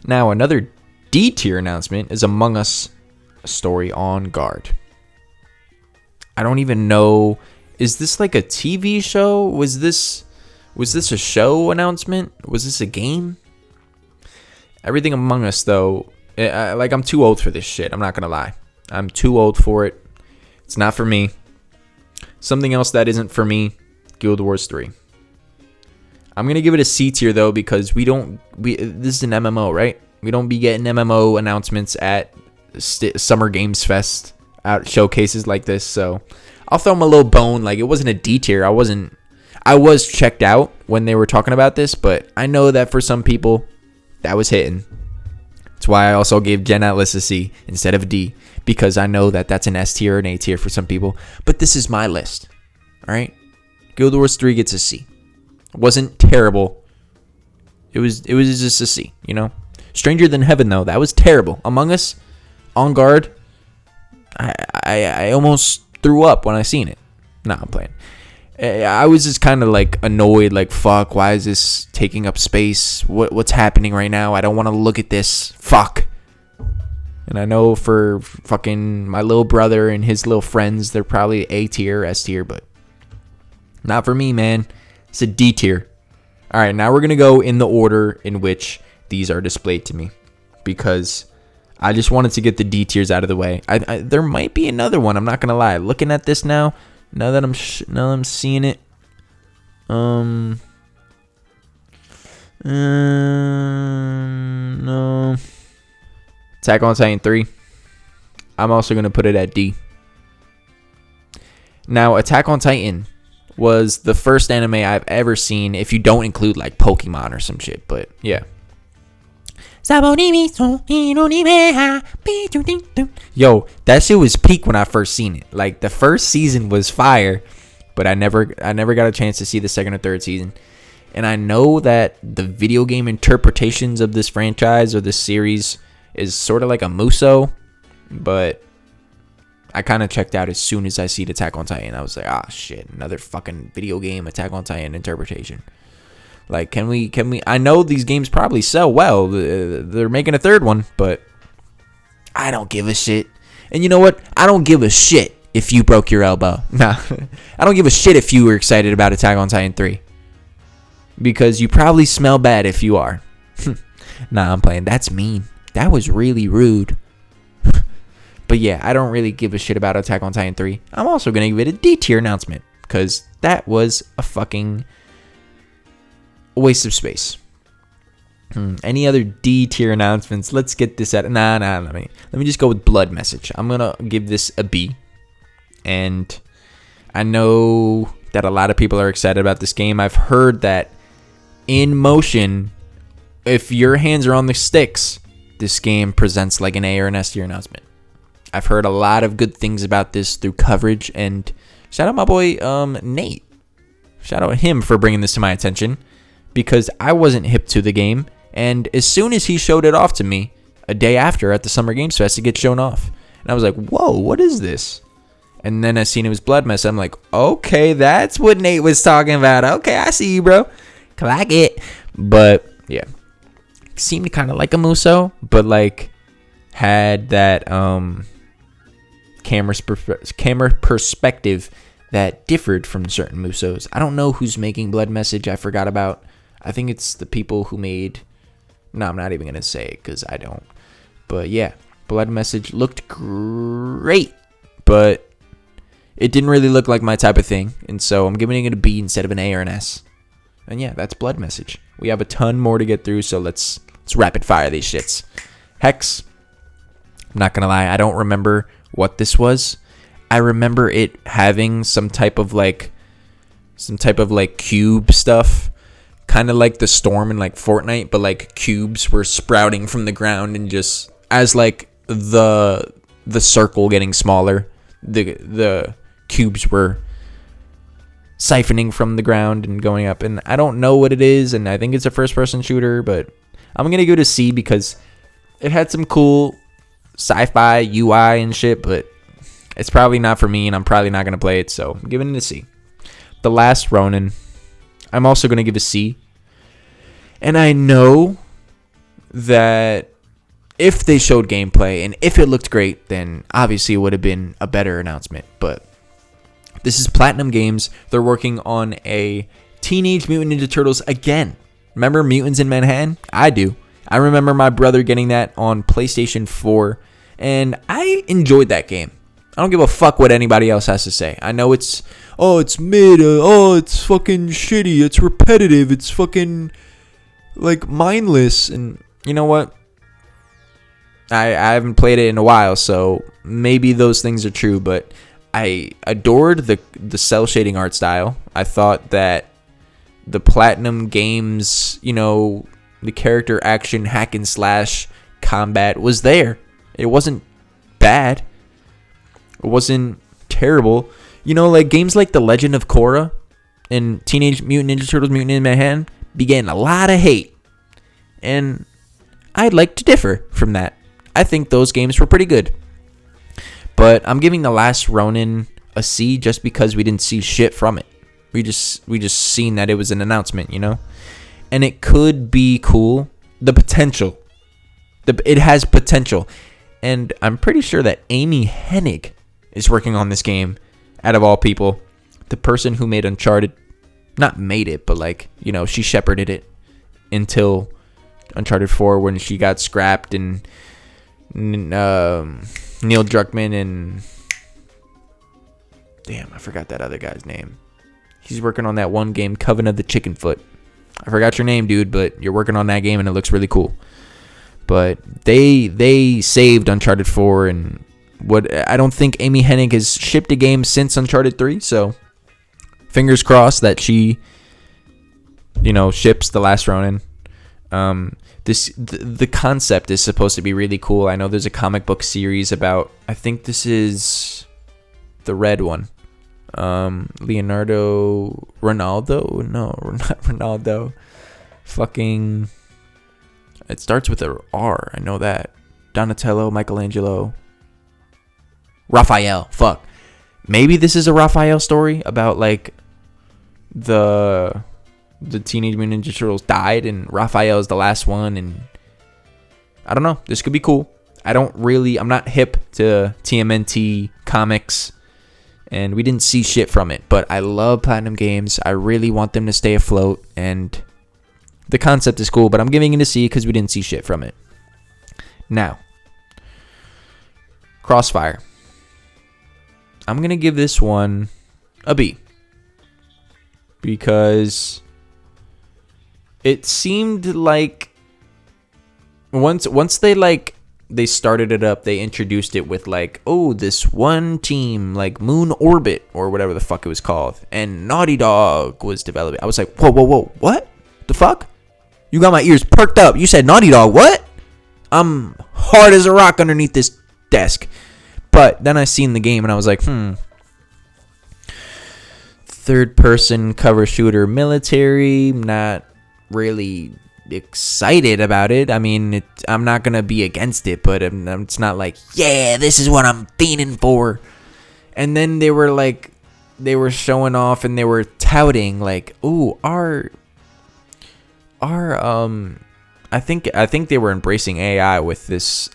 Now, another D tier announcement is Among Us: A Story on Guard. I don't even know. Is this like a TV show? Was this a show announcement? Was this a game? Everything Among Us, though, I'm too old for this shit. I'm not gonna lie. I'm too old for it. It's not for me. Something else that isn't for me, Guild Wars 3. I'm going to give it a C tier, though, because this is an MMO, right? We don't be getting MMO announcements at Summer Games Fest out showcases like this, so I'll throw them a little bone. It wasn't a D tier. I was checked out when they were talking about this, but I know that for some people, that was hitting. That's why I also gave Gen Atlas a C instead of a D, because I know that that's an S tier or an A tier for some people. But this is my list. All right? Guild Wars 3 gets a C. It wasn't terrible. It was just a C, Stranger Than Heaven, though, that was terrible. Among Us, On Guard, I almost threw up when I seen it. Nah, I'm playing. I was just kind of annoyed, fuck, why is this taking up space? What's happening right now? I don't want to look at this. Fuck. And I know for fucking my little brother and his little friends, they're probably A tier, S tier, but not for me, man. It's a D tier. All right, now we're going to go in the order in which these are displayed to me, because I just wanted to get the D tiers out of the way. There might be another one, I'm not going to lie. Looking at this now that I'm seeing it, no. Attack on Titan 3. I'm also going to put it at D. Now, Attack on Titan was the first anime I've ever seen, if you don't include like Pokemon or some shit, but yeah. Yo, that shit was peak when I first seen it. Like, the first season was fire, but I never got a chance to see the second or third season. And I know that the video game interpretations of this franchise or this series is sort of like a Muso, but I kind of checked out as soon as I see Attack on Titan. I was like, ah, shit, another fucking video game Attack on Titan interpretation. Like, can we? I know these games probably sell well. They're making a third one, but I don't give a shit. And you know what? I don't give a shit if you broke your elbow. Nah, I don't give a shit if you were excited about Attack on Titan 3. Because you probably smell bad if you are. Nah, I'm playing. That's mean. That was really rude. But yeah, I don't really give a shit about Attack on Titan 3. I'm also going to give it a D tier announcement. Because that was a fucking waste of space. Any other D tier announcements? Let's get this out. Nah. Let me just go with Blood Message. I'm going to give this a B. And I know that a lot of people are excited about this game. I've heard that in motion, if your hands are on the sticks, this game presents like an A or an S tier announcement. I've heard a lot of good things about this through coverage, and shout out my boy Nate. Shout out him for bringing this to my attention, because I wasn't hip to the game, and as soon as he showed it off to me, a day after at the Summer Games Fest, it gets shown off, and I was like, whoa, what is this? And then I seen it was Blood Mess. I'm like, okay, that's what Nate was talking about. Okay, I see you, bro. Clack it. But yeah, seemed kind of like a Muso, but like had that camera perspective that differed from certain Musos. I don't know who's making Blood Message. I forgot about. I think it's the people who made. No, I'm not even gonna say it because I don't. But yeah, Blood Message looked great, but it didn't really look like my type of thing, and so I'm giving it a B instead of an A or an S. And yeah, that's Blood Message. We have a ton more to get through, so let's rapid fire these shits. Hex. I'm not gonna lie, I don't remember what this was. I remember it having some type of like cube stuff, kind of like the storm in like Fortnite, but like cubes were sprouting from the ground, and just as like the circle getting smaller, the cubes were siphoning from the ground and going up. And I don't know what it is, and I think it's a first-person shooter, but I'm gonna give it a C because it had some cool sci-fi UI and shit, but it's probably not for me, and I'm probably not gonna play it, so I'm giving it a C. The Last Ronin, I'm also gonna give a C. And I know that if they showed gameplay and if it looked great, then obviously it would have been a better announcement. But this is Platinum Games. They're working on a Teenage Mutant Ninja Turtles again. Remember Mutants in Manhattan? I do. I remember my brother getting that on PlayStation 4, and I enjoyed that game. I don't give a fuck what anybody else has to say. I know it's mid, it's fucking shitty, it's repetitive, it's fucking like mindless, and you know what? I haven't played it in a while, so maybe those things are true, but I adored the cell shading art style. I thought that the Platinum Games, the character action hack and slash combat was there. It wasn't bad. It wasn't terrible. Like games like The Legend of Korra and Teenage Mutant Ninja Turtles Mutant in Manhattan began a lot of hate. And I'd like to differ from that. I think those games were pretty good. But I'm giving The Last Ronin a C just because we didn't see shit from it. We just seen that it was an announcement, And it could be cool. The potential. It has potential. And I'm pretty sure that Amy Hennig is working on this game, out of all people. The person who made Uncharted, not made it, but she shepherded it until Uncharted 4 when she got scrapped, and Neil Druckmann and damn, I forgot that other guy's name. He's working on that one game, Coven of the Chicken Foot. I forgot your name, dude, but you're working on that game and it looks really cool. but they saved Uncharted 4, and what I don't think Amy Hennig has shipped a game since Uncharted 3, so fingers crossed that she, ships The Last Ronin. The concept is supposed to be really cool. I know there's a comic book series about, I think this is the red one. Leonardo Ronaldo? No, not Ronaldo. Fucking, it starts with a R. I know that. Donatello, Michelangelo, Raphael. Fuck. Maybe this is a Raphael story about like the Teenage Mutant Ninja Turtles died and Raphael is the last one, and I don't know. This could be cool. I'm not hip to TMNT comics, and we didn't see shit from it, but I love Platinum Games. I really want them to stay afloat, and the concept is cool, but I'm giving it a C because we didn't see shit from it. Now, Crossfire. I'm going to give this one a B, because it seemed like once they started it up, they introduced it with like, oh, this one team, like Moon Orbit or whatever the fuck it was called, and Naughty Dog was developing. I was like, whoa, what the fuck? You got my ears perked up. You said Naughty Dog, what? I'm hard as a rock underneath this desk. But then I seen the game and I was like, third person cover shooter military, not really excited about it. I mean, I'm not gonna be against it, but it's not like, yeah, this is what I'm fiending for. And then they were showing off and they were touting like, ooh, our I think they were embracing AI with this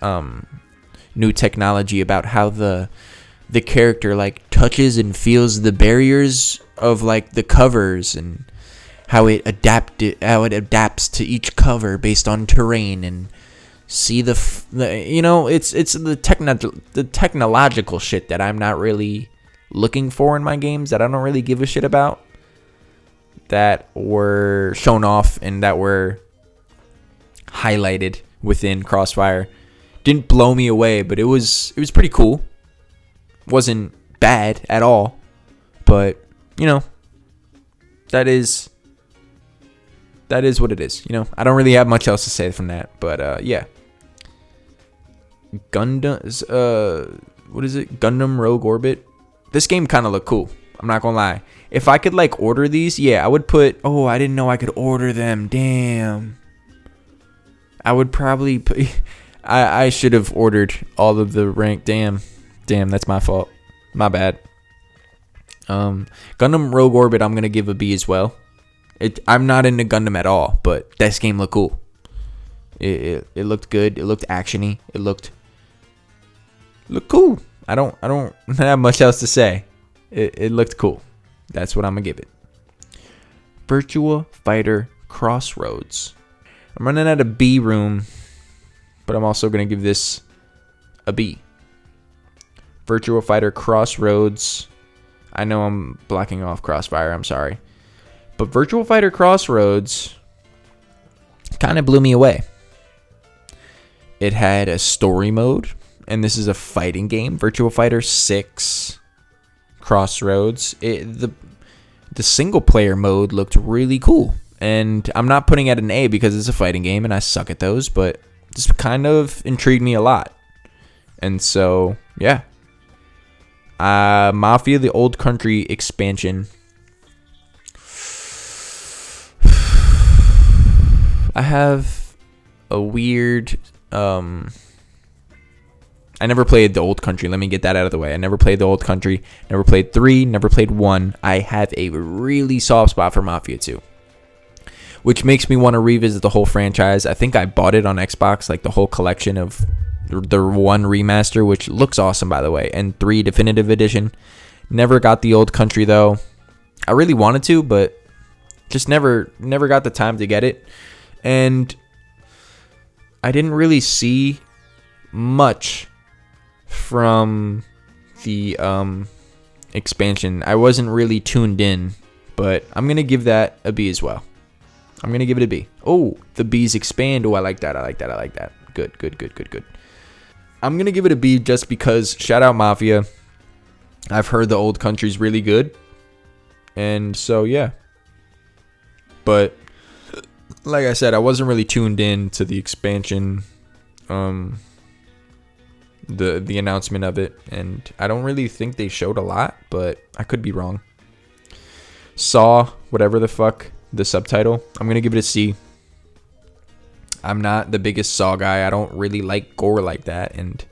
new technology about how the character like touches and feels the barriers of like the covers, and how it adapts to each cover based on terrain, and see it's the technological shit that I'm not really looking for in my games, that I don't really give a shit about, that were shown off and that were highlighted within Crossfire. Didn't blow me away, but it was pretty cool. Wasn't bad at all, but that is what it is. I don't really have much else to say from that, but yeah. What is it? Gundam Rogue Orbit. This game kind of looked cool. I'm not gonna lie. If I could like order these, yeah, I would put. Oh, I didn't know I could order them. Damn. I would probably put. I should have ordered all of the rank. Damn, that's my fault. My bad. Gundam Rogue Orbit, I'm gonna give a B as well. I'm not into Gundam at all, but this game looked cool. It looked good. It looked actiony. It looked cool. I don't have much else to say. It looked cool. That's what I'm gonna give it. Virtua Fighter Crossroads. I'm running out of B room, but I'm also gonna give this a B. Virtua Fighter Crossroads. I know I'm blocking off Crossfire. I'm sorry, but Virtua Fighter Crossroads kind of blew me away. It had a story mode, and this is a fighting game. Virtua Fighter 6 Crossroads. The single player mode looked really cool, and I'm not putting it an A because it's a fighting game and I suck at those, but this kind of intrigued me a lot. And so yeah, Mafia: The Old Country expansion. I have a weird I never played The Old Country. Let me get that out of the way. I never played The Old Country. Never played 3. Never played 1. I have a really soft spot for Mafia 2, which makes me want to revisit the whole franchise. I think I bought it on Xbox, like the whole collection of the 1 remaster, which looks awesome, by the way, and 3 definitive edition. Never got The Old Country, though. I really wanted to, but just never got the time to get it. And I didn't really see much from the expansion. I wasn't really tuned in, but I'm gonna give that a B as well. I'm gonna give it a B. Oh, the B's expand. Oh, I like that. Good. I'm going to give it a B just because shout out Mafia. I've heard the old country's really good. And so, yeah. But like I said, I wasn't really tuned in to the expansion, the announcement of it, and I don't really think they showed a lot, but I could be wrong. Saw, whatever the fuck, the subtitle, I'm going to give it a C. I'm not the biggest Saw guy. I don't really like gore like that. And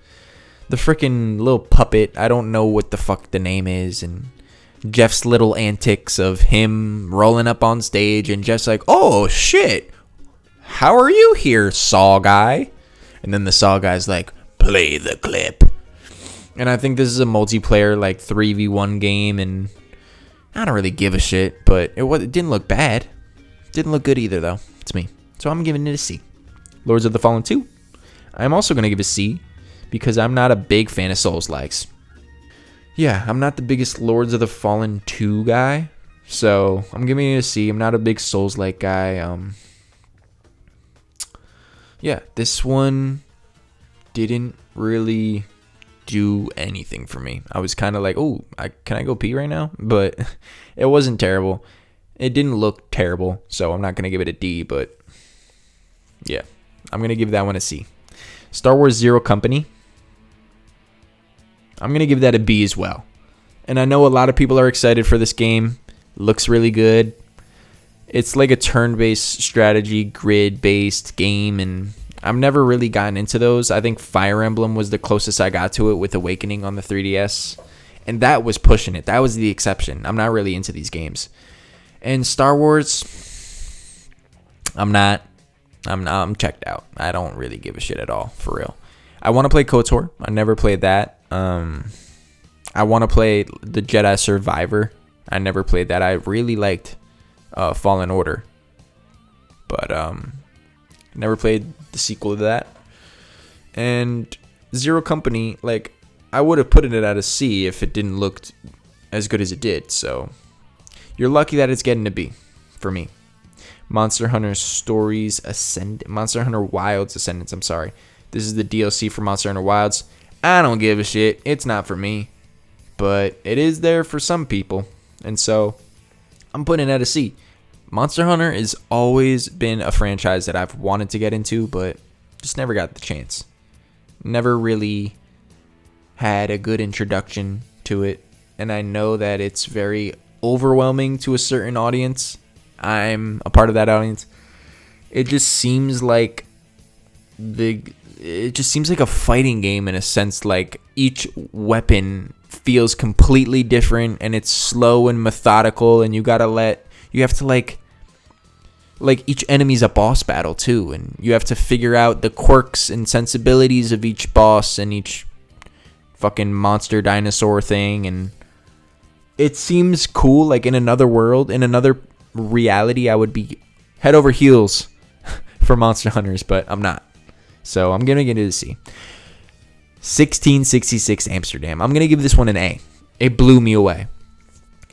the freaking little puppet, I don't know what the fuck the name is. And Jeff's little antics of him rolling up on stage. And Jeff's like, oh, shit. How are you here, Saw guy? And then the Saw guy's like, play the clip. And I think this is a multiplayer, like, 3v1 game. And I don't really give a shit. But it didn't look bad. Didn't look good either, though. It's me. So I'm giving it a C. Lords of the Fallen 2. I'm also going to give a C because I'm not a big fan of Souls-likes. Yeah, I'm not the biggest Lords of the Fallen 2 guy. So I'm giving it a C. I'm not a big Souls-like guy. Yeah, this one didn't really do anything for me. I was kind of like, oh, can I go pee right now? But it wasn't terrible. It didn't look terrible. So I'm not going to give it a D, but yeah. I'm going to give that one a C. Star Wars Zero Company. I'm going to give that a B as well. And I know a lot of people are excited for this game. Looks really good. It's like a turn-based strategy, grid-based game, and I've never really gotten into those. I think Fire Emblem was the closest I got to it with Awakening on the 3DS. And that was pushing it. That was the exception. I'm not really into these games. And Star Wars, I'm checked out. I don't really give a shit at all, for real. I want to play KOTOR. I never played that. I want to play the Jedi Survivor. I never played that. I really liked Fallen Order. But never played the sequel to that. And Zero Company, like, I would have put it at a C if it didn't look as good as it did. So you're lucky that it's getting a B for me. Monster Hunter Monster Hunter Wilds Ascendance, I'm sorry. This is the DLC for Monster Hunter Wilds. I don't give a shit. It's not for me. But it is there for some people. And so I'm putting it at a C. Monster Hunter has always been a franchise that I've wanted to get into, but just never got the chance. Never really had a good introduction to it. And I know that it's very overwhelming to a certain audience. I'm a part of that audience. It just seems like a fighting game in a sense. Like each weapon feels completely different, and it's slow and methodical, and you have to like each enemy's a boss battle too, and you have to figure out the quirks and sensibilities of each boss and each fucking monster dinosaur thing, and it seems cool. Like in another world, in another reality, I would be head over heels for Monster Hunters, but I'm not. So I'm gonna get it a C. 1666 Amsterdam. I'm gonna give this one an A. It blew me away.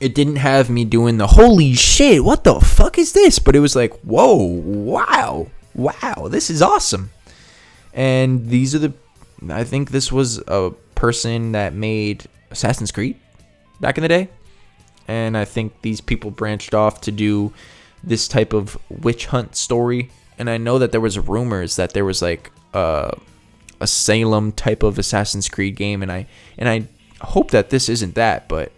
It didn't have me doing the holy shit, what the fuck is this? But it was like, whoa, wow, this is awesome. And I think this was a person that made Assassin's Creed back in the day. And I think these people branched off to do this type of witch hunt story. And I know that there was rumors that there was like a Salem type of Assassin's Creed game. And I hope that this isn't that. But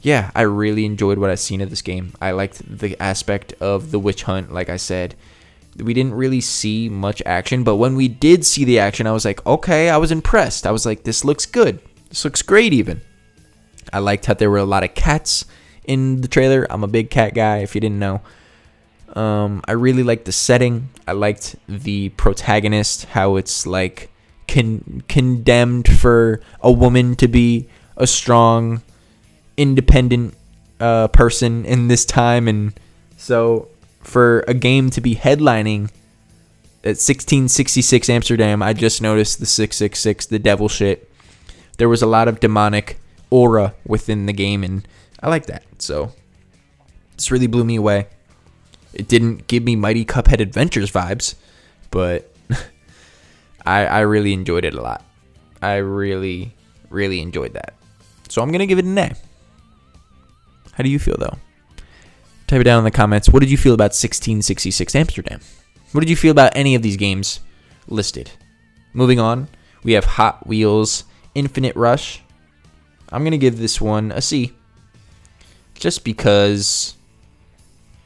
yeah, I really enjoyed what I've seen of this game. I liked the aspect of the witch hunt. Like I said, we didn't really see much action. But when we did see the action, I was like, okay, I was impressed. I was like, this looks good. This looks great even. I liked how there were a lot of cats in the trailer. I'm a big cat guy, if you didn't know. I really liked the setting. I liked the protagonist, how it's like condemned for a woman to be a strong, independent person in this time. And so for a game to be headlining at 1666 Amsterdam, I just noticed the 666, the devil shit. There was a lot of demonic aura within the game, and I like that. So this really blew me away. It didn't give me Mighty Cuphead Adventures vibes, but I really enjoyed it a lot. I really, really enjoyed that. So I'm going to give it an A. How do you feel, though? Type it down in the comments. What did you feel about 1666 Amsterdam? What did you feel about any of these games listed? Moving on, we have Hot Wheels Infinite Rush. I'm going to give this one a C. Just because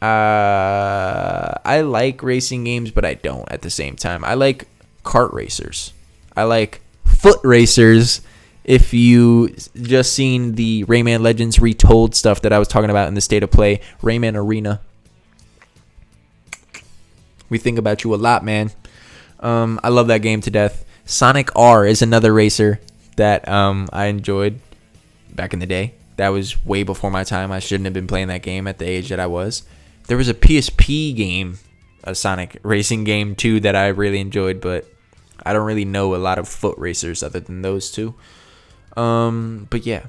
I like racing games, but I don't at the same time. I like kart racers. I like foot racers. If you just seen the Rayman Legends Retold stuff that I was talking about in the State of Play, Rayman Arena. We think about you a lot, man. I love that game to death. Sonic R is another racer that I enjoyed back in the day. That was way before my time. I shouldn't have been playing that game at the age that I was. There was a PSP game, a Sonic racing game too, that I really enjoyed, but I don't really know a lot of foot racers other than those two. But yeah.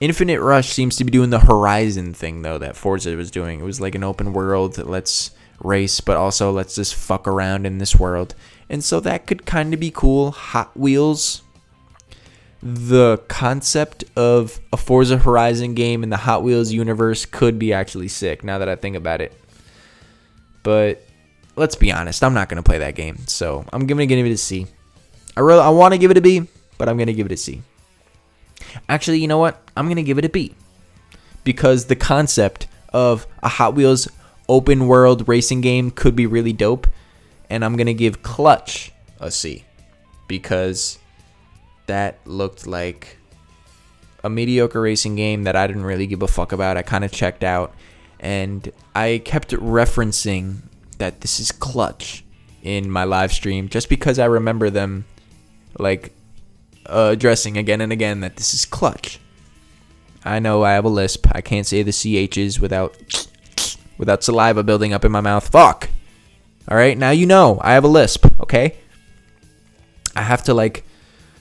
Infinite Rush seems to be doing the Horizon thing, though, that Forza was doing. It was like an open world, let's race, but also let's just fuck around in this world. And so that could kind of be cool. Hot Wheels. The concept of a Forza Horizon game in the Hot Wheels universe could be actually sick, now that I think about it. But let's be honest, I'm not going to play that game. So I'm going to give it a C. I want to give it a B, but I'm going to give it a C. Actually, you know what? I'm going to give it a B. Because the concept of a Hot Wheels open world racing game could be really dope. And I'm going to give Clutch a C. Because that looked like a mediocre racing game that I didn't really give a fuck about. I kind of checked out. And I kept referencing that this is Clutch in my live stream. Just because I remember them like addressing again and again that this is Clutch. I know I have a lisp. I can't say the CHs without saliva building up in my mouth. Fuck. Alright, now you know I have a lisp, okay? I have to like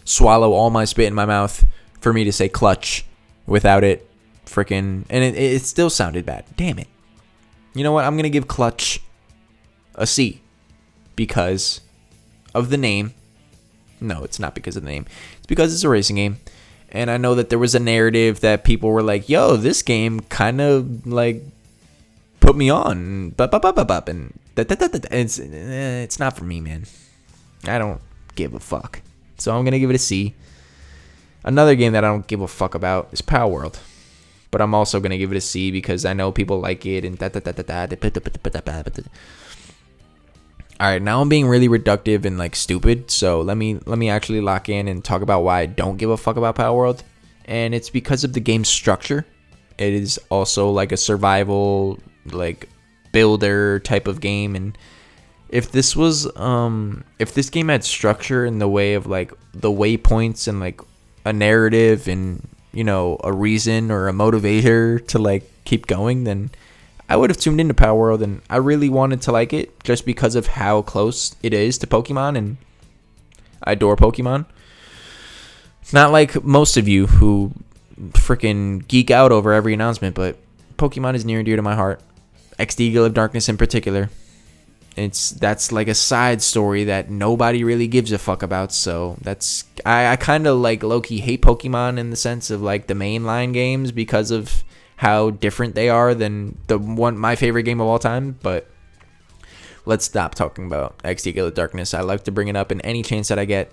swallow all my spit in my mouth for me to say clutch without it freaking... And it still sounded bad. Damn it. You know what? I'm going to give Clutch a C. Because of the name. No, it's not because of the name. It's because it's a racing game. And I know that there was a narrative that people were like, yo, this game kind of like put me on. And it's not for me, man. I don't give a fuck. So I'm going to give it a C. Another game that I don't give a fuck about is Power World. But I'm also going to give it a C because I know people like it and Alright, now I'm being really reductive and like stupid. So let me actually lock in and talk about why I don't give a fuck about Power World. And it's because of the game's structure. It is also like a survival like builder type of game, and if this game had structure in the way of like the waypoints and like a narrative and, you know, a reason or a motivator to like keep going, then I would have tuned into Power World, and I really wanted to like it just because of how close it is to Pokemon, and I adore Pokemon. Not like most of you who freaking geek out over every announcement, but Pokemon is near and dear to my heart. XD Eagle of Darkness in particular. That's like a side story that nobody really gives a fuck about. So that's I kind of like low-key hate Pokemon in the sense of like the mainline games because of how different they are than my favorite game of all time. But let's stop talking about XD Eagle of Darkness. I like to bring it up in any chance that I get.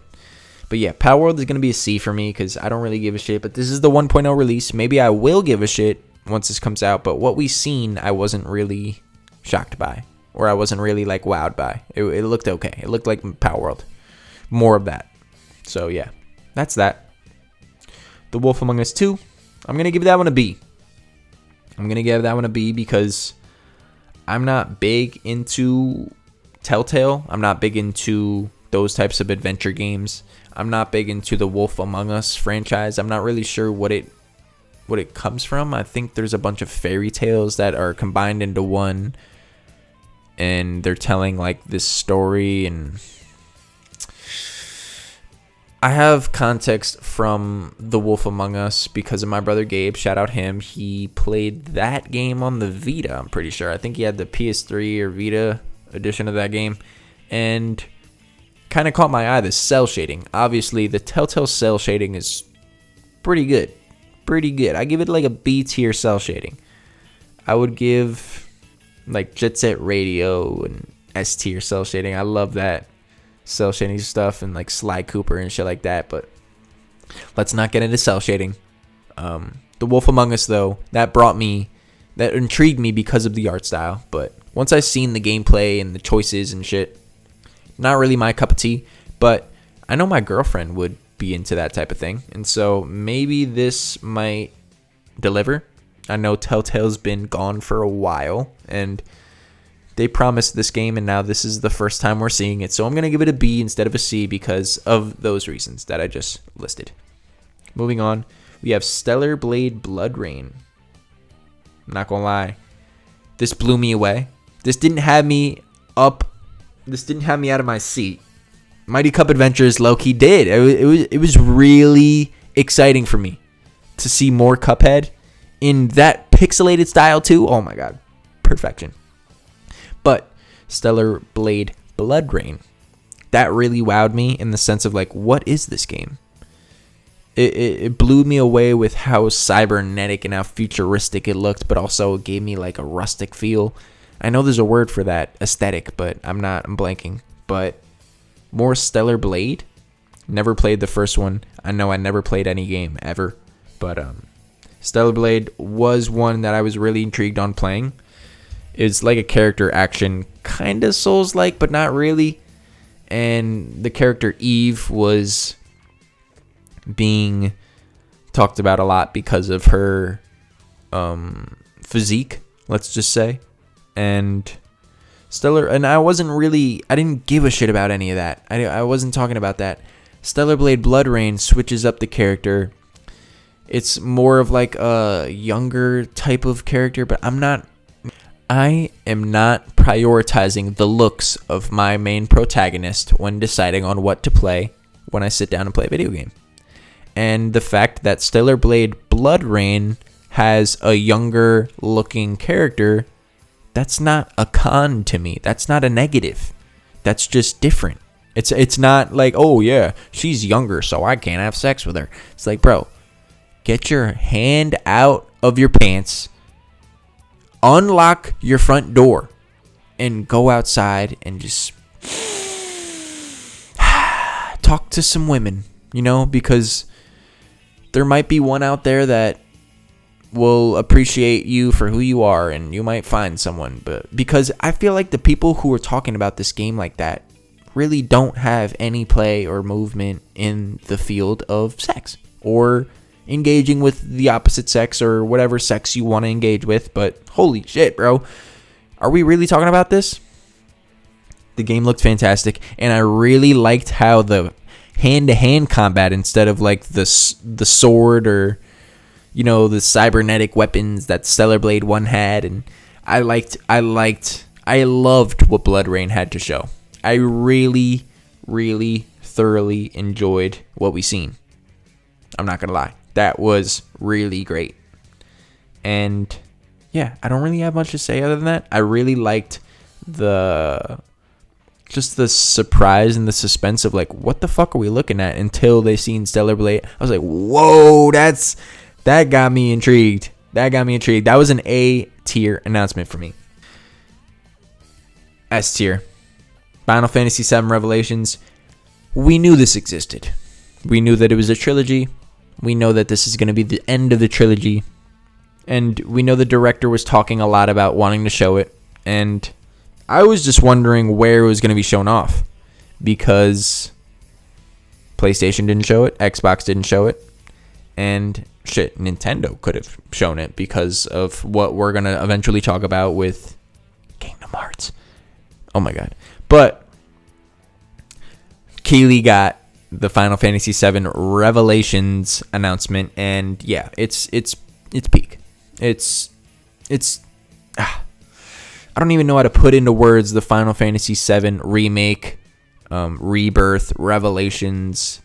But yeah, Power World is going to be a C for me because I don't really give a shit. But this is the 1.0 release. Maybe I will give a shit once this comes out. But what we've seen, I wasn't really shocked by. Or I wasn't really like wowed by. It looked okay. It looked like Power World. More of that. So yeah, that's that. The Wolf Among Us 2. I'm going to give that one a B. I'm going to give that one a B because I'm not big into Telltale. I'm not big into those types of adventure games. I'm not big into the Wolf Among Us franchise. I'm not really sure what it comes from. I think there's a bunch of fairy tales that are combined into one, and they're telling like this story, and I have context from The Wolf Among Us because of my brother Gabe. Shout out him. He played that game on the Vita, I'm pretty sure. I think he had the PS3 or Vita edition of that game. And kind of caught my eye, the cell shading. Obviously, the Telltale cell shading is pretty good. Pretty good. I give it like a B tier cell shading. I would give like Jet Set Radio and S tier cell shading. I love that cell shading stuff and like Sly Cooper and shit like that. But let's not get into cell shading. The Wolf Among Us, though, that intrigued me because of the art style. But once I seen the gameplay and the choices and shit, not really my cup of tea. But I know my girlfriend would be into that type of thing, and so maybe this might deliver. I know Telltale's been gone for a while, and they promised this game, and now this is the first time we're seeing it. So I'm going to give it a B instead of a C because of those reasons that I just listed. Moving on, we have Stellar Blade Blood Rain. I'm not going to lie. This blew me away. This didn't have me out of my seat. Mighty Cup Adventures low-key did. It was really exciting for me to see more Cuphead in that pixelated style too. Oh my god. Perfection. But Stellar Blade Blood Rain, that really wowed me in the sense of like, what is this game? It blew me away with how cybernetic and how futuristic it looked, but also it gave me like a rustic feel. I know there's a word for that, aesthetic, but I'm blanking. But more Stellar Blade. Never played the first one. I know I never played any game ever. But Stellar Blade was one that I was really intrigued on playing. It's like a character action, kind of Souls-like, but not really. And the character Eve was being talked about a lot because of her physique, let's just say. And I didn't give a shit about any of that. I wasn't talking about that. Stellar Blade Blood Rain switches up the character. It's more of like a younger type of character, but I am not prioritizing the looks of my main protagonist when deciding on what to play when I sit down and play a video game. And the fact that Stellar Blade Blood Rain has a younger looking character, that's not a con to me. That's not a negative. That's just different. It's not like, oh yeah, she's younger, so I can't have sex with her. It's like, bro, get your hand out of your pants, unlock your front door, and go outside and just talk to some women, because there might be one out there that will appreciate you for who you are, and you might find someone. But because I feel like the people who are talking about this game like that really don't have any play or movement in the field of sex or engaging with the opposite sex or whatever sex you want to engage with. But holy shit, bro, are we really talking about this? The game looked fantastic, and I really liked how the hand-to-hand combat, instead of like the sword or the cybernetic weapons that Stellar Blade 1 had, and I loved what Blood Rain had to show. I really, really thoroughly enjoyed what we seen. I'm not gonna lie, that was really great. And yeah, I don't really have much to say other than that. I really liked the surprise and the suspense of like, what the fuck are we looking at, until they seen Stellar Blade. I was like, whoa, that got me intrigued. That was an A tier announcement for me. S tier, Final Fantasy VII Revelations. We knew this existed. We knew that it was a trilogy. We know that this is going to be the end of the trilogy. And we know the director was talking a lot about wanting to show it. And I was just wondering where it was going to be shown off, because PlayStation didn't show it, Xbox didn't show it, and shit, Nintendo could have shown it because of what we're going to eventually talk about with Kingdom Hearts. Oh my god. But Keighley got the Final Fantasy VII Revelations announcement, and yeah, it's peak. I don't even know how to put into words the Final Fantasy VII remake, Rebirth, Revelations.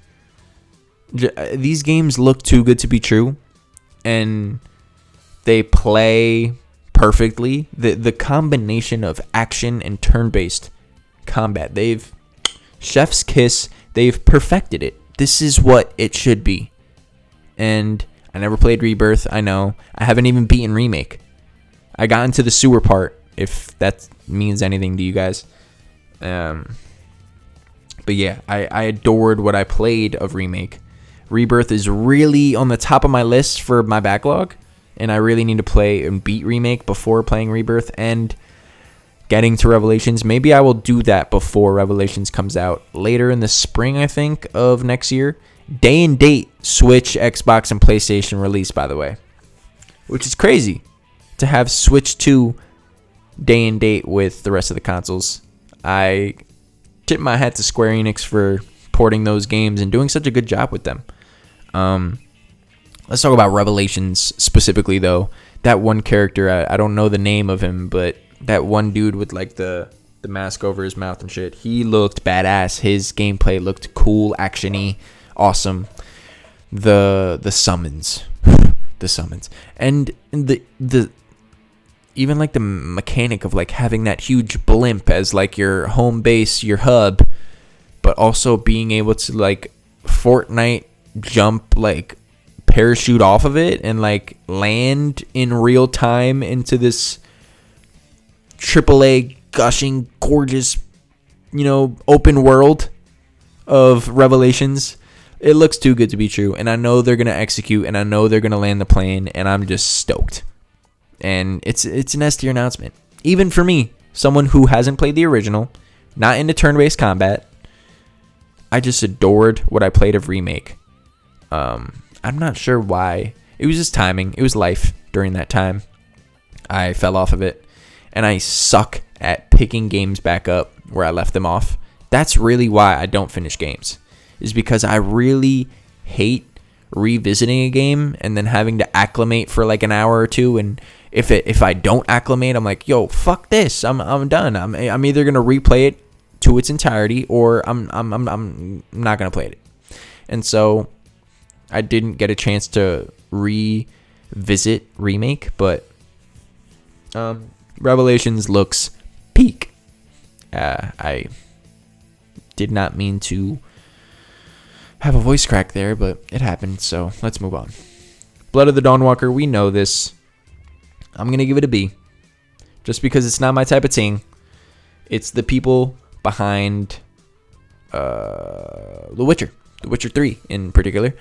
These games look too good to be true, and they play perfectly. The combination of action and turn-based combat, they've Chef's kiss. They've perfected it. This is what it should be. And I never played Rebirth. I know. I haven't even beaten Remake. I got into the sewer part, if that means anything to you guys. But yeah, I adored what I played of Remake. Rebirth is really on the top of my list for my backlog, and I really need to play and beat Remake before playing Rebirth and getting to Revelations. Maybe I will do that before Revelations comes out later in the spring, I think, of next year. Day and date Switch, Xbox, and PlayStation release, by the way, which is crazy to have Switch 2 day and date with the rest of the consoles. I tip my hat to Square Enix for porting those games and doing such a good job with them. Let's talk about Revelations specifically, though. That one character, I don't know the name of him, but that one dude with like the mask over his mouth and shit, he looked badass. His gameplay looked cool, actiony, awesome. The summons, and the even like the mechanic of like having that huge blimp as like your home base, your hub, but also being able to like Fortnite jump, like parachute off of it and like land in real time into this AAA gushing gorgeous, open world of Revelations. It looks too good to be true, and I know they're going to execute, and I know they're going to land the plane, and I'm just stoked. And it's an S tier announcement. Even for me, someone who hasn't played the original, not into turn-based combat, I just adored what I played of Remake. I'm not sure why. It was just timing. It was life during that time. I fell off of it, and I suck at picking games back up where I left them off. That's really why I don't finish games, is because I really hate revisiting a game and then having to acclimate for like an hour or two, and if I don't acclimate, I'm like, yo, fuck this, I'm done. I'm either gonna replay it to its entirety, or I'm not gonna play it. And so I didn't get a chance to revisit Remake, but Revelations looks peak. I did not mean to have a voice crack there, but it happened, so let's move on. Blood of the Dawnwalker, we know this. I'm going to give it a B, just because it's not my type of thing. It's the people behind The Witcher 3 in particular,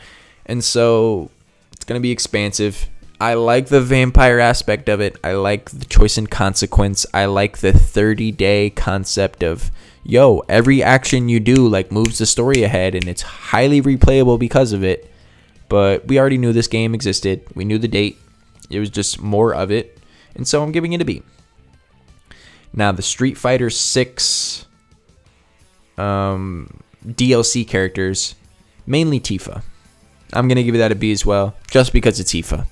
and so it's going to be expansive. I like the vampire aspect of it. I like the choice and consequence. I like the 30-day concept of, yo, every action you do like moves the story ahead, and it's highly replayable because of it. But we already knew this game existed. We knew the date. It was just more of it, and so I'm giving it a B. Now, the Street Fighter 6 DLC characters, mainly Tifa. I'm going to give that a B as well, just because it's Tifa.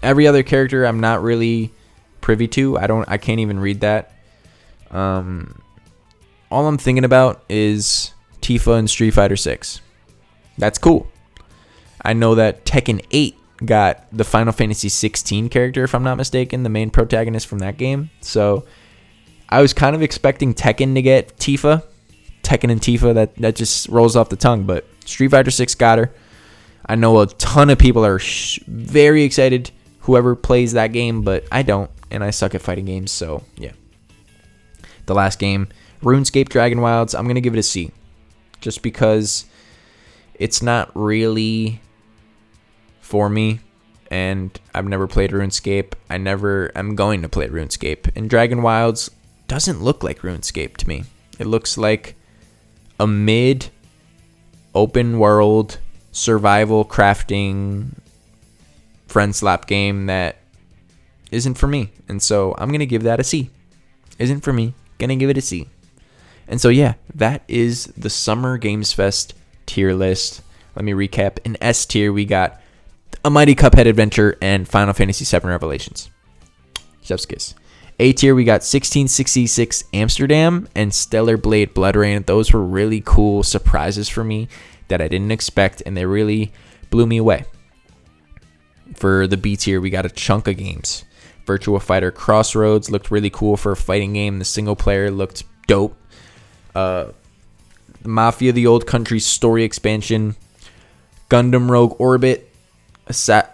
Every other character I'm not really privy to. I can't even read that. All I'm thinking about is Tifa and Street Fighter 6. That's cool. I know that Tekken 8 got the Final Fantasy 16 character, if I'm not mistaken, the main protagonist from that game. So I was kind of expecting Tekken to get Tifa. Tekken and Tifa, that just rolls off the tongue. But Street Fighter 6 got her. I know a ton of people are very excited, whoever plays that game, but I don't, and I suck at fighting games, so yeah. The last game, RuneScape Dragon Wilds, I'm going to give it a C, just because it's not really for me, and I've never played RuneScape. I'm going to play RuneScape, and Dragon Wilds doesn't look like RuneScape to me. It looks like a mid open world survival crafting friend slap game that isn't for me, and so I'm gonna give that a C. Isn't for me, gonna give it a C. And so yeah, that is the Summer Games Fest tier list. Let me recap. In S tier, we got A Mighty Cuphead Adventure and Final Fantasy VII Revelations. Chef's kiss. A tier, we got 1666 Amsterdam and Stellar Blade Blood Rain. Those were really cool surprises for me that I didn't expect, and they really blew me away. For the B tier, we got a chunk of games. Virtua Fighter Crossroads looked really cool for a fighting game. The single player looked dope. the Mafia of the Old Country story expansion, Gundam Rogue Orbit,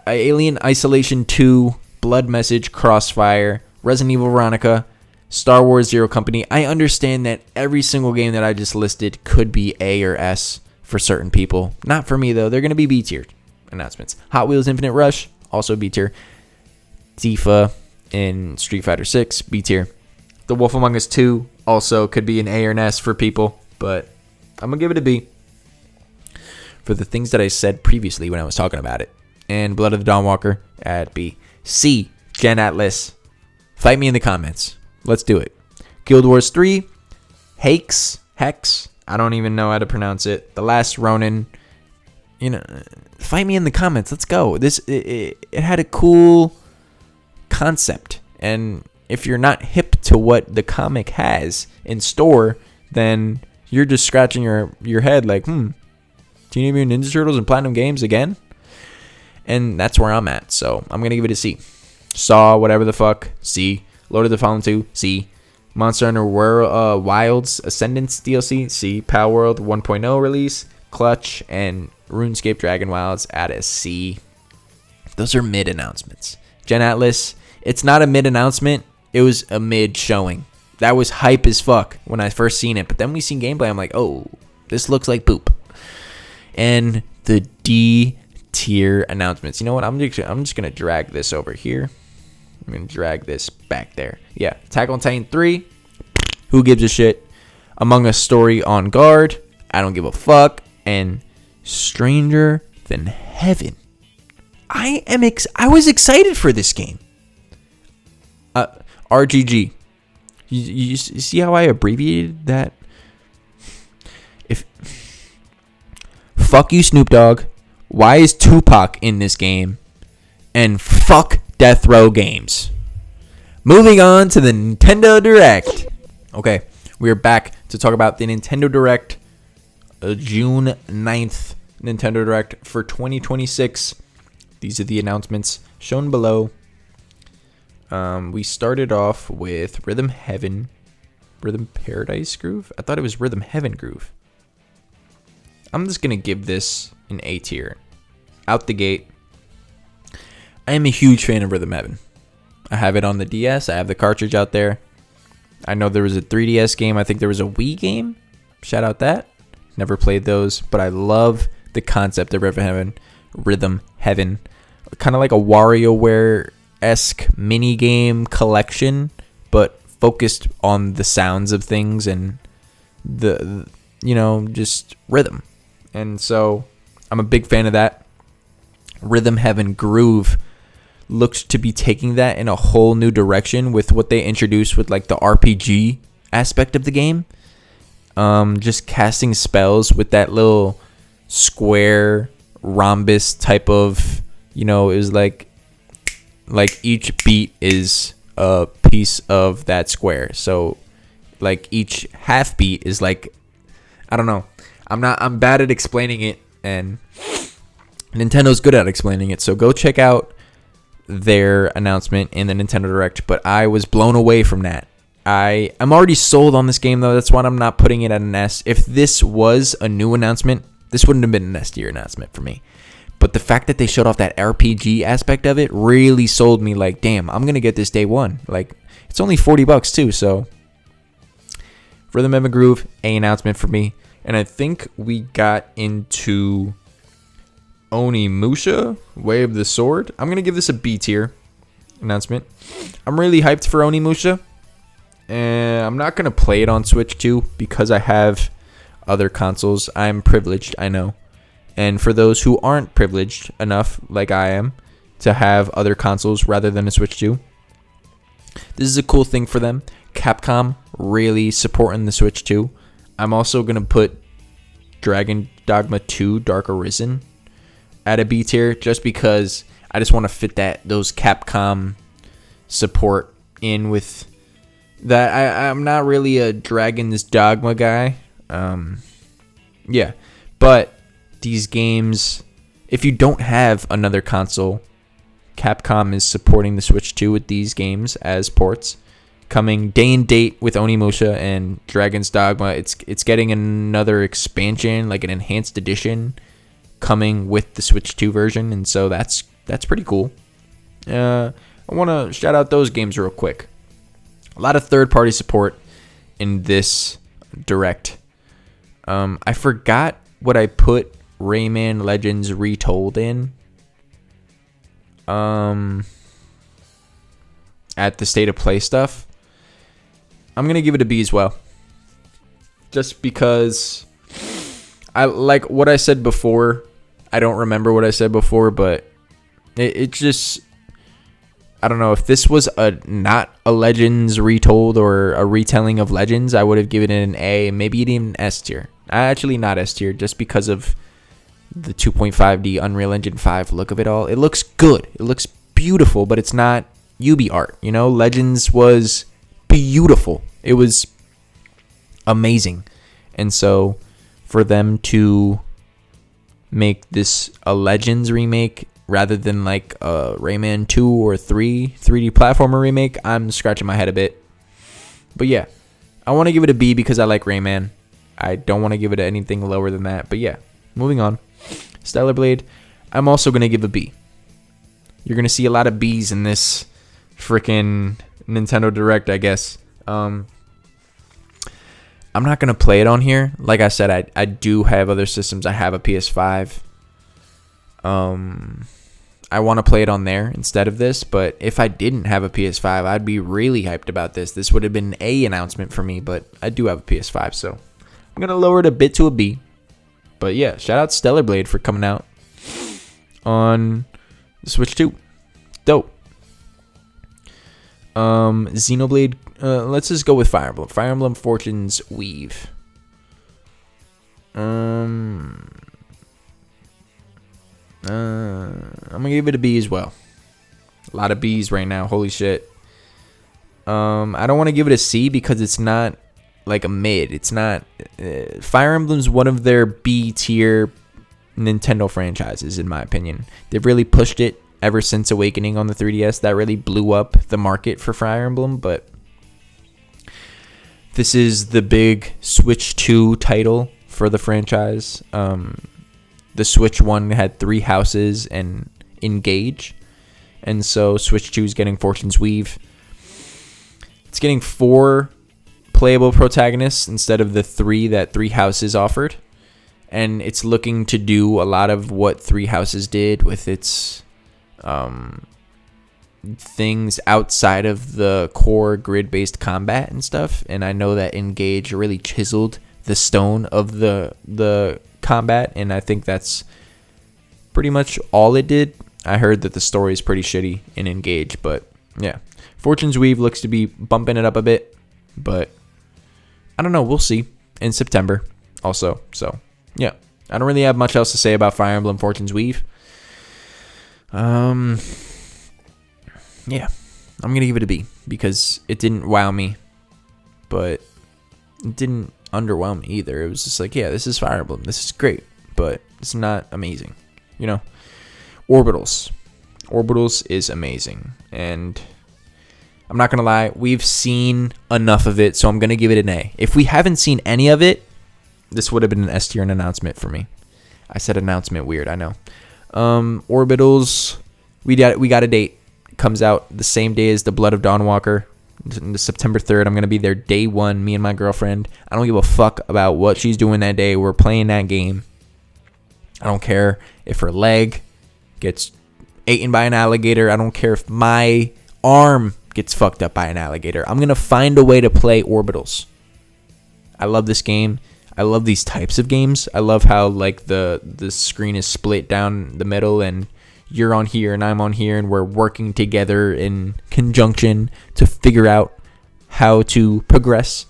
Alien Isolation 2, Blood Message, Crossfire, Resident Evil Veronica, Star Wars Zero Company. I understand that every single game that I just listed could be A or S for certain people. Not for me, though. They're going to be B tier announcements. Hot Wheels Infinite Rush, also B tier. Tifa in Street Fighter 6, B tier. The Wolf Among Us 2 also could be an A or an S for people, but I'm going to give it a B for the things that I said previously when I was talking about it. And Blood of the Dawnwalker at B. C, Gen Atlas. Fight me in the comments. Let's do it. Guild Wars 3, Hex, I don't even know how to pronounce it. The Last Ronin. You know, fight me in the comments. Let's go. It had a cool concept, and if you're not hip to what the comic has in store, then you're just scratching your head like, Teenage Mutant Ninja Turtles and Platinum Games again? And that's where I'm at, so I'm gonna give it a C. Saw, whatever the fuck, C. Lord of the Fallen 2, C. Monster Hunter Wilds Ascendance DLC, C. Power World 1.0 release, Clutch, and RuneScape Dragon Wilds at a C. Those are mid announcements. Gen Atlas, it's not a mid announcement, it was a mid showing. That was hype as fuck when I first seen it, but then we seen gameplay, I'm like, oh, this looks like poop. And the D tier announcements. You know what? I'm just gonna drag this over here. I'm gonna drag this back there. Yeah, Attack on Titan 3. Who gives a shit? Among Us Story on Guard. I don't give a fuck. And Stranger Than Heaven. I was excited for this game. RGG. You see how I abbreviated that? Fuck you, Snoop Dogg. Why is Tupac in this game? And fuck Death Row Games. Moving on to the Nintendo Direct. Okay, we are back to talk about the Nintendo Direct. June 9th Nintendo Direct for 2026. These are the announcements shown below. We started off with Rhythm Paradise Groove? I thought it was Rhythm Heaven Groove. I'm just going to give this an A tier. Out the gate. I am a huge fan of Rhythm Heaven. I have it on the DS. I have the cartridge out there. I know there was a 3DS game. I think there was a Wii game. Shout out that. Never played those, but I love the concept of Rhythm Heaven. Kind of like a WarioWare-esque mini game collection, but focused on the sounds of things and the just rhythm. And so I'm a big fan of that. Rhythm Heaven Groove looks to be taking that in a whole new direction with what they introduced with like the RPG aspect of the game. Just casting spells with that little square rhombus type of, it was like each beat is a piece of that square. So like each half beat is like, I don't know. I'm bad at explaining it, and Nintendo's good at explaining it. So go check out their announcement in the Nintendo Direct, but I was blown away from that. I'm already sold on this game, though. That's why I'm not putting it at an S. If this was a new announcement, this wouldn't have been an S tier announcement for me. But the fact that they showed off that RPG aspect of it really sold me. Like, damn, I'm going to get this day one. Like, it's only $40 too, so Rhythm Heaven Groove, A announcement for me. And I think we got into Onimusha, Way of the Sword. I'm going to give this a B tier announcement. I'm really hyped for Onimusha. And I'm not going to play it on Switch 2 because I have other consoles. I'm privileged, I know. And for those who aren't privileged enough, like I am, to have other consoles rather than a Switch 2, this is a cool thing for them. Capcom really supporting the Switch 2. I'm also going to put Dragon Dogma 2 Dark Arisen at a B tier just because I just want to fit those Capcom support in with that. I'm not really a Dragon's Dogma guy. Yeah. But these games, if you don't have another console, Capcom is supporting the Switch 2 with these games as ports. coming day and date with Onimusha and Dragon's Dogma. It's getting another expansion, like an enhanced edition, coming with the Switch 2 version, and so that's pretty cool. I want to shout out those games real quick. A lot of third-party support in this Direct. I forgot what I put Rayman Legends Retold in. At the State of Play stuff. I'm going to give it a B as well. Just because I like what I said before. I don't remember what I said before, but it just, I don't know, if this was not a Legends Retold or a retelling of Legends, I would have given it an A, maybe even S tier. Actually not S tier, just because of the 2.5D Unreal Engine 5 look of it all. It looks good. It looks beautiful, but it's not Ubi art. You know, Legends was beautiful. It was amazing. And so for them to make this a Legends remake rather than like a Rayman 2 or 3 3D platformer remake, I'm scratching my head a bit. But yeah, I want to give it a B because I like Rayman. I don't want to give it anything lower than that. But yeah, moving on. Stellar Blade, I'm also going to give a B. You're going to see a lot of Bs in this freaking Nintendo Direct, I guess. I'm not going to play it on here. Like I said, I do have other systems. I have a PS5. I want to play it on there instead of this, but if I didn't have a PS5, I'd be really hyped about this. This would have been an announcement for me, but I do have a PS5, so I'm going to lower it a bit to a B. But yeah, shout out Stellar Blade for coming out on the Switch 2. Dope. Xenoblade, let's just go with Fire Emblem. Fire Emblem Fortune's Weave. I'm gonna give it a B as well. A lot of B's right now, holy shit. I don't want to give it a C because it's not like a mid. It's not. Fire Emblem's one of their B tier Nintendo franchises, in my opinion. They've really pushed it ever since Awakening on the 3DS. That really blew up the market for Fire Emblem, but this is the big Switch 2 title for the franchise. The Switch 1 had 3 houses and Engage, and so Switch 2 is getting Fortune's Weave. It's getting 4 playable protagonists instead of the 3 that 3 houses offered, and it's looking to do a lot of what 3 houses did with its things outside of the core grid-based combat and stuff. And I know that Engage really chiseled the stone of the combat, and I think that's pretty much all it did. I heard that the story is pretty shitty in Engage, but yeah, Fortune's Weave looks to be bumping it up a bit, but I don't know, we'll see in September also. So yeah, I don't really have much else to say about Fire Emblem Fortune's Weave. Yeah, I'm gonna give it a B because it didn't wow me, but it didn't underwhelm me either. It was just like, yeah, this is Fire Emblem, this is great, but it's not amazing, you know. Orbitals is amazing, and I'm not gonna lie, we've seen enough of it, so I'm gonna give it an A. If we haven't seen any of it, this would have been an S tier announcement for me. I said announcement weird, I know. Orbitals, we got a date. It comes out the same day as the Blood of Dawnwalker, September 3rd. I'm gonna be there day 1, me and my girlfriend. I don't give a fuck about what she's doing that day. We're playing that game. I don't care if her leg gets eaten by an alligator. I don't care if my arm gets fucked up by an alligator. I'm gonna find a way to play Orbitals. I love this game. I love these types of games. I love how like the screen is split down the middle and you're on here and I'm on here and we're working together in conjunction to figure out how to progress.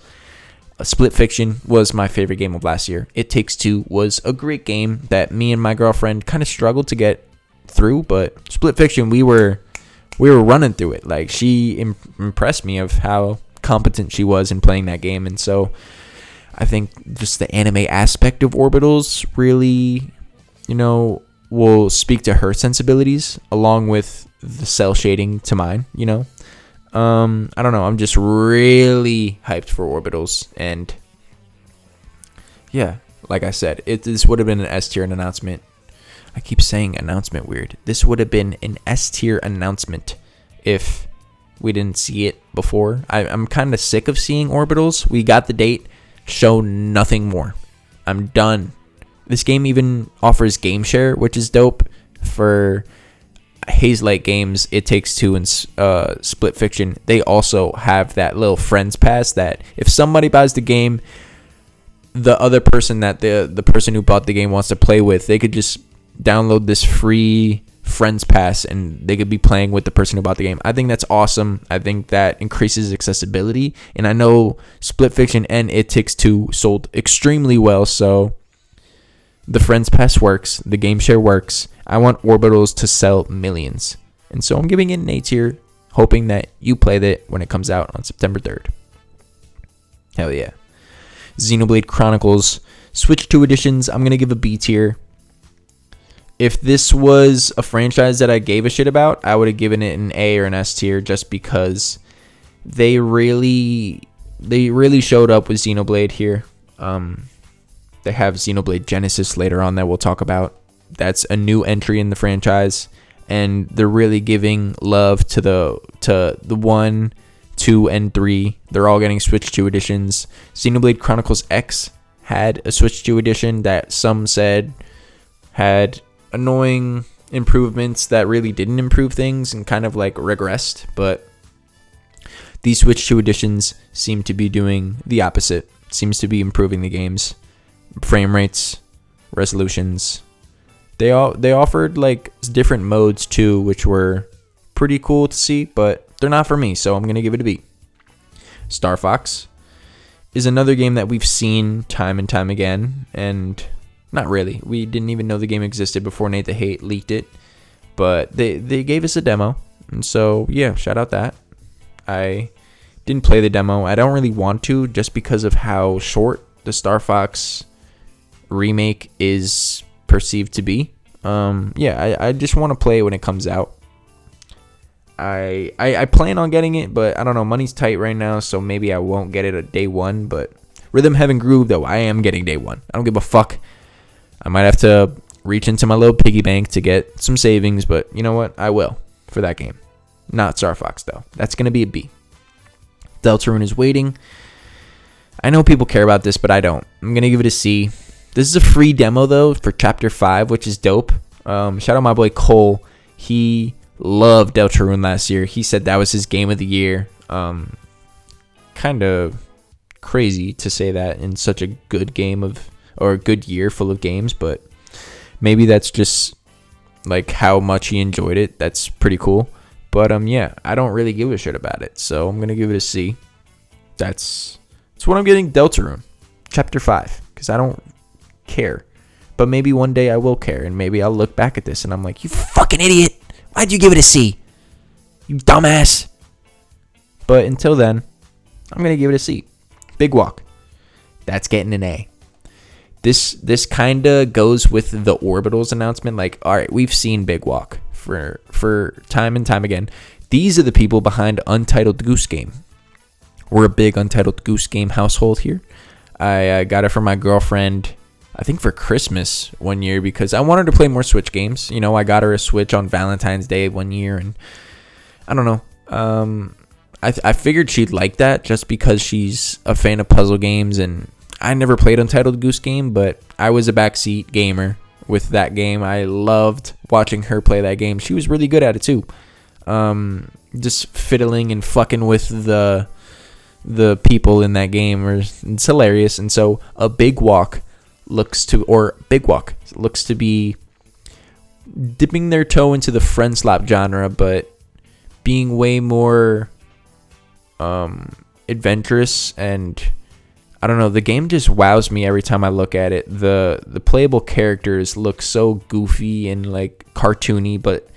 Split Fiction was my favorite game of last year. It Takes Two was a great game that me and my girlfriend kind of struggled to get through, but Split Fiction, we were running through it. Like, she impressed me of how competent she was in playing that game, and so I think just the anime aspect of Orbitals really, you know, will speak to her sensibilities along with the cell shading to mine, you know. I don't know. I'm just really hyped for Orbitals, and yeah, like I said, this would have been an S tier announcement. I keep saying announcement weird. This would have been an S tier announcement if we didn't see it before. I'm kind of sick of seeing Orbitals. We got the date. Show nothing more. I'm done. This game even offers game share, which is dope. For Haze Light Games, It Takes Two, and Split Fiction, they also have that little friends pass that if somebody buys the game, the other person that the person who bought the game wants to play with, they could just download this free friends pass and they could be playing with the person who bought the game. I think that's awesome. I think that increases accessibility, and I know Split Fiction and It Takes Two sold extremely well, so the friends pass works, the game share works. I want Orbitals to sell millions, and so I'm giving it an A tier, hoping that you play it when it comes out on September 3rd. Hell yeah. Xenoblade Chronicles Switch 2 editions, I'm going to give a B tier. If this was a franchise that I gave a shit about, I would have given it an A or an S tier, just because they really showed up with Xenoblade here. They have Xenoblade Genesis later on that we'll talk about. That's a new entry in the franchise, and they're really giving love to the 1, 2, and 3. They're all getting Switch 2 editions. Xenoblade Chronicles X had a Switch 2 edition that some said had annoying improvements that really didn't improve things and kind of like regressed, but these Switch 2 editions seem to be doing the opposite. Seems to be improving the games, frame rates, resolutions. They offered like different modes too, which were pretty cool to see, but they're not for me, so I'm gonna give it a B. Star Fox is another game that we've seen time and time again, and not really. We didn't even know the game existed before Nate the Hate leaked it, but they gave us a demo, and so yeah, shout out that. I didn't play the demo. I don't really want to, just because of how short the Star Fox remake is perceived to be. I just want to play it when it comes out. I plan on getting it, but I don't know, money's tight right now, so maybe I won't get it at day one. But Rhythm Heaven Groove, though, I am getting day one. I don't give a fuck. I might have to reach into my little piggy bank to get some savings, but you know what? I will for that game. Not Star Fox, though. That's going to be a B. Deltarune is waiting. I know people care about this, but I don't. I'm going to give it a C. This is a free demo, though, for Chapter 5, which is dope. Shout out my boy Cole. He loved Deltarune last year. He said that was his game of the year. Kind of crazy to say that in such a good game or a good year full of games, but maybe that's just like how much he enjoyed it. That's pretty cool. But yeah, I don't really give a shit about it, so I'm gonna give it a C. That's what I'm getting. Deltarune Chapter 5, because I don't care, but maybe one day I will care, and maybe I'll look back at this and I'm like, you fucking idiot, why'd you give it a C, you dumbass? But until then, I'm gonna give it a C. Big Walk, that's getting an A. This kind of goes with the Orbitals announcement. Like, all right, we've seen Big Walk for time and time again. These are the people behind Untitled Goose Game. We're a big Untitled Goose Game household here. I got it for my girlfriend, I think for Christmas one year, because I wanted to play more Switch games. You know, I got her a Switch on Valentine's Day one year, and I don't know. I figured she'd like that just because she's a fan of puzzle games, and I never played Untitled Goose Game, but I was a backseat gamer with that game. I loved watching her play that game. She was really good at it too. Just fiddling and fucking with the people in that game, it's hilarious. And so Big Walk looks to be dipping their toe into the friend slap genre, but being way more adventurous. And I don't know, the game just wows me every time I look at it. The playable characters look so goofy and like cartoony, but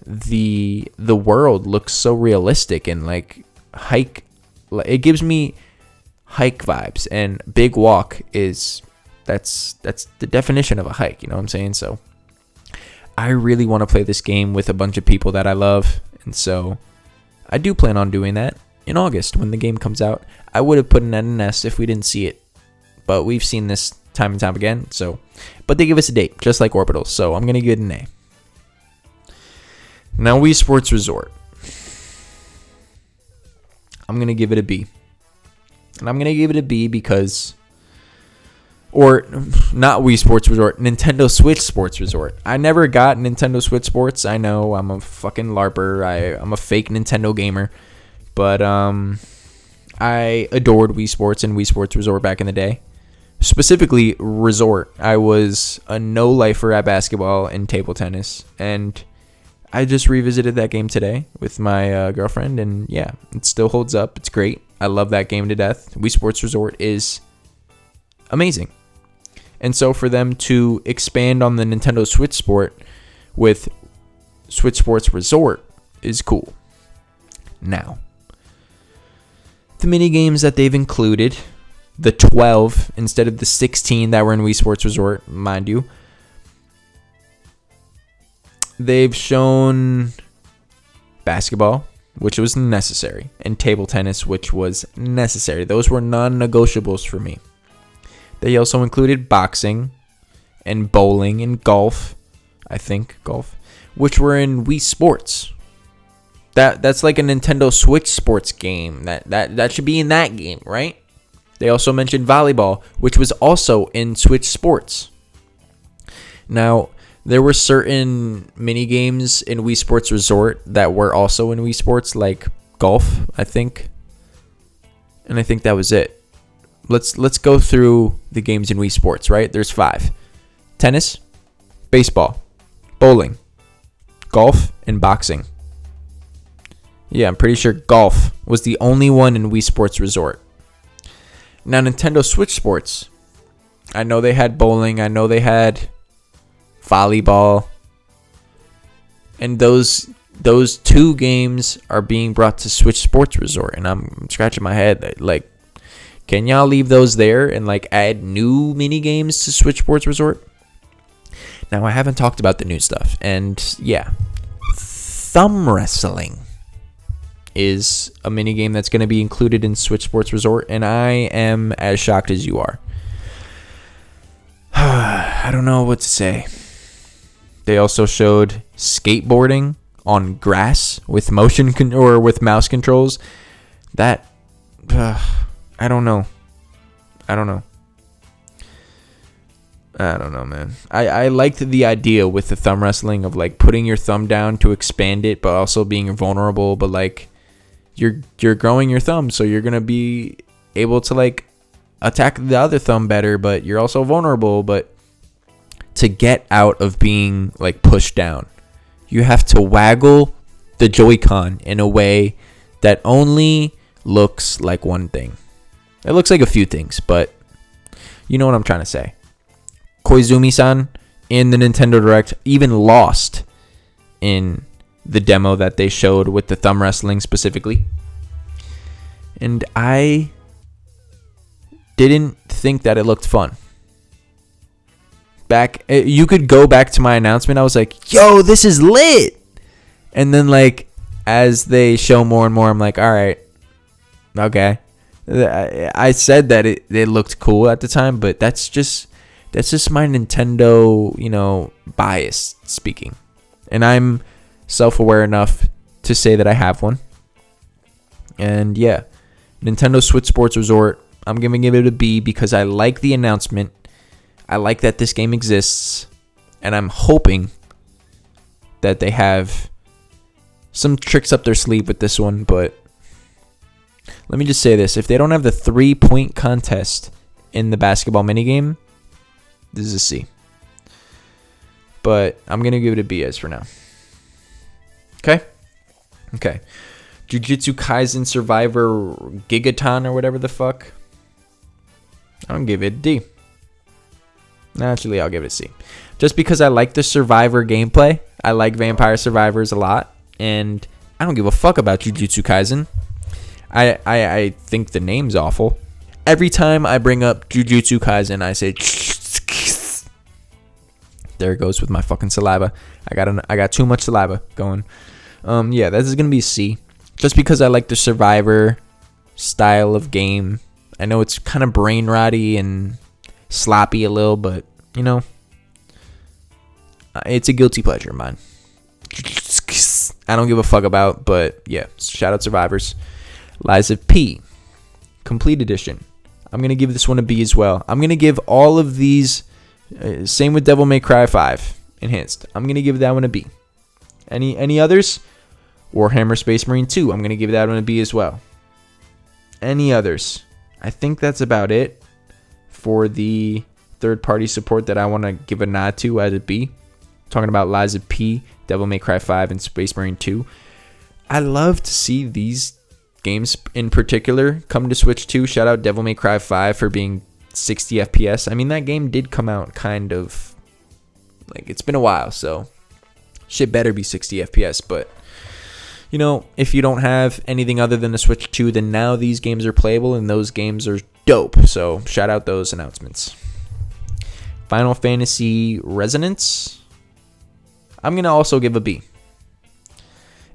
the world looks so realistic and like hike. It gives me hike vibes, and Big Walk that's the definition of a hike. You know what I'm saying? So I really want to play this game with a bunch of people that I love, and so I do plan on doing that in August when the game comes out. I would have put it at an S if we didn't see it, but we've seen this time and time again. So, but they give us a date, just like Orbital. So I'm gonna give it an A. Now Wii Sports Resort, I'm gonna give it a B, and I'm gonna give it a B because, or not Wii Sports Resort, Nintendo Switch Sports Resort. I never got Nintendo Switch Sports. I know I'm a fucking LARPer. I'm a fake Nintendo gamer, but I adored Wii Sports and Wii Sports Resort back in the day. Specifically, Resort. I was a no-lifer at basketball and table tennis, and I just revisited that game today with my girlfriend, and yeah, it still holds up. It's great. I love that game to death. Wii Sports Resort is amazing. And so for them to expand on the Nintendo Switch Sport with Switch Sports Resort is cool. Now, the mini games that they've included, the 12 instead of the 16 that were in Wii Sports Resort, mind you. They've shown basketball, which was necessary, and table tennis, which was necessary. Those were non-negotiables for me. They also included boxing and bowling and golf, I think, which were in Wii Sports. That's like a Nintendo Switch Sports game. That should be in that game, right? They also mentioned volleyball, which was also in Switch Sports. Now, there were certain mini games in Wii Sports Resort that were also in Wii Sports, like golf, I think. And I think that was it. Let's go through the games in Wii Sports, right? There's 5. Tennis, baseball, bowling, golf, and boxing. Yeah, I'm pretty sure golf was the only one in Wii Sports Resort. Now, Nintendo Switch Sports, I know they had bowling, I know they had volleyball, and those 2 games are being brought to Switch Sports Resort, and I'm scratching my head, like, can y'all leave those there and like add new mini games to Switch Sports Resort? Now, I haven't talked about the new stuff, and yeah, thumb wrestling is a mini game that's going to be included in Switch Sports Resort, and I am as shocked as you are. I don't know what to say. They also showed skateboarding on grass with with mouse controls. That I don't know, man. I liked the idea with the thumb wrestling of like putting your thumb down to expand it, but also being vulnerable. But like you're growing your thumb, so you're gonna be able to like attack the other thumb better, but you're also vulnerable. But to get out of being like pushed down, you have to waggle the Joy-Con in a way that only looks like one thing. It looks like a few things, but you know what I'm trying to say. Koizumi-san in the Nintendo Direct even lost in the demo that they showed with the thumb wrestling specifically. And I didn't think that it looked fun. You could go back to my announcement. I was like, yo, this is lit. And then like as they show more and more, I'm like, all right, okay. I said that it looked cool at the time, but that's just my Nintendo, bias speaking. And I'm self-aware enough to say that I have one. And yeah, Nintendo Switch Sports Resort, I'm going to give it a B because I like the announcement. I like that this game exists, and I'm hoping that they have some tricks up their sleeve with this one, but let me just say this. If they don't have the 3-point contest in the basketball minigame, this is a C. But I'm going to give it a B as for now. Okay. Jujutsu Kaisen Survivor Gigaton or whatever the fuck. I'll give it a D. Actually, I'll give it a C. Just because I like the Survivor gameplay. I like Vampire Survivors a lot. And I don't give a fuck about Jujutsu Kaisen. I think the name's awful. Every time I bring up Jujutsu Kaisen, I say... There it goes with my fucking saliva. I got too much saliva going. Yeah, this is going to be a C. just because I like the Survivor style of game. I know it's kind of brain rotty and sloppy a little, but you know, it's a guilty pleasure of mine. I don't give a fuck about, but yeah, shout out Survivors. Lies of P, Complete Edition. I'm going to give this one a B as well. I'm going to give all of these, same with Devil May Cry 5 Enhanced. I'm going to give that one a B. Any others? Warhammer Space Marine 2. I'm going to give that one a B as well. Any others? I think that's about it for the third-party support that I want to give a nod to as a B. Talking about Lies of P, Devil May Cry 5, and Space Marine 2. I love to see these games in particular come to Switch 2. Shout out Devil May Cry 5 for being 60 FPS. I mean, that game did come out kind of like, it's been a while, so shit better be 60 FPS. But you know, if you don't have anything other than the Switch 2, then now these games are playable and those games are dope. So shout out those announcements. Final Fantasy Resonance, I'm gonna also give a B.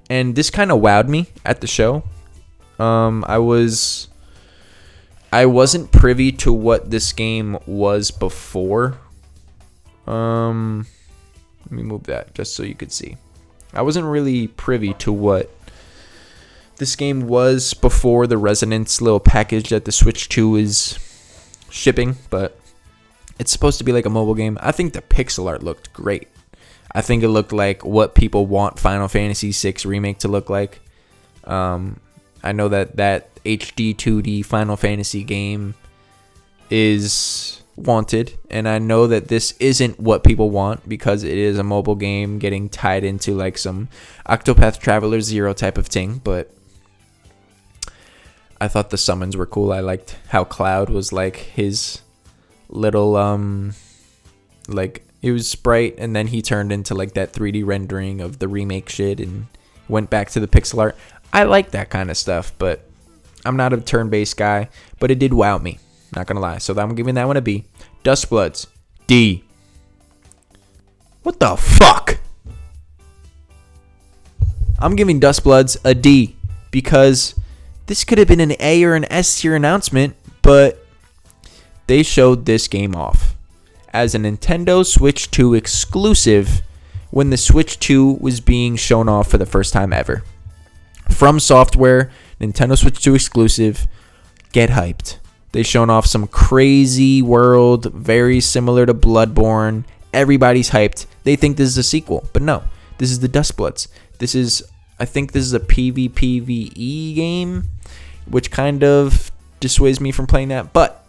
And this kind of wowed me at the show. I wasn't privy to what this game was before. Let me move that just so you could see. I wasn't really privy to what this game was before the Resonance little package that the Switch 2 is shipping, but it's supposed to be like a mobile game. I think the pixel art looked great. I think it looked like what people want Final Fantasy VI Remake to look like. I know that HD 2D Final Fantasy game is wanted, and I know that this isn't what people want because it is a mobile game getting tied into like some Octopath Traveler 0 type of thing, but I thought the summons were cool. I liked how Cloud was like his little like it was Sprite, and then he turned into like that 3D rendering of the remake shit and went back to the pixel art. I like that kind of stuff, but I'm not a turn-based guy, but it did wow me, not gonna lie. So I'm giving that one a B. Dustbloods, D. What the fuck? I'm giving Dustbloods a D because this could have been an A or an S tier announcement, but they showed this game off as a Nintendo Switch 2 exclusive when the Switch 2 was being shown off for the first time ever. From Software, Nintendo Switch 2 exclusive. Get hyped. They shown off some crazy world, very similar to Bloodborne. Everybody's hyped. They think this is a sequel, but no. This is the Dustbloods. I think this is a PvPvE game, which kind of dissuades me from playing that. But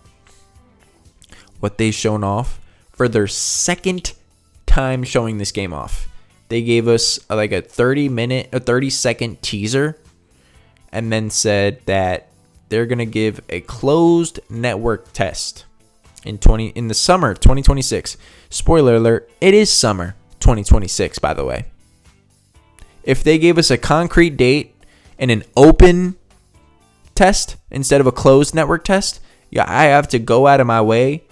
what they shown off for their second time showing this game off, they gave us like a 30-second teaser and then said that they're going to give a closed network test in the summer of 2026. Spoiler alert, it is summer 2026, by the way. If they gave us a concrete date and an open test instead of a closed network test, yeah, I have to go out of my way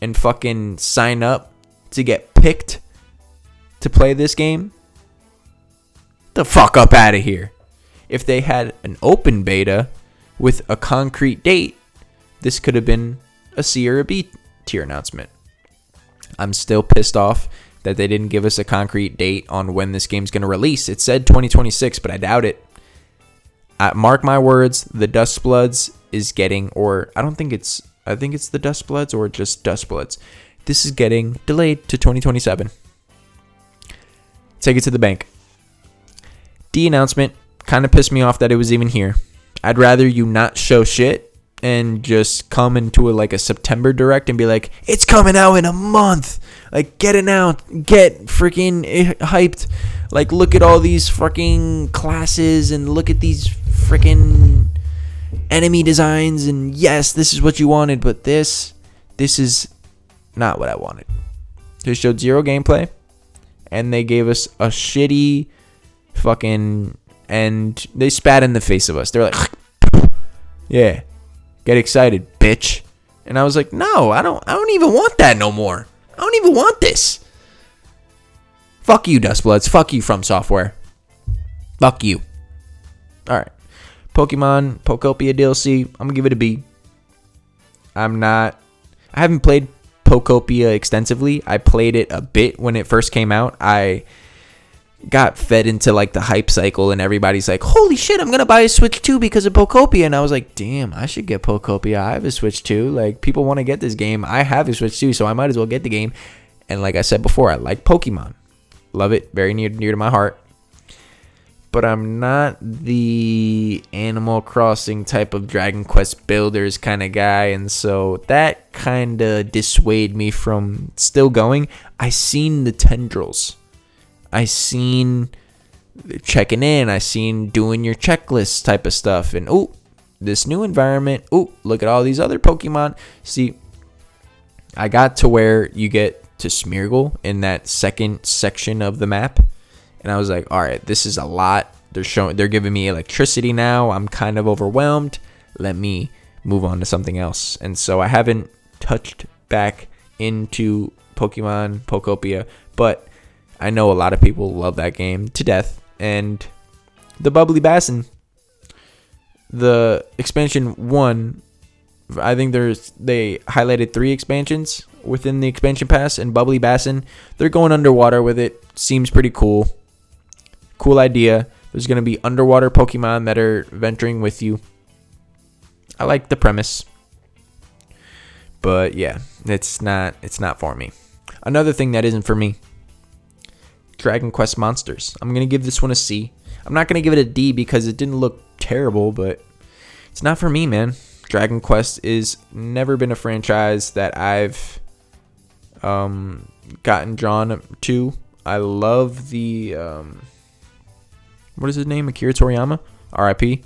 and fucking sign up to get picked to play this game. The fuck up out of here. If they had an open beta with a concrete date, this could have been a C or a B tier announcement. I'm still pissed off that they didn't give us a concrete date on when this game's going to release. It said 2026, but I doubt it. Mark my words, the Dustbloods is getting, or I think it's the Dustbloods or just Dustbloods. This is getting delayed to 2027. Take it to the bank. D announcement kind of pissed me off that it was even here. I'd rather you not show shit and just come into a September direct and be like, it's coming out in a month. Like, get it out. Get freaking hyped. Like, look at all these fucking classes and look at these freaking enemy designs. And yes, this is what you wanted, but this is not what I wanted. They showed zero gameplay. And they gave us a shitty fucking, and they spat in the face of us. They're like, yeah, get excited, bitch. And I was like, no, I don't even want that no more. I don't even want this. Fuck you, Dustbloods. Fuck you, From Software. Fuck you. All right. Pokemon Pokopia DLC, I'm going to give it a B. I haven't played Pokopia extensively. I played it a bit when it first came out. I got fed into like the hype cycle and everybody's like, holy shit, I'm gonna buy a Switch 2 because of Pokopia. And I was like, damn, I should get Pokopia. I have a Switch 2. Like, people want to get this game. I have a Switch 2, so I might as well get the game. And like I said before, I like Pokemon. Love it. Very near to my heart. But I'm not the Animal Crossing type of Dragon Quest builders kind of guy. And so that kind of dissuaded me from still going. I seen the tendrils. I seen checking in. I seen doing your checklist type of stuff. And, this new environment. Look at all these other Pokemon. See, I got to where you get to Smeargle in that second section of the map. And I was like, all right, this is a lot. They're giving me electricity now. I'm kind of overwhelmed. Let me move on to something else. And so I haven't touched back into Pokemon Pokopia, but I know a lot of people love that game to death. And the Bubbly Bassin, the expansion 1, I think they highlighted 3 expansions within the expansion pass, and Bubbly Bassin, they're going underwater with it. Seems pretty cool. Cool idea. There's going to be underwater Pokemon that are venturing with you. I like the premise. But yeah, it's not for me. Another thing that isn't for me, Dragon Quest Monsters. I'm going to give this one a C. I'm not going to give it a D because it didn't look terrible, but it's not for me, man. Dragon Quest is never been a franchise that I've gotten drawn to. I love the what is his name? Akira Toriyama, R.I.P.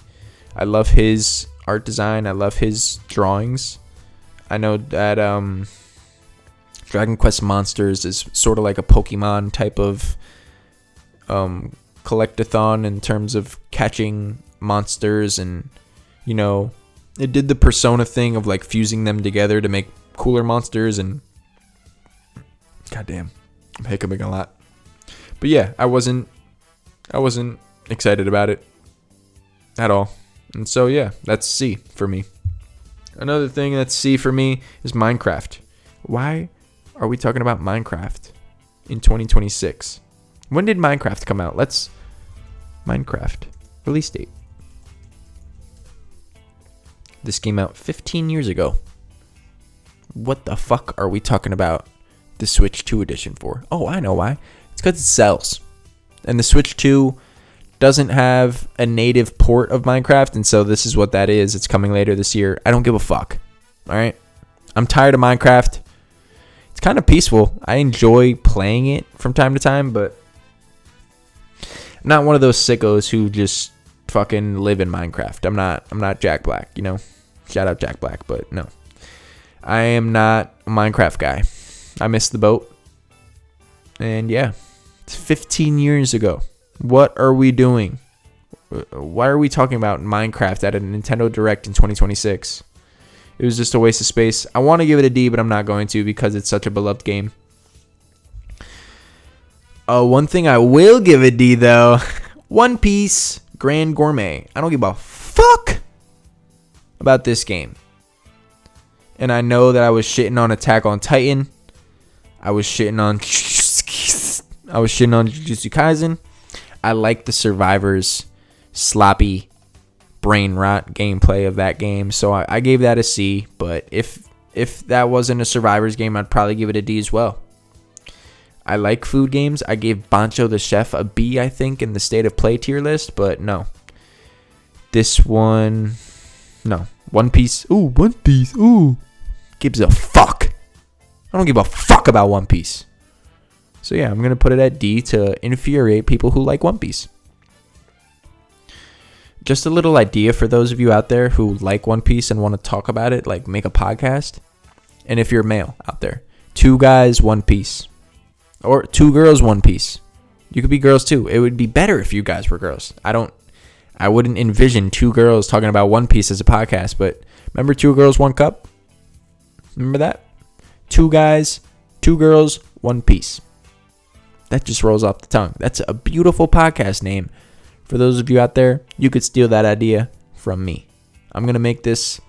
I love his art design. I love his drawings. I know that Dragon Quest Monsters is sort of like a Pokemon type of collectathon in terms of catching monsters, and it did the Persona thing of like fusing them together to make cooler monsters. And goddamn, I'm hiccuping a lot. But yeah, I wasn't excited about it at all. And so yeah, that's C for me. Another thing that's C for me is Minecraft. Why are we talking about Minecraft in 2026? When did Minecraft come out? Minecraft release date. This came out 15 years ago. What the fuck are we talking about the Switch 2 edition for? Oh, I know why. It's because it sells. And the Switch 2 doesn't have a native port of Minecraft, and so this is what that is. It's coming later this year. I don't give a fuck. All right? I'm tired of Minecraft. It's kind of peaceful. I enjoy playing it from time to time, but I'm not one of those sickos who just fucking live in Minecraft. I'm not Jack Black, Shout out Jack Black, but no. I am not a Minecraft guy. I missed the boat. And yeah, it's 15 years ago. What are we doing? Why are we talking about Minecraft at a Nintendo Direct in 2026? It was just a waste of space. I want to give it a D, but I'm not going to because it's such a beloved game. One thing I will give a D, though. One Piece Grand Gourmet. I don't give a fuck about this game. And I know that I was shitting on Attack on Titan. I was shitting on Jujutsu Kaisen. I like the Survivors sloppy brain rot gameplay of that game, so I gave that a C. But if that wasn't a Survivors game, I'd probably give it a D as well. I like food games. I gave Bancho the Chef a B, I think, in the State of Play tier list, but no. This one, no. One Piece. Ooh, One Piece. Ooh. Gives a fuck. I don't give a fuck about One Piece. So yeah, I'm going to put it at D to infuriate people who like One Piece. Just a little idea for those of you out there who like One Piece and want to talk about it, like make a podcast. And if you're male out there, 2 guys, One Piece. Or 2 girls, One Piece. You could be girls too. It would be better if you guys were girls. I wouldn't envision 2 girls talking about One Piece as a podcast, but remember 2 girls, 1 cup? Remember that? 2 guys, 2 girls, One Piece. That just rolls off the tongue. That's a beautiful podcast name For those of you out there, you could steal that idea from me. I'm going to make this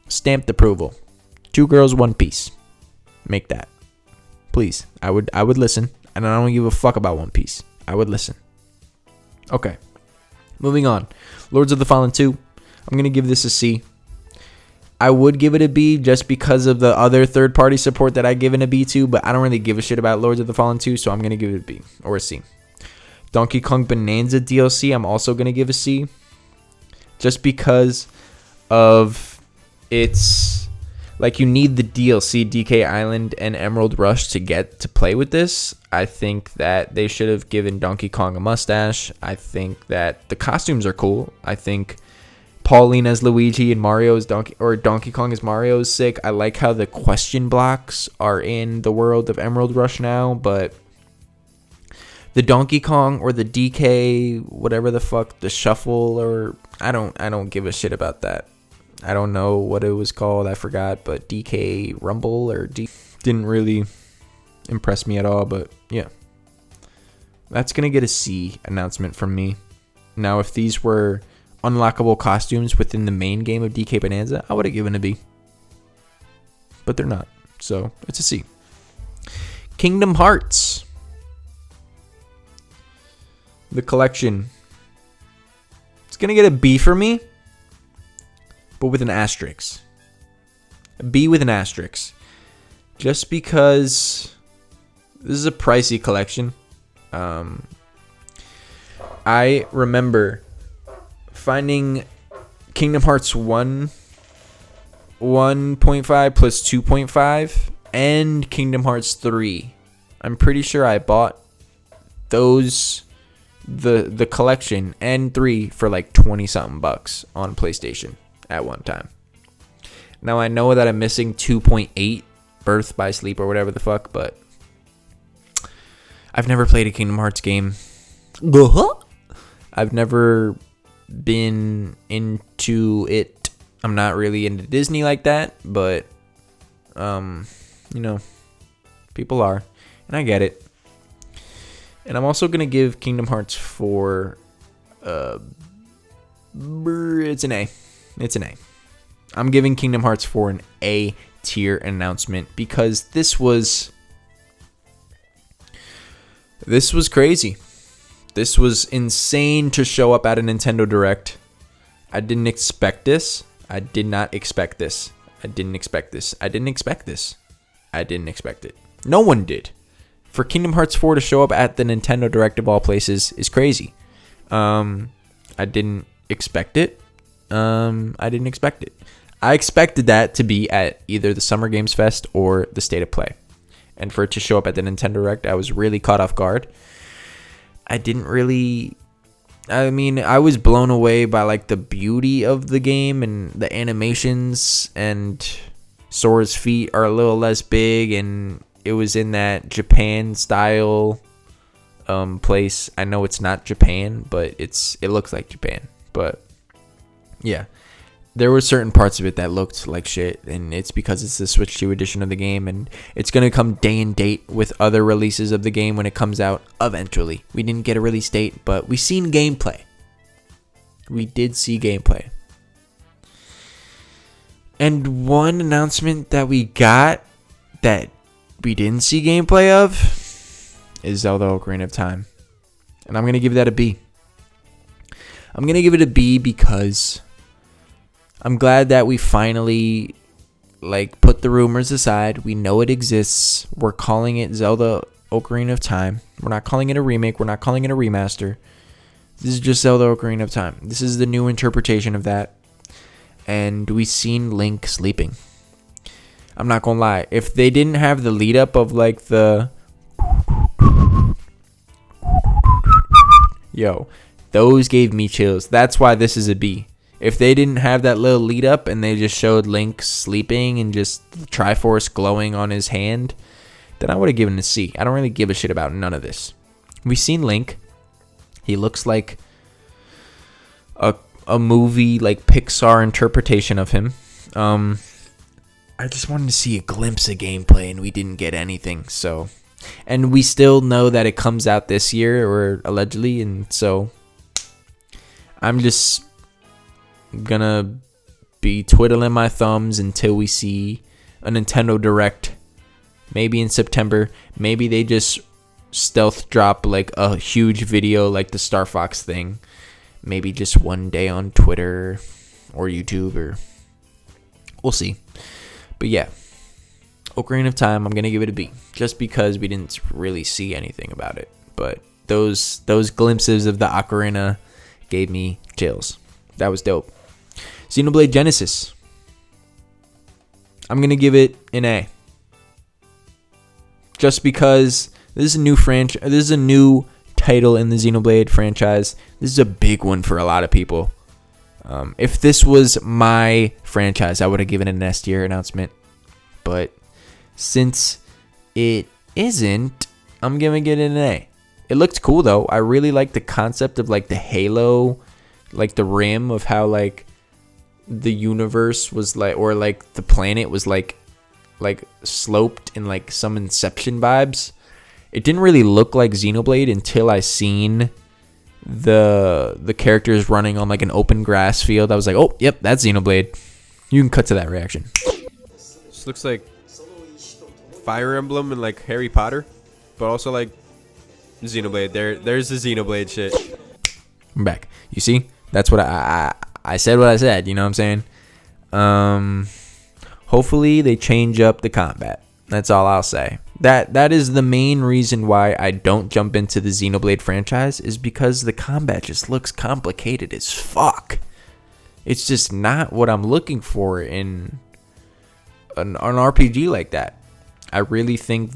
stamped approval. 2 girls, 1 piece. Make that. Please. I would listen. And I don't give a fuck about One Piece. I would listen. Okay. Moving on. Lords of the Fallen 2. I'm going to give this a C. I would give it a B just because of the other third-party support that I've given a B to, but I don't really give a shit about Lords of the Fallen 2, so I'm going to give it a B or a C. Donkey Kong Bonanza DLC, I'm also going to give a C. Just because of its... Like, you need the DLC, DK Island and Emerald Rush to get to play with this. I think that they should have given Donkey Kong a mustache. I think that the costumes are cool. I think Pauline as Luigi and Mario as Donkey Kong as Mario is sick. I like how the question blocks are in the world of Emerald Rush now, but the Donkey Kong or the DK, whatever the fuck, the shuffle, or I don't give a shit about that. I don't know what it was called. I forgot, but DK Rumble or didn't really impress me at all, but yeah. That's going to get a C announcement from me. Now, if these were unlockable costumes within the main game of DK Bonanza, I would have given a B. But they're not, so it's a C. Kingdom Hearts. The collection. It's going to get a B for me, but with an asterisk. A B with an asterisk. Just because this is a pricey collection. I remember finding Kingdom Hearts 1, 1.5 plus 2.5, and Kingdom Hearts 3. I'm pretty sure I bought those, the collection and 3 for like 20 something bucks on PlayStation at one time. Now I know that I'm missing 2.8 Birth by Sleep or whatever the fuck, but I've never played a Kingdom Hearts game. I've never been into it. I'm not really into Disney like that, but you know, people are, and I get it. And I'm also gonna give Kingdom Hearts 4 it's an A. It's an A. I'm giving Kingdom Hearts 4 an A tier announcement because this was crazy. This was insane to show up at a Nintendo Direct. I didn't expect this. I did not expect this. I didn't expect this. I didn't expect this. I didn't expect it. No one did. For Kingdom Hearts 4 to show up at the Nintendo Direct of all places is crazy. I didn't expect it. I didn't expect it. I expected that to be at either the Summer Games Fest or the State of Play. And for it to show up at the Nintendo Direct, I was really caught off guard. I was blown away by like the beauty of the game and the animations, and Sora's feet are a little less big, and it was in that Japan style place. I know it's not Japan, but it looks like Japan. But yeah, there were certain parts of it that looked like shit, and it's because it's the Switch 2 edition of the game, and it's going to come day and date with other releases of the game when it comes out eventually. We didn't get a release date, but we seen gameplay. We did see gameplay. And one announcement that we got that we didn't see gameplay of is Zelda Ocarina of Time. And I'm going to give that a B. I'm going to give it a B because I'm glad that we finally put the rumors aside. We know it exists. We're calling it Zelda Ocarina of Time. We're not calling it a remake. We're not calling it a remaster. This is just Zelda Ocarina of Time. This is the new interpretation of that. And we seen Link sleeping. I'm not gonna lie. If they didn't have the lead up of the those gave me chills. That's why this is a B. If they didn't have that little lead up and they just showed Link sleeping and just the Triforce glowing on his hand, then I would have given it a C. I don't really give a shit about none of this. We've seen Link. He looks like a movie, Pixar interpretation of him. I just wanted to see a glimpse of gameplay, and we didn't get anything. So And we still know that it comes out this year, or allegedly, and so I'm just gonna be twiddling my thumbs until we see a Nintendo Direct. Maybe in September. Maybe they just stealth drop like a huge video like the Star Fox thing. Maybe just one day on Twitter or YouTube, or we'll see. But yeah, Ocarina of Time, I'm gonna give it a B, just because we didn't really see anything about it. But those glimpses of the Ocarina gave me chills. That was dope. Xenoblade Genesis, I'm gonna give it an A, just because this is a new franchise. This is a new title in the Xenoblade franchise. This is a big one for a lot of people. If this was my franchise, I would have given it an S tier announcement. But since it isn't, I'm giving it an A. It looked cool though. I really like the concept of like the halo, like the rim of how like the universe was like, or like the planet was like sloped in like some Inception vibes. It didn't really look like Xenoblade until I seen the characters running on like an open grass field. I was like, oh, yep, that's Xenoblade. You can cut to that reaction. This looks like Fire Emblem and like Harry Potter, but also like Xenoblade. There's the Xenoblade shit. I'm back. You see? That's what I said what I said, you know what I'm saying? Hopefully they change up the combat. That's all I'll say. That is the main reason why I don't jump into the Xenoblade franchise, is because the combat just looks complicated as fuck. It's just not what I'm looking for in an RPG like that. I really think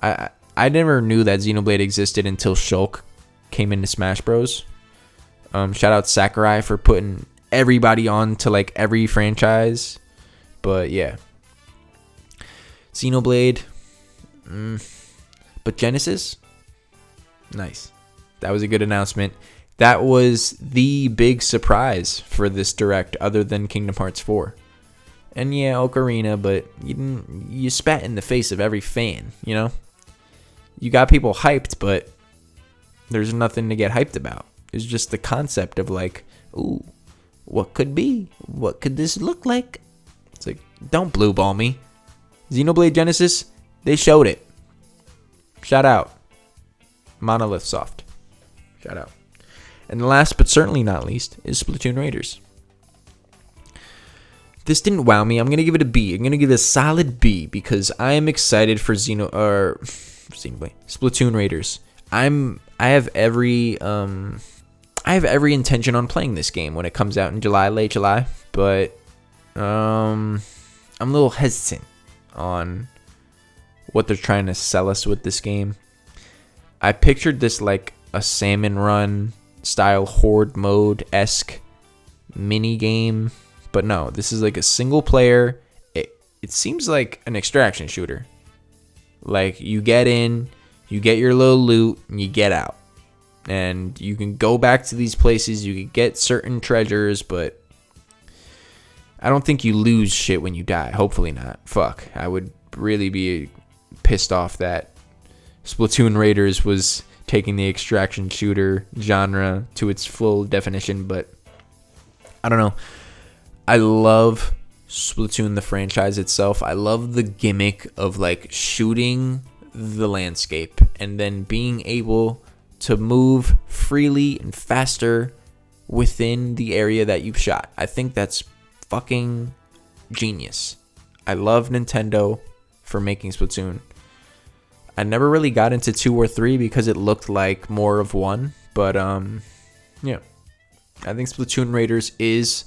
I never knew that Xenoblade existed until Shulk came into Smash Bros. Shout out Sakurai for putting everybody on to like every franchise. But yeah, Xenoblade. But Genesis, nice. That was a good announcement. That was the big surprise for this direct, other than Kingdom Hearts 4. And yeah, Ocarina, but you spat in the face of every fan, you know? You got people hyped, but there's nothing to get hyped about. It's just the concept of like, ooh, what could be? What could this look like? It's like, don't blue ball me. Xenoblade Genesis, they showed it. Shout out. Monolith Soft. Shout out. And last but certainly not least is Splatoon Raiders. This didn't wow me. I'm going to give it a B. I'm going to give it a solid B because I am excited for Splatoon Raiders. I have every intention on playing this game when it comes out in July, late July, but I'm a little hesitant on what they're trying to sell us with this game. I pictured this like a salmon run style horde mode-esque mini game, but no, this is like a single player. It seems like an extraction shooter. Like you get in, you get your little loot, and you get out. And you can go back to these places, you can get certain treasures, but I don't think you lose shit when you die. Hopefully not. Fuck. I would really be pissed off that Splatoon Raiders was taking the extraction shooter genre to its full definition, but I don't know. I love Splatoon, the franchise itself. I love the gimmick of like shooting the landscape and then being able to move freely and faster within the area that you've shot. I think that's fucking genius. I love Nintendo for making Splatoon. I never really got into 2 or 3 because it looked like more of one, but yeah. I think Splatoon Raiders is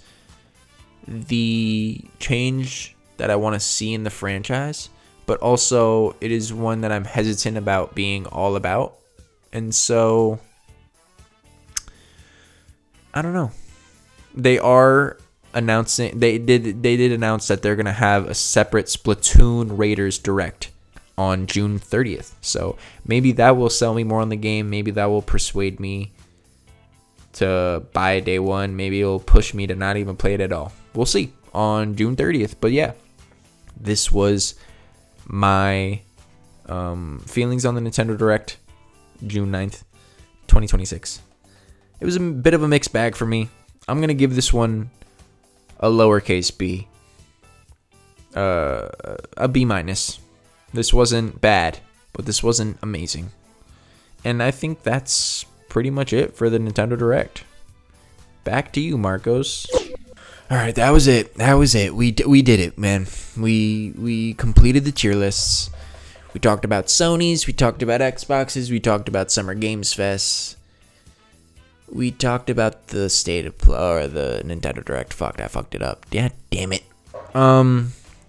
the change that I want to see in the franchise, but also it is one that I'm hesitant about being all about. And so I don't know. They are announcing they did announce that they're going to have a separate Splatoon Raiders Direct on June 30th. So maybe that will sell me more on the game. Maybe that will persuade me to buy it day one. Maybe it'll push me to not even play it at all. We'll see on June 30th. But yeah, this was my Feelings on the Nintendo Direct, June 9th, 2026. It was a bit of a mixed bag for me. I'm going to give this one a lowercase b. A B minus. This wasn't bad, but this wasn't amazing. And I think that's pretty much it for the Nintendo Direct. Back to you, Marcos. All right, that was it. We did it, man. We completed the tier lists. We talked about Sony's, we talked about Xboxes, we talked about Summer Games Fest. We talked about the state of play, or the Nintendo Direct. Fuck, I fucked it up. Yeah, damn it.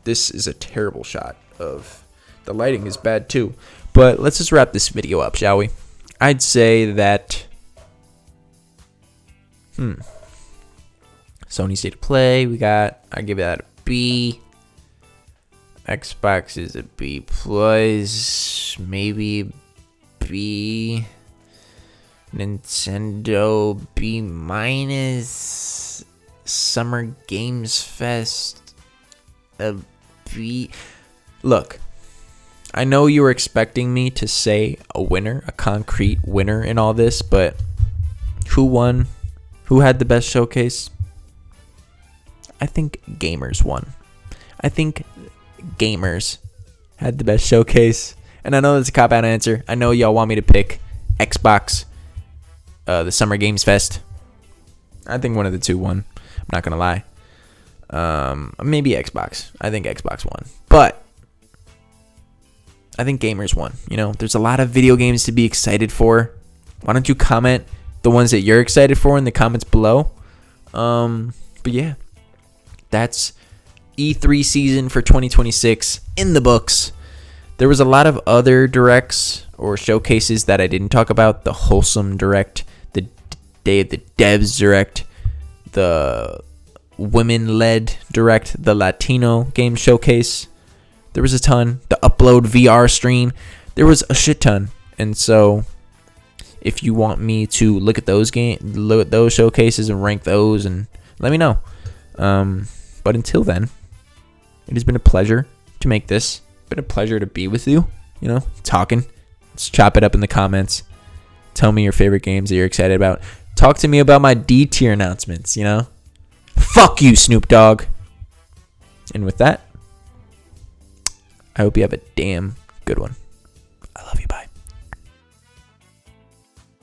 This is a terrible shot of the lighting is bad too. But let's just wrap this video up, shall we? I'd say that Sony State of Play, I give that a B. Xbox is a B plus, maybe B. Nintendo B minus. Summer Games Fest a B. Look, I know you were expecting me to say a winner, a concrete winner in all this, but who won? Who had the best showcase? I think gamers won. I think gamers had the best showcase. And I know that's a cop-out answer. I know y'all want me to pick Xbox, the Summer Games Fest. I think one of the two won. I'm not going to lie. Maybe Xbox. I think Xbox won. But I think gamers won. You know, there's a lot of video games to be excited for. Why don't you comment the ones that you're excited for in the comments below? But yeah, that's E3 season for 2026 in the books. There was a lot of other directs or showcases that I didn't talk about. The Wholesome Direct, the Day of the Devs Direct, the Women-led Direct, the Latino Game Showcase. There was a ton. The Upload VR stream. There was a shit ton. And so if you want me to look at those showcases and rank those, and let me know. But until then, it has been a pleasure to make this. Been a pleasure to be with you, you know, talking. Let's chop it up in the comments. Tell me your favorite games that you're excited about. Talk to me about my D tier announcements, you know. Fuck you, Snoop Dogg. And with that, I hope you have a damn good one. I love you, bye.